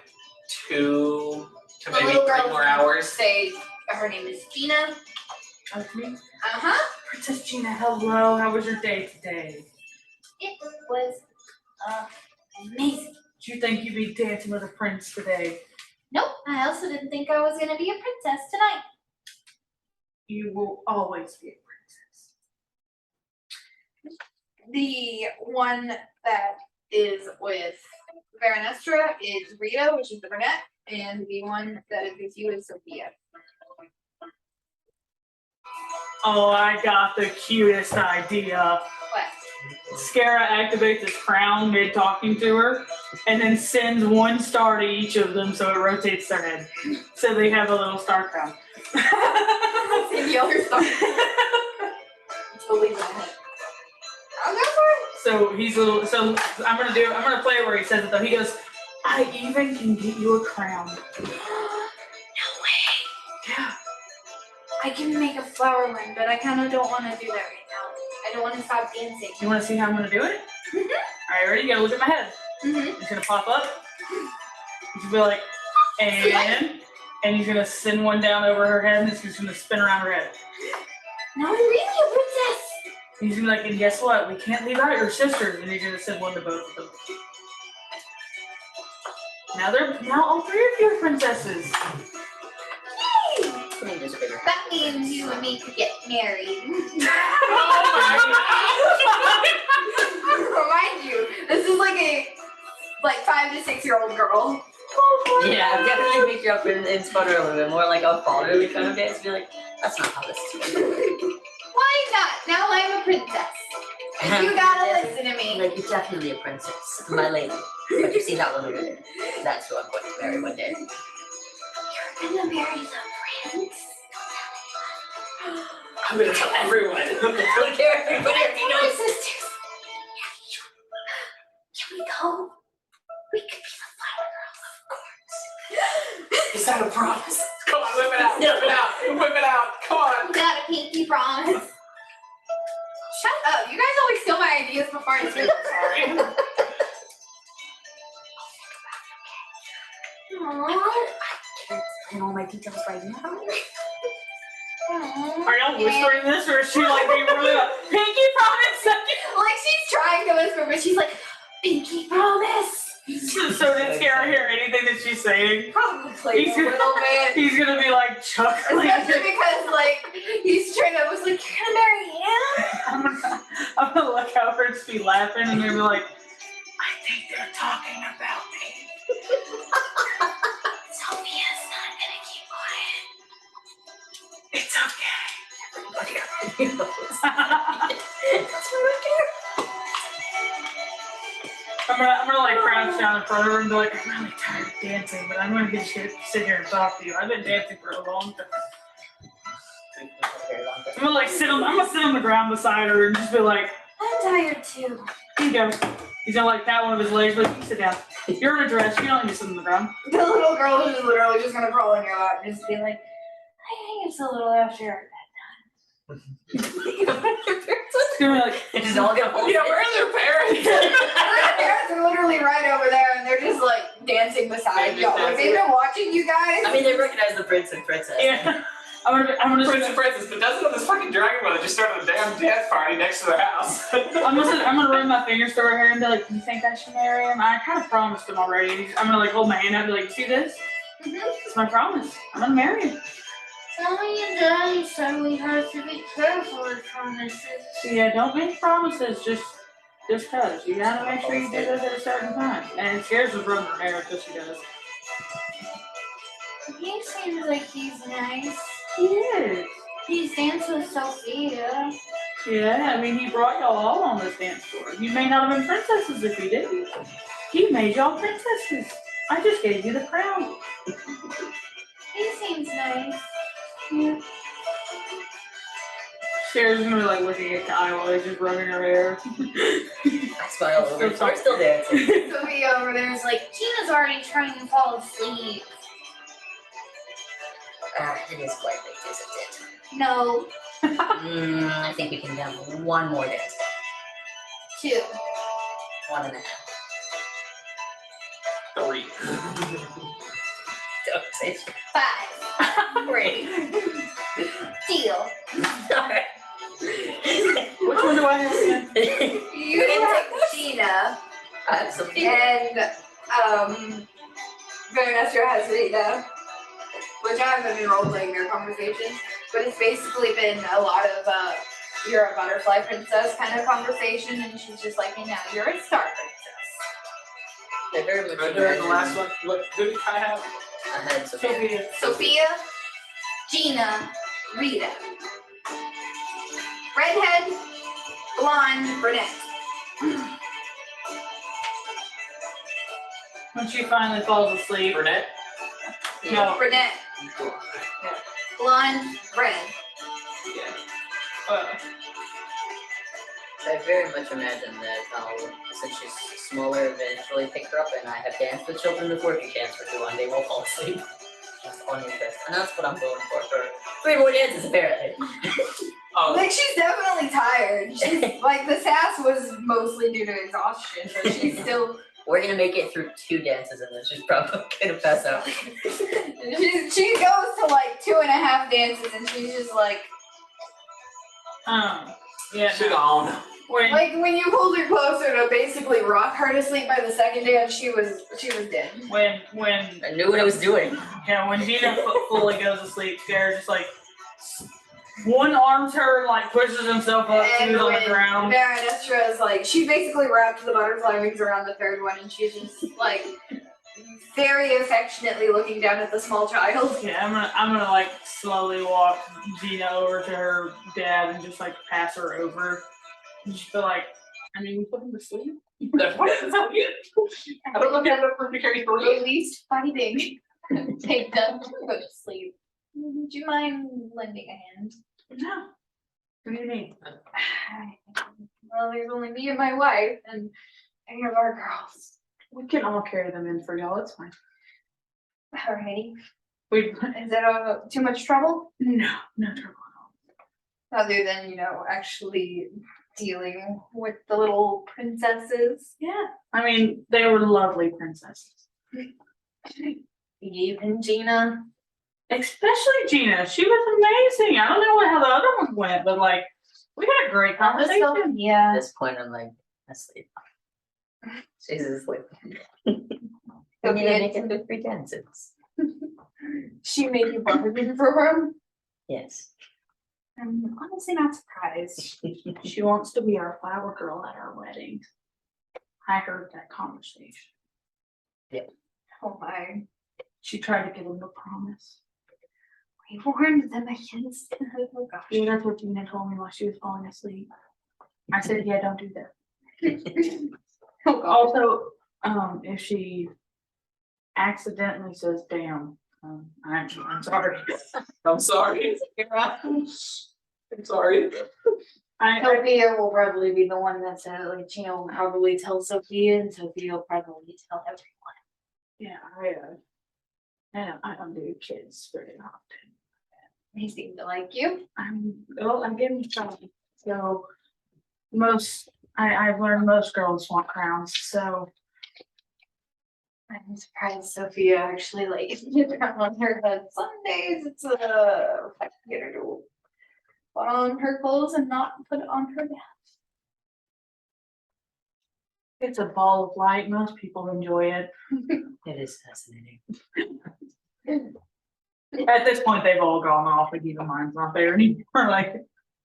2 to The maybe little 3 girl more hours. Say her name is Gina. That's me. Princess Gina, hello. How was your day today? It was amazing. Did you think you'd be dancing with a prince today? Nope, I also didn't think I was gonna be a princess tonight. You will always be a princess. The one that is with Veranestra is Rita, which is the brunette, and the one that is with you is Sophia. Oh, I got the cutest idea. What? Scara activates his crown mid talking to her, and then sends 1 star to each of them so it rotates their head. So they have a little star crown. And the other star. Totally wrong. I'll go for it. So he's a little. So I'm gonna play it where he says it though. He goes, "I even can get you a crown." No way. Yeah. I can make a flower one, but I kind of don't want to do that right now. I don't want to stop dancing. You want to see how I'm gonna do it? Mhm. All right, ready? You gotta look at my head. Mhm. He's gonna pop up. He's gonna be like, and he's gonna send 1 down over her head, and it's just gonna spin around her head. Now I'm really a princess. He's gonna be like, and guess what? We can't leave out your sisters, and he's gonna send 1 to both of them. Now all 3 of you are princesses. Yay! That means you and me could get married. Remind you, this is like a 5 to 6 year old girl. Yeah, definitely make you up and inspire her a little bit more like a fatherly kind of dance. Be like, that's not how this is going. Why not? Now I'm a princess. And you gotta listen to me. Like, you're definitely a princess, my lady. But you see that one over there? That's who I'm going to marry one day. You're gonna marry the prince? I'm gonna tell everyone. I don't care if everybody already My knows. sisters. Can we go? We could be the flower girls, of course. Is that a promise? Come on, whip it out, whip it out, whip it out. Come on. We got a pinky promise. Shut up. You guys always steal my ideas before I do them. Sorry. Aww. I know my details right now. Are y'all whispering this, or is she like being really like, pinky promise? Like she's trying to whisper, but she's like, pinky promise. So did Scara hear anything that she's saying? Probably He's a little bit. He's gonna be like chuckling. Especially because he's trying to was like, you're gonna marry him? I'm gonna look over and just be laughing, and they're gonna be like, I think they're talking about me. Sophia's not gonna keep quiet. It's okay. Everybody already knows. That's what I care. I'm gonna like crouch down in front of her and be like, I'm really tired of dancing, but I'm gonna get you to sit here and talk to you. I've been dancing for a long time. I'm gonna sit on the ground beside her and just be like, I'm tired too. here you go. He's gonna like pat one of his legs, but you can sit down. You're in a dress, you don't need to sit on the ground. The little girl is literally just gonna crawl in your lap and just be like, I think it's a little after our It's gonna be like, It's all gonna hold. Yeah, where are their parents? Her parents are literally right over there and they're just like dancing beside y'all. Like they've been watching you guys. I mean, they recognize the prince and princess. yeah. I'm gonna Prince and Princess, but doesn't know this fucking dragon brother just started a damn dance party next to their house. I'm gonna run my fingers through her hair and be like, do you think I should marry him? I kind of promised him already. I'm gonna like hold my hand out and be like, see this? It's my promise. I'm gonna marry him. Mommy and Daddy said we have to be careful with promises. So yeah, don't make promises just cause. You gotta make sure you do those at a certain time. And it scares her from her hair until she does. He seems like he's nice. He is. He's danced with Sophia. Yeah, I mean he brought y'all all on this dance floor. You may not have been princesses if he didn't. He made y'all princesses. I just gave you the crown. He seems nice. Yeah. Sarah's gonna be like looking at Kyle while he's just rubbing her hair. I smile over. We're still dancing. Sophia over there is like, Tina's already trying to fall asleep. It is quite late, isn't it? No, I think we can have one more dance. 2. 1.5. 3. Don't say 5. Great. Deal. Alright. Which one do I have again? You have Gina, Absolutely. and Vanessa has Rita, which I haven't been role playing their conversation, but it's basically been a lot of you're a butterfly princess kind of conversation, and she's just like, hey, now you're a star princess. They're very much Right there in the last one. Look, who did I have? I had Sophia. Sophia, Gina, Rita. Redhead, blonde, brunette. When she finally falls asleep. Burnett? No. Brunette, blonde, red. I very much imagine that since she's smaller, eventually pick her up, and I have danced with children before. If you dance for too long, they will fall asleep. Just on interest. And that's what I'm going for 3 more dances, apparently. Oh, Like, she's definitely tired. She's like, the sass was mostly due to exhaustion, but she's still. We're gonna make it through 2 dances, and then she's probably gonna pass out. She goes to like 2.5 dances, and she's just like. Yeah. she gone. When, Like when you pulled her closer to basically rock her to sleep by the second dance, she was dead. when I knew what I was doing. yeah, when Gina fully goes to sleep, Sarah just like one arms her, like pushes himself up, And she's on the when ground. Varadestra is like, she basically wrapped the butterfly wings around the third one, and she's just like very affectionately looking down at the small child. Yeah, I'm gonna like slowly walk Gina over to her dad and just like pass her over. And just feel like, I mean, we put him to sleep. That's what it's not good. I don't know if you have enough room to carry 3. At least fighting. Take them to go to sleep. Would you mind lending a hand? No. What do you need? Well, there's only me and my wife, and any of our girls. We can all carry them in for y'all. It's fine. Alrighty. We Is it too much trouble? no trouble. Other than, actually dealing with the little princesses. Yeah, I mean, they were lovely princesses. Even Gina. Especially Gina. She was amazing. I don't know how the other ones went, but like, we had a great conversation. At Yeah. this point, I'm like, asleep. She's asleep. Okay. We need to make it through 3 dances. She made you barbecue for her. Yes. I'm honestly not surprised. She wants to be our flower girl at our wedding. I heard that conversation. Oh my. She tried to get him to promise. We warned them against. Oh gosh. Yeah, that's what Gina told me while she was falling asleep. I said, yeah, don't do that. Oh gosh. Also, if she accidentally says damn, I'm sorry. I'm sorry. I'm sorry. Sophia will probably be the one that said, like, Gina will probably tell Sophia, and Sophia will probably tell everyone. Yeah, I don't do kids very often. They seem to like you. I give them some. So I've learned most girls want crowns. So I'm surprised Sophia actually likes it on her head. Some days it's if I can get her to put on her clothes and not put it on her back. it's a ball of light. Most people enjoy it. It is fascinating. At this point, they've all gone off. Like even mine's not there anymore. Like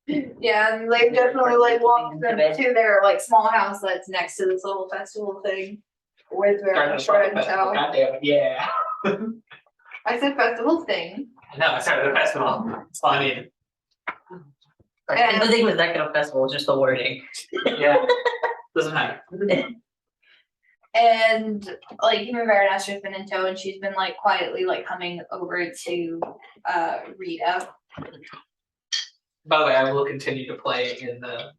Yeah, and they definitely like walked them to their like small house that's next to this little festival thing with their shred and show. God damn it, yeah. I said festival thing. No, I started the festival. That's all I needed. Like, the thing with that kind of festival is just the wording. Yeah. Doesn't matter. And like even Varanastra's been in tow, and she's been like quietly like coming over to Rita. by the way, I will continue to play in the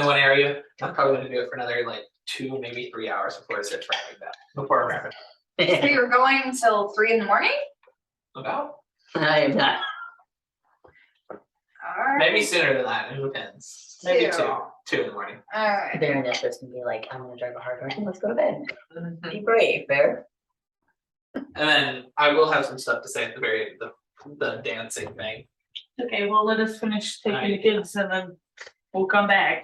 one area. I'm probably going to do it for another like 2, maybe 3 hours before it starts raining that. Before I wrap it. So you're going until 3 in the morning? About I am not. Alright. maybe sooner than that. It depends. Maybe 2 in the morning. Alright. Baroness was gonna be like, I'm gonna drive a hard work and let's go to bed. And Be brave, Bear. then I will have some stuff to say at the very end, the dancing thing. Okay, well, let us finish taking the kids and then we'll come back.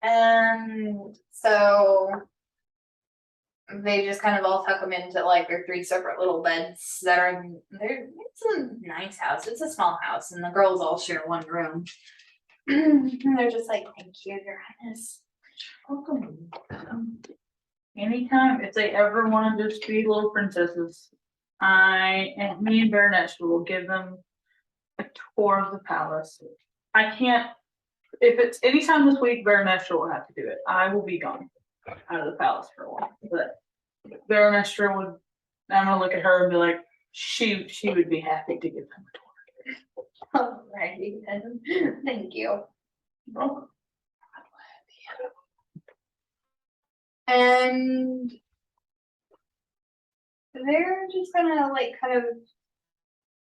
And so they just kind of all tuck them into like their 3 separate little beds that are it's a nice house. It's a small house, and the girls all share one room. And they're just like, thank you, Your Highness. Welcome. Anytime, if they ever want to just be little princesses, me and Baroness will give them a tour of the palace. I can't, if it's anytime this week, Baroness will have to do it. I will be gone out of the palace for a while, but Baroness would, I'm gonna look at her and be like, she would be happy to give them a tour. Alrighty then. Thank you. Welcome. And they're just gonna like kind of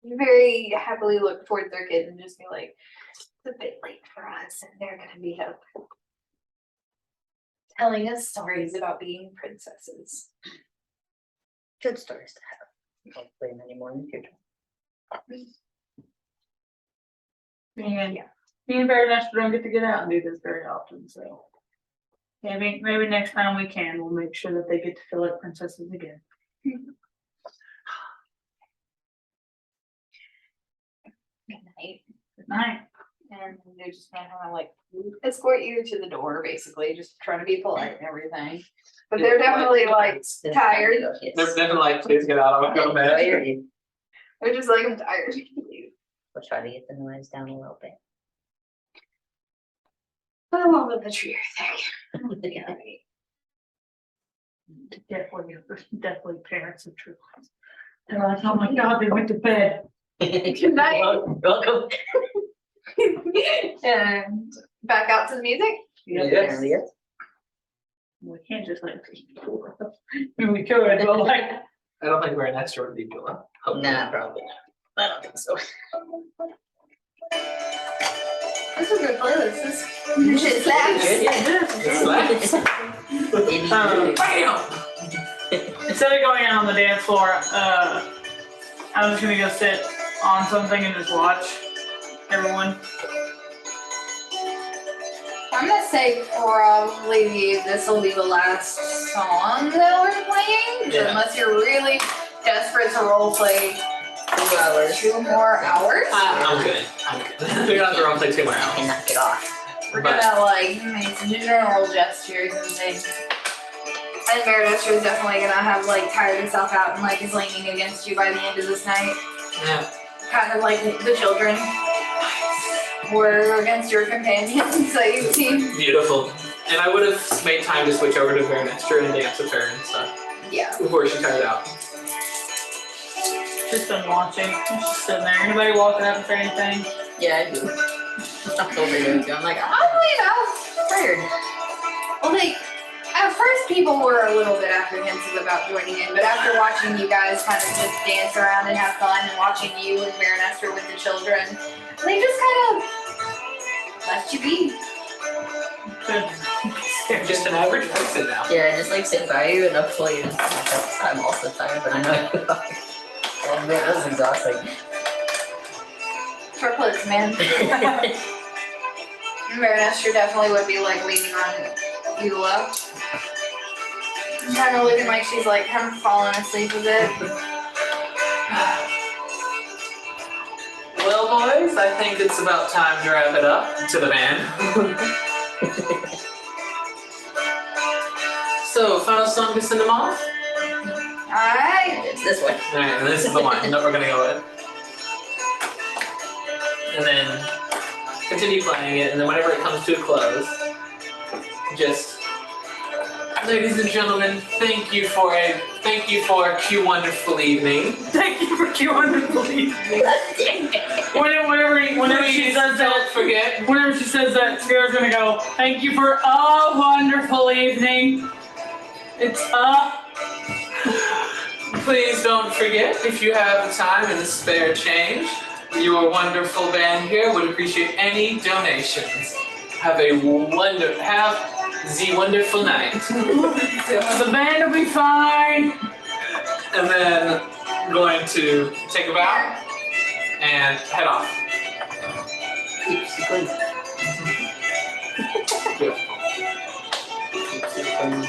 very happily look towards their kids and just be like, it's a bit late for us, and they're gonna be up telling us stories about being princesses. Good stories to have. Hopefully many more in the future. Me and Baroness don't get to get out and do this very often, so. Maybe next time we can, we'll make sure that they get to feel like princesses again. Good night. Good night. And they're just gonna kind of like escort you to the door, basically, just trying to be polite and everything. But they're definitely like tired. They're definitely like, please get out. I want to go to bed. They're just like, I'm tired. We'll try to get the noise down a little bit. I love the truth. Yeah. Definitely parents of true ones. They're like, oh my God, they went to bed. Good night. Welcome. And back out to the music. Yes. We can't just like, I mean, we could, but like, I don't think we're an extra would be cool. Nah, probably not. I don't think so. This is a good playlist. This shit slaps. It slaps. Bam! instead of going out on the dance floor, I'm just gonna go sit on something and just watch everyone. I'm gonna say probably this will be the last song that we're playing, Yeah. unless you're really desperate to roleplay 2 hours. 2 more hours. I'm good. We're not going to play 2 more I hours. can knock it off. We're But- gonna like make some general gestures and things. And Baroness is definitely gonna have like tired herself out and like is leaning against you by the end of this night. Yeah. Kind of like the children were against your companions that you've seen. Beautiful. And I would have made time to switch over to Baronester and dance with her and stuff Yeah. before she tired out. Just been watching. I'm just sitting there. Anybody walking up and say anything? Yeah, I do. I'm over here. I'm like, ah, Oh, tired. well, like, at first people were a little bit apprehensive about joining in, but after watching you guys kind of just dance around and have fun and watching you and Baronester with the children, they just kind of left you be. You're just an average person now. Yeah, I just like sit by you and hopefully I'm also tired, but I know you are. Oh man, that was exhausting. Triplets, man. Baronester definitely would be like leaning on Eula. Kind of looking like she's like kind of falling asleep a bit. Well, boys, I think it's about time to wrap it up to the band. So, final song to send them off? Alright. It's this way. Alright, and this is the one that we're gonna go with. And then continue playing it, and then whenever it comes to a close, just Ladies and gentlemen, thank you for a Q wonderful evening. Thank you for Q wonderful evening. Whenever she says Don't that, forget. whenever she says that, Scar's gonna go, thank you for a wonderful evening. It's Please don't forget, if you have the time and the spare change, your wonderful band here would appreciate any donations. Have the wonderful night. the band will be fine. And then I'm going to take a bow and head off.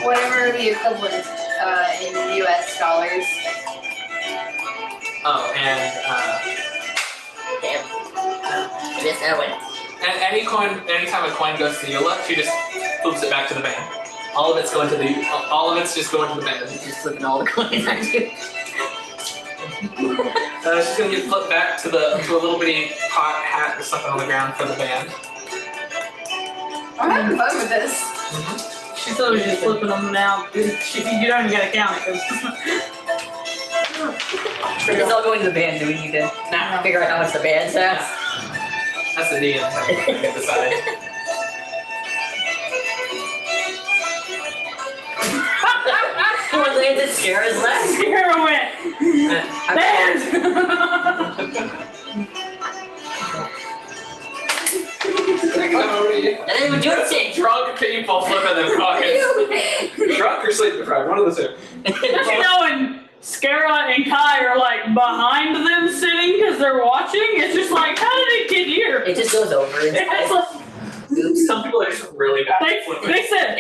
Whatever the equivalent in US dollars. Oh, and Damn. I missed that one. anytime a coin goes to Eula, she just flips it back to the band. All of it's just going to the band. Just flipping all the coins at you. She's gonna get flipped back to a little bitty pot hat or something on the ground for the band. I'm having fun with this. She's always just flipping them now. You don't even gotta count it. It's all going to the band. Do we need to figure out how much the band has? That's the DM thing. I can decide. What landed Sierra's left? Sierra went. Band! I didn't even do anything. Drunk people flipping their pockets. Drunk or sleep deprived, one of the two. Just knowing Scara and Kai are like behind them sitting because they're watching, it's just like, how did it get here? It just goes over. It's It's like, Some people are just really bad at flipping. they said,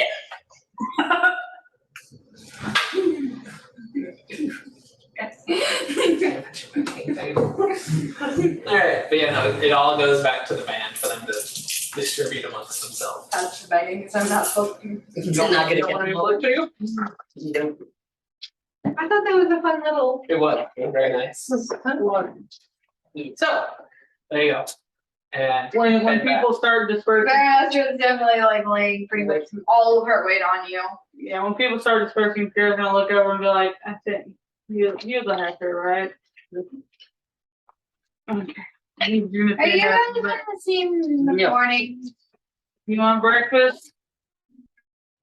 Alright, but yeah, no, it all goes back to the band for them to distribute amongst themselves. That's begging because I'm not flipping. It's not gonna You get want me to flip to you? you don't. I thought that was a fun little. It was very nice. So, there you go. And when people start dispersing, Grandmaster's definitely like laying pretty much all of her weight on you. yeah, when people start dispersing, Scar's gonna look over and be like, I think you're the hacker, right? Okay. Are you guys gonna see him in the Yeah. morning? You want breakfast?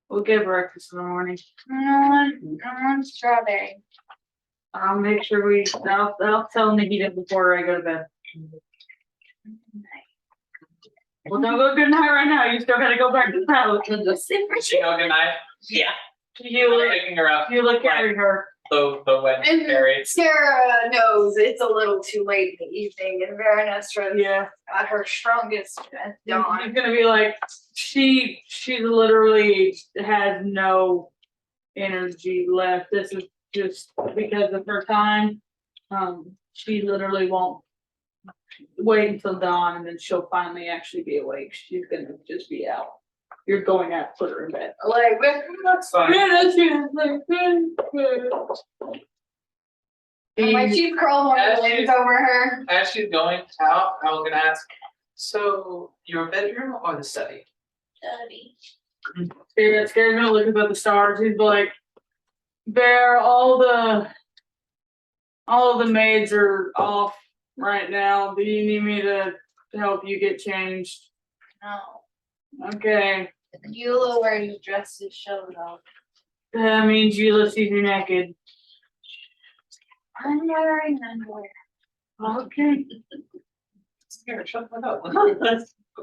We'll get breakfast in the morning. I want strawberry. I'll make sure I'll tell Nikita before I go to bed. Well, don't go good night right now. You still gotta go back to the house. you know, good night. Yeah. You Picking her up carry her. the wedding And carriage. Sarah knows it's a little too late in the evening, and Veronestra Yeah. at her strongest at dawn. He's gonna be like, she literally has no energy left. This is just because of her time. She literally won't wait until dawn, and then she'll finally actually be awake. She's gonna just be out. You're going out, put her in bed. Like, That's fine. Yeah, that's good. my chief curl horn As leans you- over her. As she's going out, I was gonna ask, so your bedroom or the study? Scared gonna look up at the stars. He's like, Bear, all the maids are off right now. Do you need me to help you get changed? No. Okay. Eula wears dress to show it off. That means you sees you naked. I'm wearing underwear. Okay. Here, shut that up.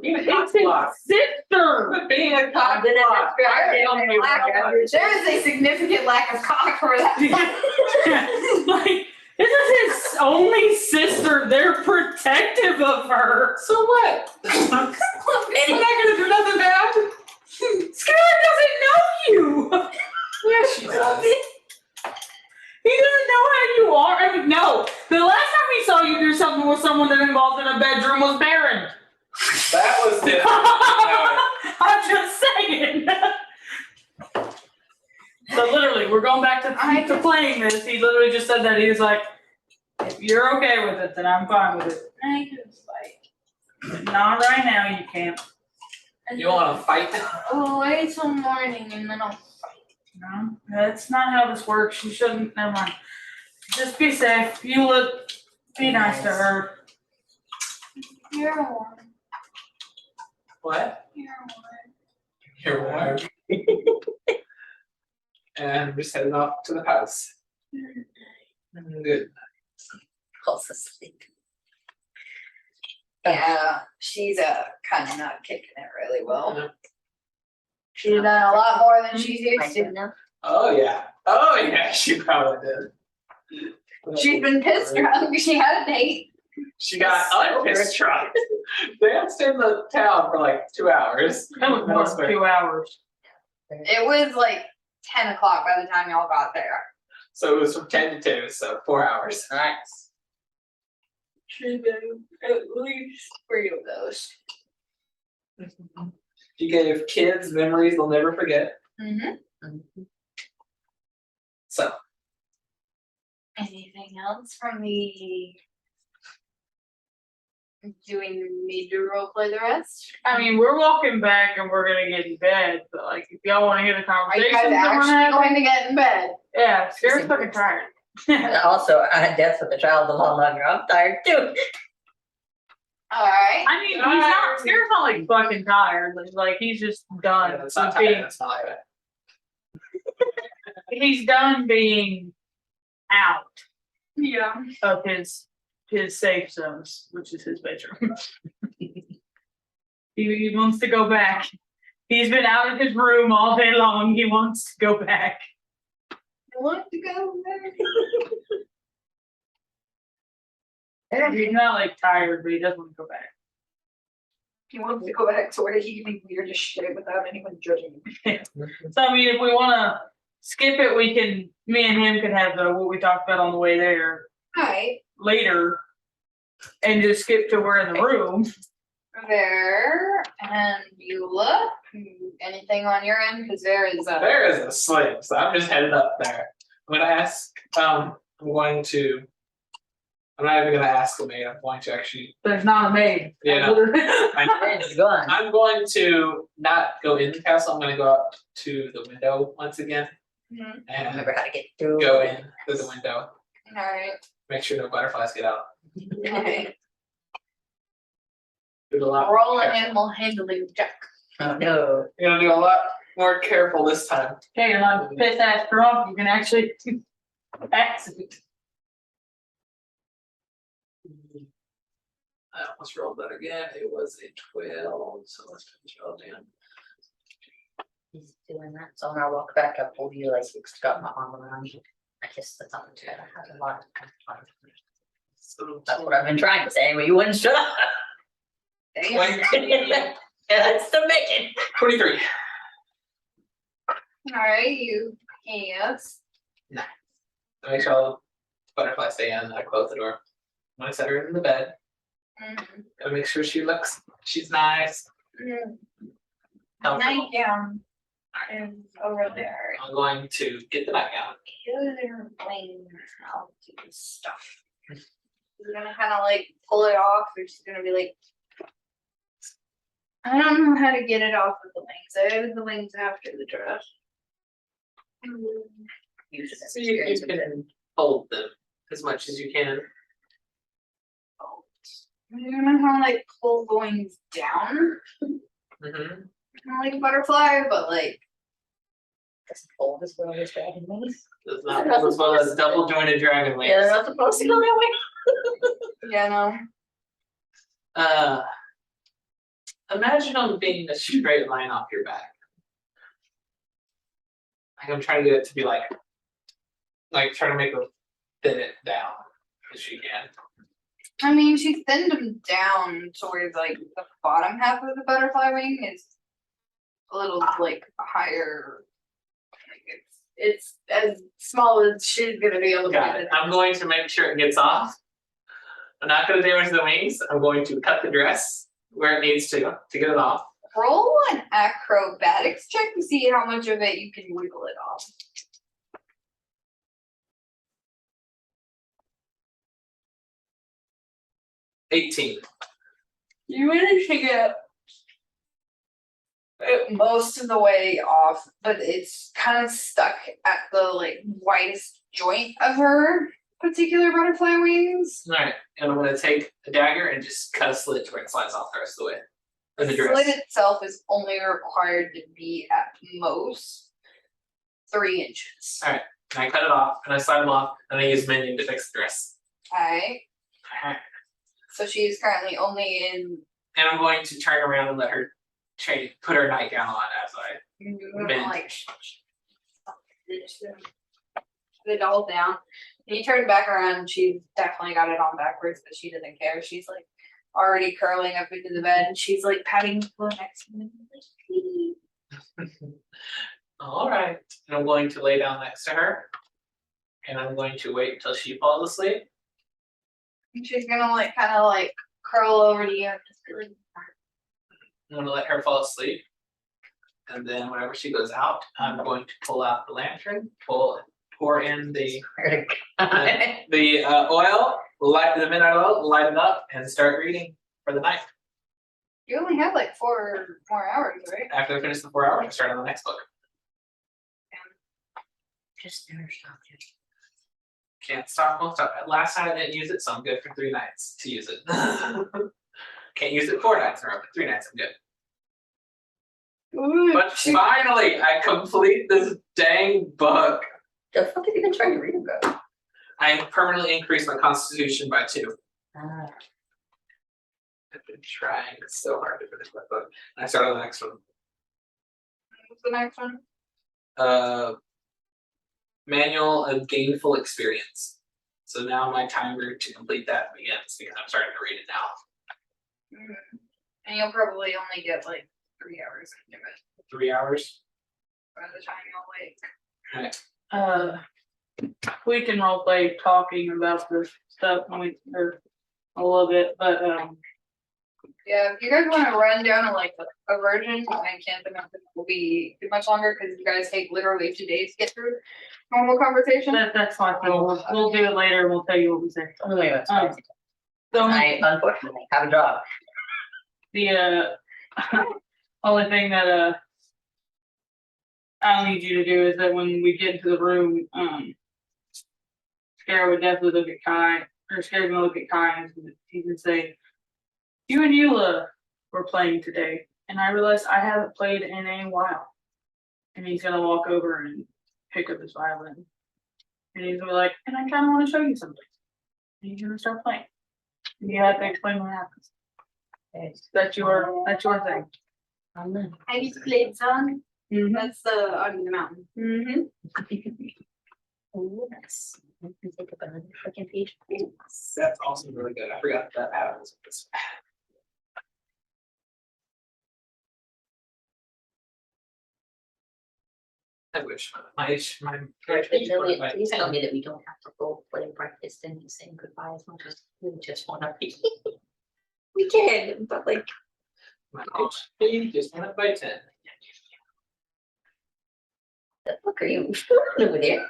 Being a It's cock his block. sister. Being a cock Then block. There is a significant lack of cock for that. Like, this is his only sister. They're protective of her. So what? We're not gonna do nothing bad. Scar doesn't know you. Yeah, she does. He doesn't know how you are. I mean, no. The last time he saw you do something with someone that involved in a bedroom was Baron. That was different. I'm just saying. So literally, we're going back to playing this. He literally just said that. He was like, if you're okay with it, then I'm fine with it. I just like, Not right now, you can't. You wanna fight? oh, wait till morning and then I'll fight. No, that's not how this works. You shouldn't. Never mind. Just be safe. You look. Be nice to her. You're warm. What? You're warm. You're warm. And we're just heading off to the house. Good. Falls asleep. Yeah, she's kind of not kicking it really well. Yeah. She's done a lot more than she's used to. Enough. Oh yeah. Oh yeah, she probably did. She's been pissed drunk. She had a date. She got So unpissed drunk. They had stayed in the town for like 2 hours. That was more than 2 hours. It was like 10 o'clock by the time y'all got there. So it was from 10 to 2, so 4 hours. Nice. She did at least 3 of those. You gave kids memories they'll never forget. Mm-hmm. So Anything else from the? Do we need to role play the rest? I mean, we're walking back and we're gonna get in bed, but like, if y'all wanna hear the Are you conversations guys that we're actually having, going to get in bed? yeah, Scare's fucking tired. And also, I had death with a child a lot longer. I'm tired too. Alright. I mean, he's not, Scare's not like fucking tired, but like, he's just done yeah, it's not with tired, being, it's not like that. he's done being out Yeah. of his safe zones, which is his bedroom. He wants to go back. He's been out of his room all day long. He wants to go back. I want to go there. He's not like tired, but he doesn't want to go back. He wants to go back to where he can be weird as shit without anyone judging him. So I mean, if we want to skip it, we can. Me and him can have what we talked about on the way there Alright. later, and just skip to we're in the room. There and Beulah. Anything on your end? Because there is a. There is a sleep, so I'm just headed up there. I'm gonna ask. I'm not even gonna ask the maid. I'm going to actually. There's not a maid. Yeah, no. It's gone. I'm going to not go in the castle. I'm gonna go up to the window once again Mhm. I and remember how to get through. go in through the window. Alright. Make sure no butterflies get out. Okay. Do a lot Roll more an careful. animal handling check. Oh no. You're gonna do a lot more careful this time. Okay, you're not piss ass drunk. You can actually pass it. I almost rolled that again. It was a 12, so let's finish roll down. He's doing that. So when I walk back, I pull you like it's got my arm around you. I kiss the top of your head. I have a lot of fun. So That's what I've been trying to say, but you wouldn't shut up. Yeah, that's the making. 23. Alright, you yes. Make sure all the butterflies stay in and I close the door. When I set her in the bed, Mhm. gotta make sure she's nice. Mhm. Comfortable. Nightgown is over there. I'm going to get the nightgown. Killer Blaine. I'll do this stuff. She's gonna kind of like pull it off, or she's gonna be like, I don't know how to get it off of the wings. I have the wings after the dress. You should have See if you experience with it. can hold them as much as you can. You're gonna kind of like pull the wings down, Mm-hmm. kind of like a butterfly, but like Doesn't hold as well as dragon wings. Does not hold as well as double jointed dragon wings. Yeah, they're not supposed to go that way. yeah, no. Imagine them being a straight line off your back. Like I'm trying to get it to be like trying to make them thin it down as you can. I mean, she thinned them down towards like the bottom half of the butterfly wing is a little like higher. Like it's as small as she's gonna be able to Got get it. I'm going to make sure it gets off. I'm not going to damage the wings. I'm going to cut the dress where it needs to get it off. Roll an acrobatics check to see how much of it you can wiggle it off. $18. You managed to get most of the way off, but it's kind of stuck at the like widest joint of her particular butterfly wings. Alright, and I'm gonna take a dagger and just cut a slit to where it slides off the rest of the way. In the The dress. slit itself is only required to be at most 3 inches. Alright, and I cut it off, and I slide them off, and I use minion to fix the dress. Alright, so she's currently only in And I'm going to turn around and let her put her nightgown on as I mend. like the doll down. And you turn back around, she's definitely got it on backwards, but she doesn't care. She's like already curling up into the bed and she's like patting the pillow next to me. Like, Alright, and I'm going to lay down next to her. And I'm going to wait until she falls asleep. and she's gonna like kind of like curl over to you and just be like, I'm gonna let her fall asleep. And then whenever she goes out, I'm going to pull out the lantern, pour in the oil, light the midnight oil, light it up, and start reading for the night. you only have like 4 more hours, right? After I finish the 4 hours, I start on the next book. Just never stop it. Can't stop, won't stop. Last night I didn't use it, so I'm good for 3 nights to use it. Can't use it 4 nights in a row, but 3 nights I'm good. But finally, I complete this dang book. The fuck have you been trying to read about? I permanently increased my constitution by 2. Ah, I've been trying so hard to finish my book. And I start on the next one. What's the next one? Manual of Gainful Experience. So now my timer to complete that begins because I'm starting to read it now. And you'll probably only get like 3 hours into it 3 hours. by the time you'll wake. We can role play talking about the stuff when we or a little bit, but Yeah, if you guys want to run down to like a version, I can't imagine it will be too much longer because you guys take literally 2 days to get through normal conversation. that's fine. We'll do it later. We'll tell you what we say. oh, wait, that's Um, crazy. So I unfortunately have a job. the only thing that I'll need you to do is that when we get into the room, Scarra would definitely look at Kai, or Scarra's gonna look at Kai and he can say, "You and Eula were playing today, and I realized I haven't played in a while." And he's gonna walk over and pick up his violin, and he's gonna be like, "And I kind of want to show you something." And he's gonna start playing. And you have to explain what happens. That's your thing. I don't know. I used to play the song. Mhm. That's the Under the Mountain. Oh, nice. I can take up another freaking page. That's also really good. I forgot that happens. I wish my Please tell me that we don't have to go play breakfast and saying goodbye as much as we just want to be. We can, but like, my HP just went up by 10. the fuck are you doing over there?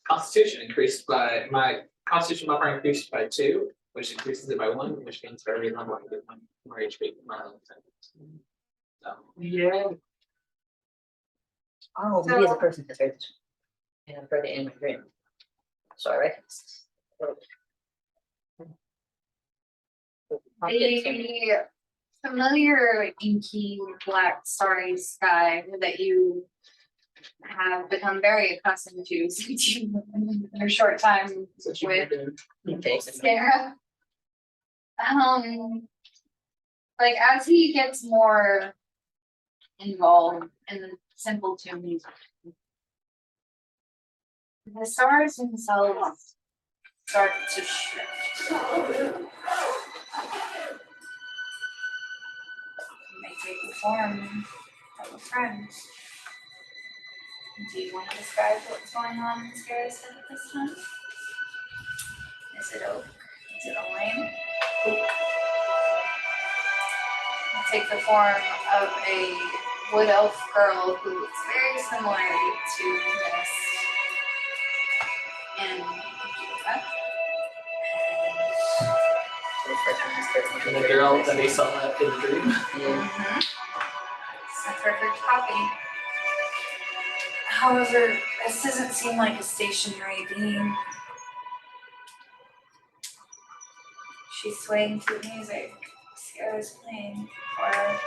Constitution increased by my constitution modifier increased by 2, which increases it by 1, which means for every level I get 1 more HP. So Yeah. Oh, me as a person has heard this. And I've heard it in my dream. So I reckon. The familiar inky black starry sky that you have become very accustomed to since you your short time with Scarra. Like as he gets more involved in the simple tunes, the stars themselves start to shift. They take the form of a friend. Do you want to describe what's going on in Scarra's head at this time? Is it oak? Is it Elaine? Take the form of a wood elf girl who looks very similar to this. And and the girl that they saw in the dream. Yeah. a perfect copy. However, this doesn't seem like a stationary being. She's swaying to the music Sierra's playing for her.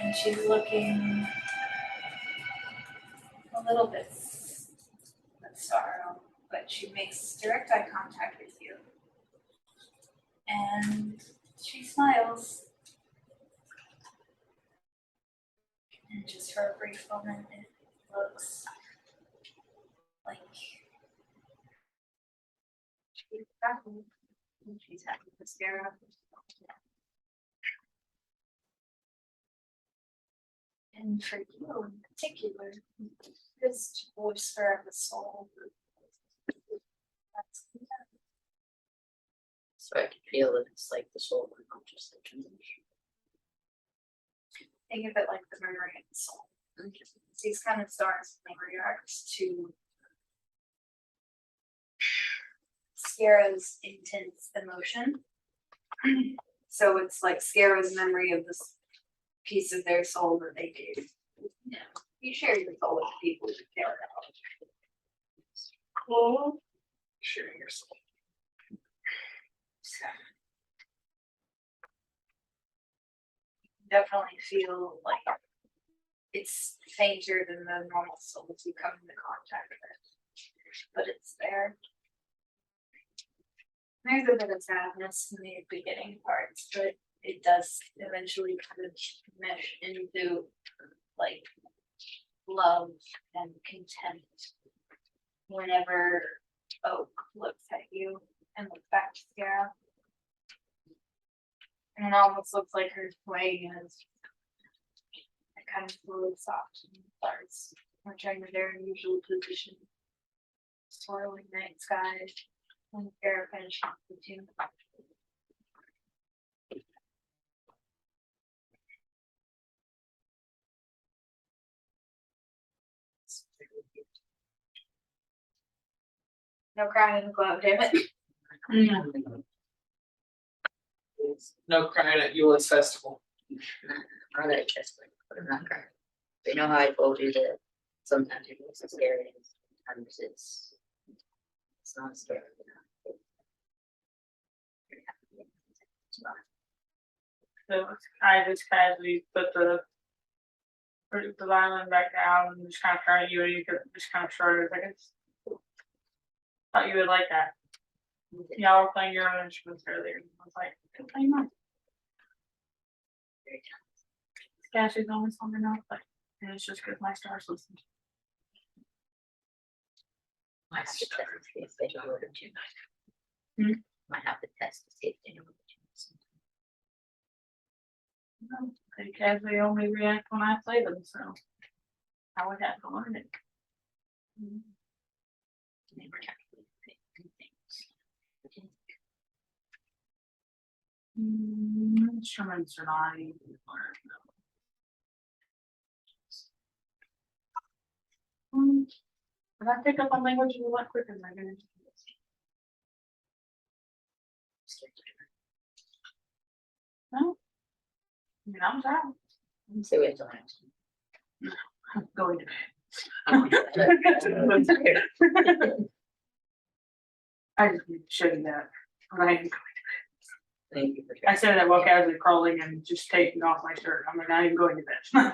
And she's looking a little bit sorrow, but she makes direct eye contact with you. And she smiles. And just for a brief moment, it looks like she's happy. She's happy with Sarah. And for you in particular, this whisper of the soul. That's So I can feel that it's like the soul and not just the transition. think of it like the memory of the soul. These kind of stars may react to Sierra's intense emotion. So it's like Sierra's memory of this piece of their soul that they gave. You know, you share your soul with people you care about. Cool. Sharing your soul. So, definitely feel like it's fainter than the normal souls you come into contact with, but it's there. There's a bit of sadness in the beginning parts, but it does eventually kind of mesh into like love and content whenever Oak looks at you and looks back to Sarah. And it almost looks like her swaying as it kind of slowly soft and starts returning to their usual position. Swirling night skies and Sarah finishes the tune. No crying in the club, damn it. No crying at Eula's festival. Or that just like, but I'm not crying. But you know how I told you that sometimes it looks scary and sometimes it's not scary. It's not. So I just casually put the violin back down and just kind of try to you and you could just kind of shrug it. Like it's thought you would like that. Y'all were playing your own instruments earlier. I was like, go play mine. Very Cassie's always on the note, but and it's just because my stars listen. Might have to test to see if they know what to do. Hmm? Might have to test to see if they know what to do. Because they only react when I play them, so I would have to learn it. They were actually good things. Instruments are not easy to learn. If I pick up on language a lot quicker than I'm gonna do this. No. I mean, I'm sorry. So we have to learn. I'm going to bed. I just need to show you that. Right. Thank you for I said that while casually crawling and just taking off my shirt. I'm not even going to bed.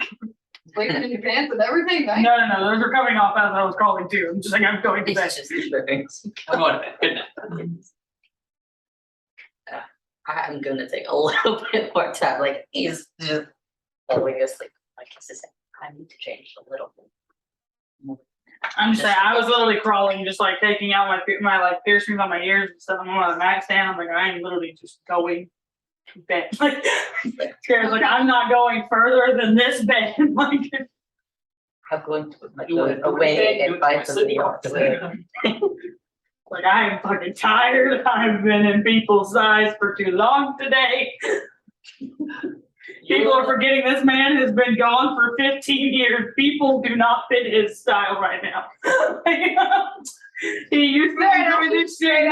Sleeping in your pants and everything, right? No, those are coming off as I was crawling too. I'm just like, I'm going to bed. It's just tripping. I'm going to bed. Good night. I'm gonna take a little bit more time. Like he's just always like it's just I need to change a little bit more. I'm just saying, I was literally crawling, just like taking out my like piercings on my ears and stuff. I'm on the nightstand. I'm like, I am literally just going to bed. Like, Scare's like, I'm not going further than this bed. Like, I'm going to like, You wanna go do away anything? and find somebody else to do. like I am fucking tired. I've been in people's eyes for too long today. People are forgetting this man has been gone for 15 years. People do not fit his style right now. He used to do this shit.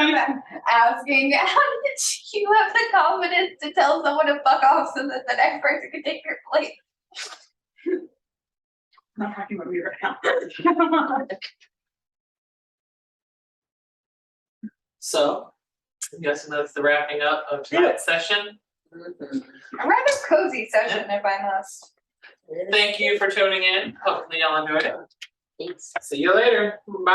Asking, how did you have the confidence to tell someone to fuck off so that the next person can take your place. I'm not talking about me right now. So, I'm guessing that's the wrapping up of tonight's session. Mhm. A rather cozy session, if I must. Thank you for tuning in. Hopefully y'all enjoyed it. Thanks. See you later. Bye.